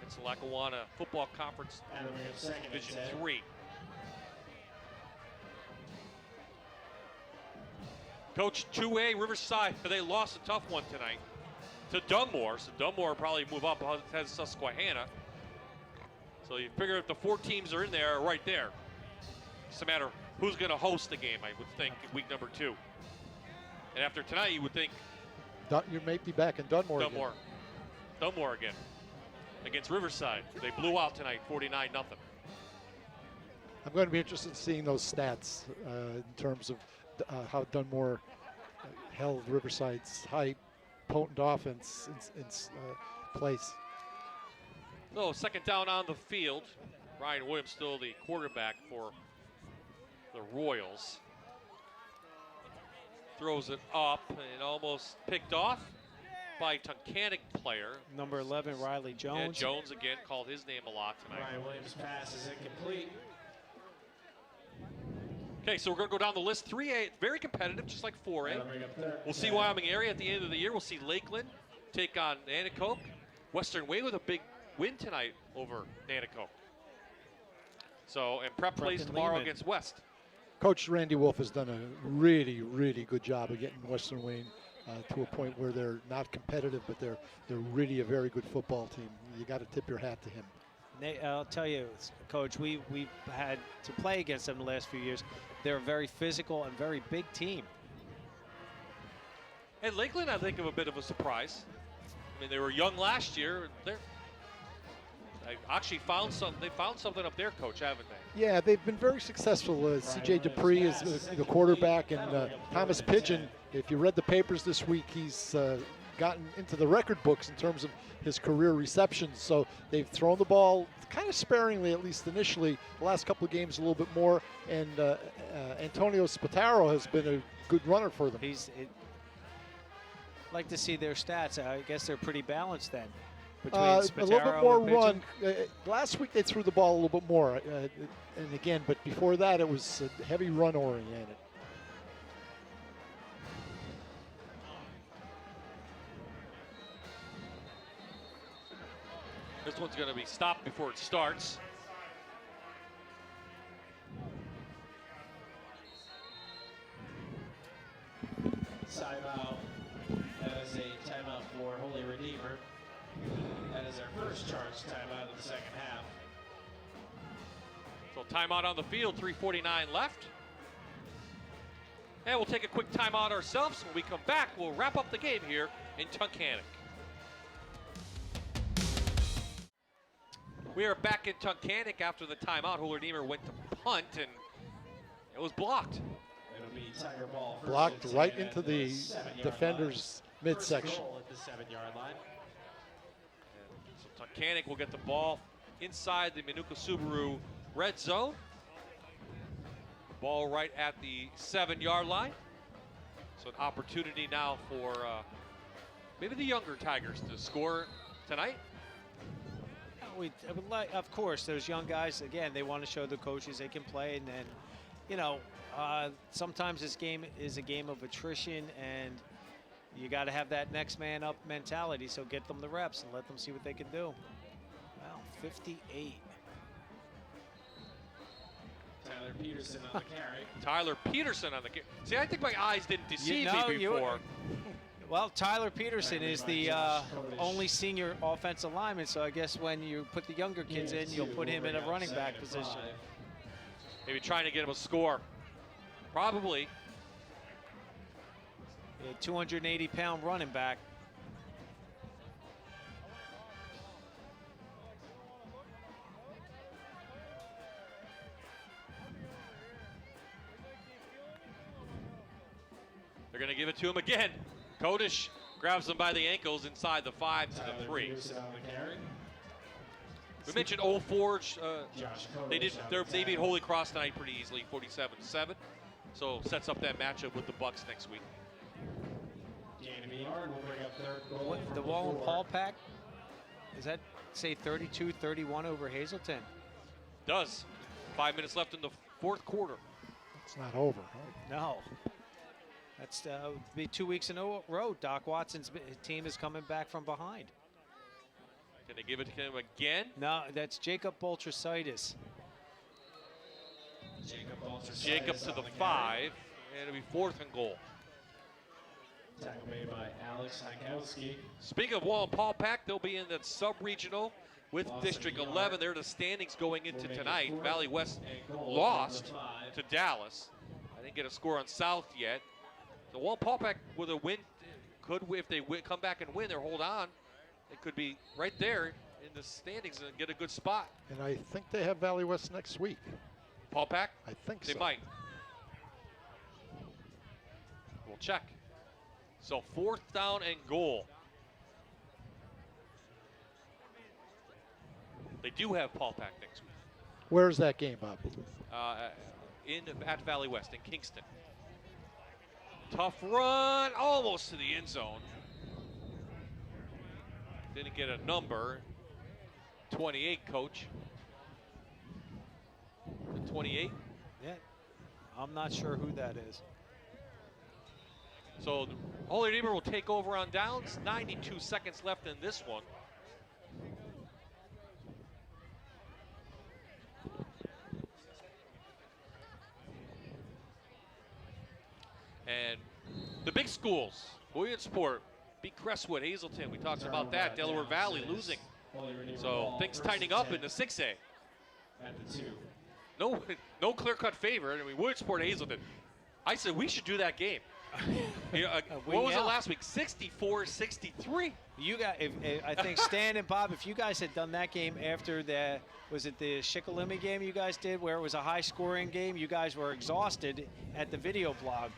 It's the Lackawanna Football Conference Division 3. Coach, 2A Riverside, they lost a tough one tonight to Dunmore. So Dunmore will probably move up ahead of Susquehanna. So you figure if the 4 teams are in there, right there. It's a matter of who's going to host the game, I would think, in week number 2. And after tonight, you would think You may be back in Dunmore. Dunmore again against Riverside. They blew out tonight, 49-0. I'm going to be interested in seeing those stats in terms of how Dunmore held Riverside's high, potent offense in place. So second down on the field. Ryan Williams still the quarterback for the Royals. Throws it up and almost picked off by Tunkhannock player. Number 11, Riley Jones. Yeah, Jones again called his name a lot tonight. Ryan Williams' pass is incomplete. Okay, so we're going to go down the list. 3A, very competitive, just like 4A. We'll see Wyoming area at the end of the year. We'll see Lakeland take on Nanticoke. Western Way with a big win tonight over Nanticoke. So, and Prep plays tomorrow against West. Coach Randy Wolf has done a really, really good job of getting Western Wayne to a point where they're not competitive, but they're really a very good football team. You got to tip your hat to him. I'll tell you, Coach, we've had to play against them the last few years. They're a very physical and very big team. And Lakeland, I think, of a bit of a surprise. I mean, they were young last year. They actually found something. They found something up there, Coach, haven't they? Yeah, they've been very successful. C.J. Dupree is the quarterback, and Thomas Pigeon, if you read the papers this week, he's gotten into the record books in terms of his career receptions. So they've thrown the ball kind of sparingly, at least initially. The last couple of games a little bit more, and Antonio Spataro has been a good runner for them. Like to see their stats. I guess they're pretty balanced then. Between A little bit more and run. Last week they threw the ball a little bit more, and again, but before that it was heavy run oriented. This one's going to be stopped before it starts. Timeout. That is a timeout for Holy Redeemer. That is our first charge timeout of the second half. So timeout on the field, 3:49 left. And we'll take a quick timeout ourselves. When we come back, we'll wrap up the game here in Tunkhannock. We are back in Tunkhannock after the timeout. Holy Redeemer went to punt, and it was blocked. It'll be Tiger ball. Blocked right into the defender's midsection. At the 7-yard line. So Tunkhannock will get the ball inside the Minooka Subaru red zone. Ball right at the 7-yard line. So an opportunity now for maybe the younger Tigers to score tonight. Of course, those young guys, again, they want to show the coaches they can play. And then, you know, sometimes this game is a game of attrition, and you got to have that next man up mentality. So get them the reps and let them see what they can do. Wow, 58. Tyler Peterson on the carry. Tyler Peterson on the carry. See, I think my eyes didn't deceive me before. Well, Tyler Peterson is the only senior offensive lineman, so I guess when you put the younger kids in, you'll put him in a running back position. Maybe trying to get him a score. Probably. A 280-pound running back. They're going to give it to him again. Kodish grabs him by the ankles inside the 5 to the 3. We mentioned Old Forge. They beat Holy Cross tonight pretty easily, 47-7. So sets up that matchup with the Bucks next week. The Wallen Paul pack, does that say 32-31 over Hazleton? Does. 5 minutes left in the fourth quarter. It's not over. Right? No. That's be 2 weeks in a row. Doc Watson's team is coming back from behind. Can they give it to him again? No, that's Jacob Boltrasitis. Jacob to the 5, and it'll be 4th and goal. Tackle made by Alex Hankowski. Speaking of Wallen Paul Pack, they'll be in the sub-regional with District 11. They're the standings going into tonight. Valley West lost to Dallas. I didn't get a score on South yet. The Wallen Paul Pack with a win could, if they come back and win or hold on, it could be right there in the standings and get a good spot. And I think they have Valley West next week. Paul Pack? I think they so. might. We'll check. So 4th down and goal. They do have Paul Pack next week. Where's that game, Bob? At Valley West in Kingston. Tough run, almost to the end zone. Didn't get a number. 28, coach. 28? Yeah, I'm not sure who that is. So Holy Redeemer will take over on downs. 92 seconds left in this one. And the big schools, Williamsport beat Crestwood, Hazleton. We talked about that. Delaware Valley losing. So things tightening up in the 6A. At the 2. No clear-cut favorite. I mean, Williamsport, Hazleton. I said we should do that game. What was it last week? 64-63. You got. I think Stan and Bob, if you guys had done that game after the, was it the Shikellamy game you guys did, where it was a high-scoring game? You guys were exhausted at the video blog.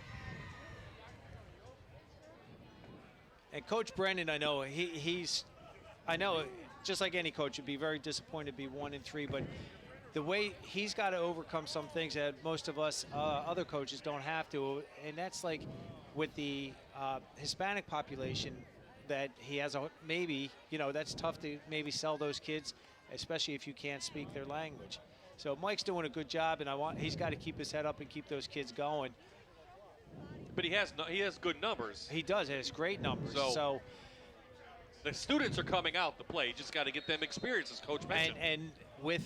And Coach Brennan, I know I know, just like any coach, would be very disappointed to be 1-3, but the way he's got to overcome some things that most of us other coaches don't have to, and that's like with the Hispanic population that he has maybe, that's tough to maybe sell those kids, especially if you can't speak their language. So Mike's doing a good job, and he's got to keep his head up and keep those kids going. But he has good numbers. He does. He has great numbers. So the students are coming out to play. You just got to get them experience, as Coach mentioned. And with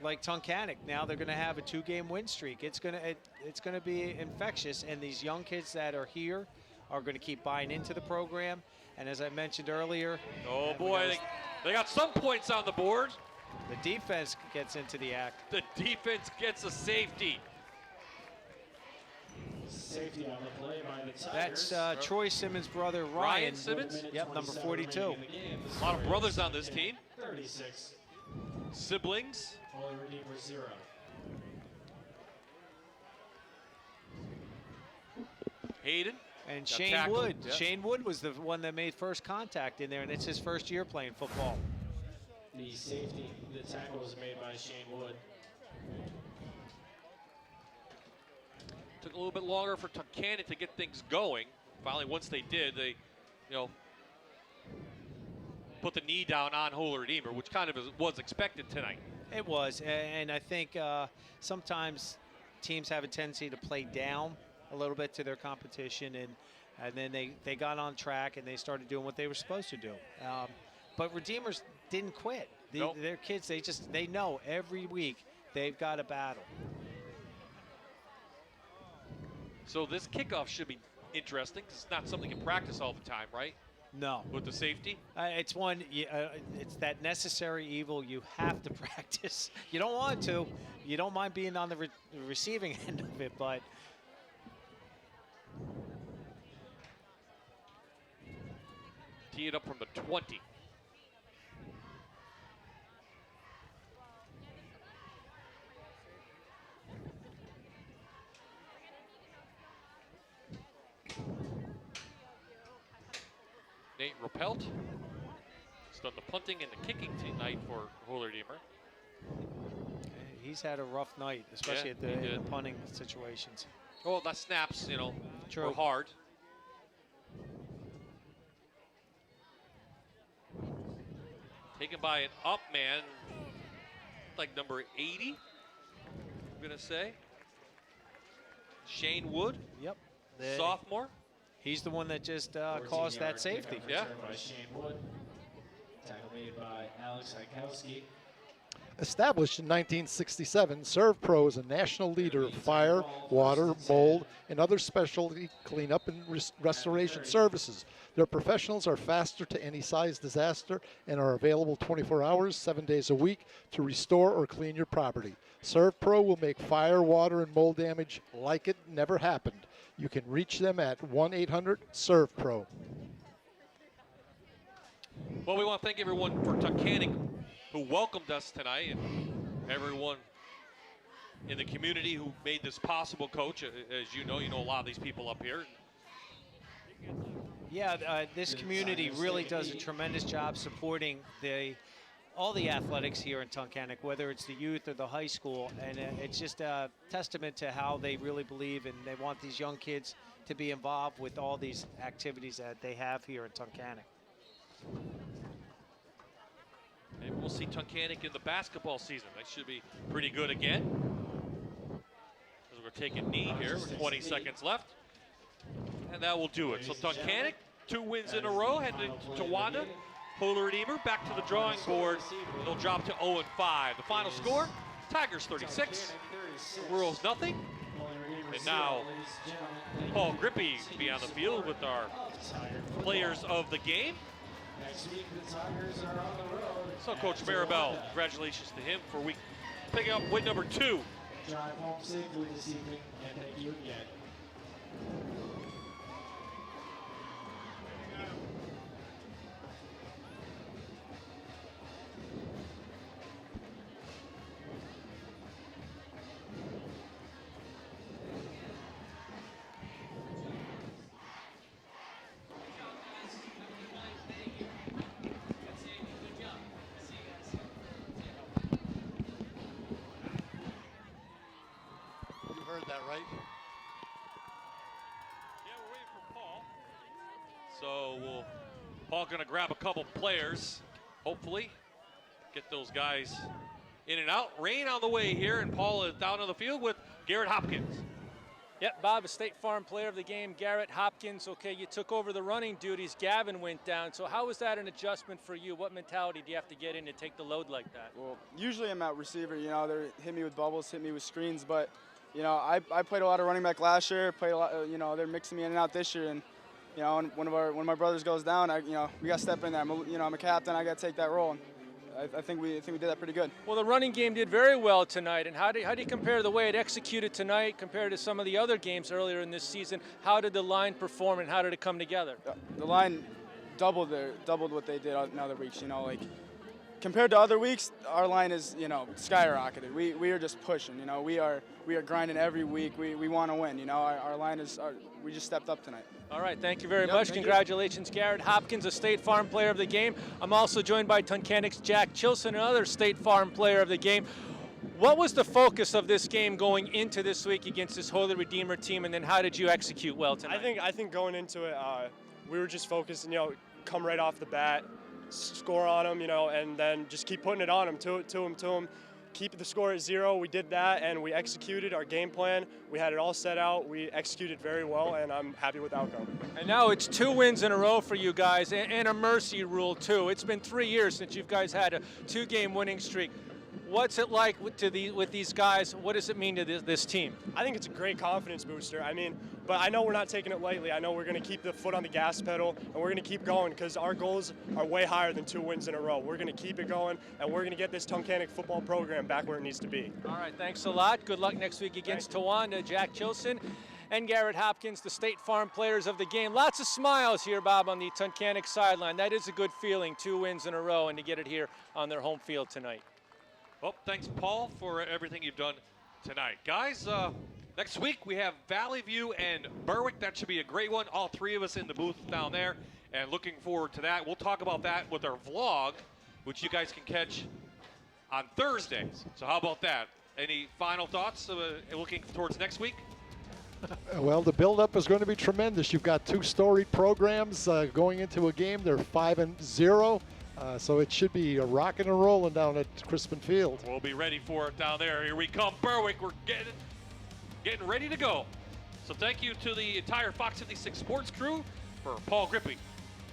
like Tunkhannock, now they're going to have a 2-game win streak. It's going to be infectious, and these young kids that are here are going to keep buying into the program. And as I mentioned earlier, oh boy, they got some points on the board. The defense gets into the act. The defense gets a safety. Safety on the play by the Tigers. That's Troy Simmons' brother, Ryan Simmons? Yep, number 42. A lot of brothers on this team. 36. Siblings. Holy Redeemer 0. Hayden. And got Shane tackled. Wood. Yep. Shane Wood was the one that made first contact in there, and it's his first year playing football. The safety, the tackle was made by Shane Wood. Took a little bit longer for Tunkhannock to get things going. Finally, once they did, they, put the knee down on Holy Redeemer, which kind of was expected tonight. It was, and I think sometimes teams have a tendency to play down a little bit to their competition, and then they got on track and they started doing what they were supposed to do. But Redeemers didn't quit. Nope. Their kids, they know every week they've got a battle. So this kickoff should be interesting, 'cause it's not something you can practice all the time, right? No. With the safety? It's it's that necessary evil you have to practice. You don't want to. You don't mind being on the receiving end of it, but Tee it up from the 20. Nate Rappelt has done the punting and the kicking tonight for Holy Redeemer. he's had a rough night, especially at the punting situations. Well, the snaps, True. were hard. Taken by an up man, like number 80, I'm going to say. Shane Wood. Yep. Sophomore. He's the one that just caused that safety. Yeah. By Shane Wood. Tackle made by Alex Hykowski. Established in 1967, ServPro is a national leader of fire, water, mold, and other specialty cleanup and restoration services. Their professionals are faster to any size disaster and are available 24 hours, 7 days a week to restore or clean your property. ServPro will make fire, water, and mold damage like it never happened. You can reach them at 1-800-ServPro. Well, we want to thank everyone for Tunkhannock who welcomed us tonight, and everyone in the community who made this possible, Coach. As you know a lot of these people up here. Yeah, this community really does a tremendous job supporting all the athletics here in Tunkhannock, whether it's the youth or the high school, and it's just a testament to how they really believe and they want these young kids to be involved with all these activities that they have here in Tunkhannock. And we'll see Tunkhannock in the basketball season. That should be pretty good again. As we're taking knee here with 20 seconds left. And that will do it. So Tunkhannock, 2 wins in a row, heading to Wanda. Holy Redeemer back to the drawing board. They'll drop to 0-5. The final score, Tigers 36, Royals nothing. And now Paul Grippy will be on the field with our players of the game. Next week, the Tigers are on the road. So Coach Maribel, congratulations to him for picking up win number 2. Drive home safely this evening, and thank you again. that, right? Yeah, we're waiting for Paul. So Paul going to grab a couple players, hopefully, get those guys in and out. Rain on the way here, and Paul is down on the field with Garrett Hopkins. Yep, Bob, a State Farm player of the game, Garrett Hopkins. Okay, you took over the running duties. Gavin went down. So how was that an adjustment for you? What mentality do you have to get in to take the load like that? Well, usually I'm at receiver. You know, they hit me with bubbles, hit me with screens. But, you know, I played a lot of running back last year. Played a lot. You know, they're mixing me in and out this year. And, you know, when one of my brothers goes down, we got to step in there. I'm a captain. I got to take that role. And I think we did that pretty good. Well, the running game did very well tonight. And how do you compare the way it executed tonight compared to some of the other games earlier in this season? How did the line perform and how did it come together? The line doubled what they did in other weeks. You know, like compared to other weeks, our line is, you know, skyrocketed. We are just pushing. You know, we are grinding every week. We want to win. You know, our line is we just stepped up tonight. All right, thank you very much. Congratulations, Garrett Hopkins, a State Farm player of the game. I'm also joined by Tunkhannock's Jack Chilson, another State Farm player of the game. What was the focus of this game going into this week against this Holy Redeemer team, and then how did you execute well tonight? I think going into it, we were just focused, you know, come right off the bat, score on them, you know, and then just keep putting it on them, to them. Keep the score at 0. We did that, and we executed our game plan. We had it all set out. We executed very well, and I'm happy with the outcome. And now it's 2 wins in a row for you guys, and a mercy rule, too. It's been 3 years since you guys had a 2-game winning streak. What's it like with these guys? What does it mean to this team? I think it's a great confidence booster. I mean, but I know we're not taking it lightly. I know we're going to keep the foot on the gas pedal, and we're going to keep going because our goals are way higher than 2 wins in a row. We're going to keep it going, and we're going to get this Tunkhannock football program back where it needs to be. All right, thanks a lot. Good luck next week against Tawanda. Jack Chilson and Garrett Hopkins, the State Farm players of the game. Lots of smiles here, Bob, on the Tunkhannock sideline. That is a good feeling, 2 wins in a row, and to get it here on their home field tonight. Well, thanks, Paul, for everything you've done tonight. Guys, next week we have Valley View and Berwick. That should be a great one. All 3 of us in the booth down there, and looking forward to that. We'll talk about that with our vlog, which you guys can catch on Thursdays. So how about that? Any final thoughts looking towards next week? Well, the build-up is going to be tremendous. You've got 2 storied programs going into a game. They're 5-0. So it should be a rocking and rolling down at Crispin Field. We'll be ready for it down there. Here we come, Berwick. We're getting ready to go. So thank you to the entire Fox 56 Sports crew. For Paul Grippy,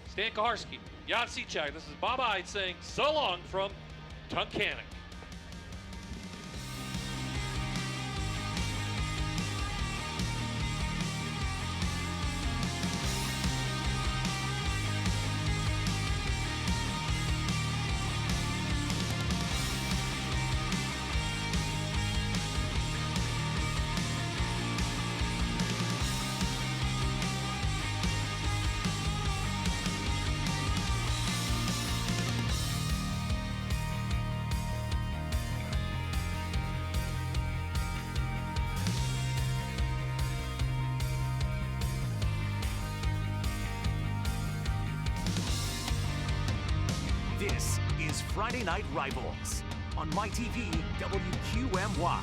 Stan Kaharski, Jan Sechak, this is Bob Ide saying so long from Tunkhannock. This is Friday Night Rivals on MyTV WQMY.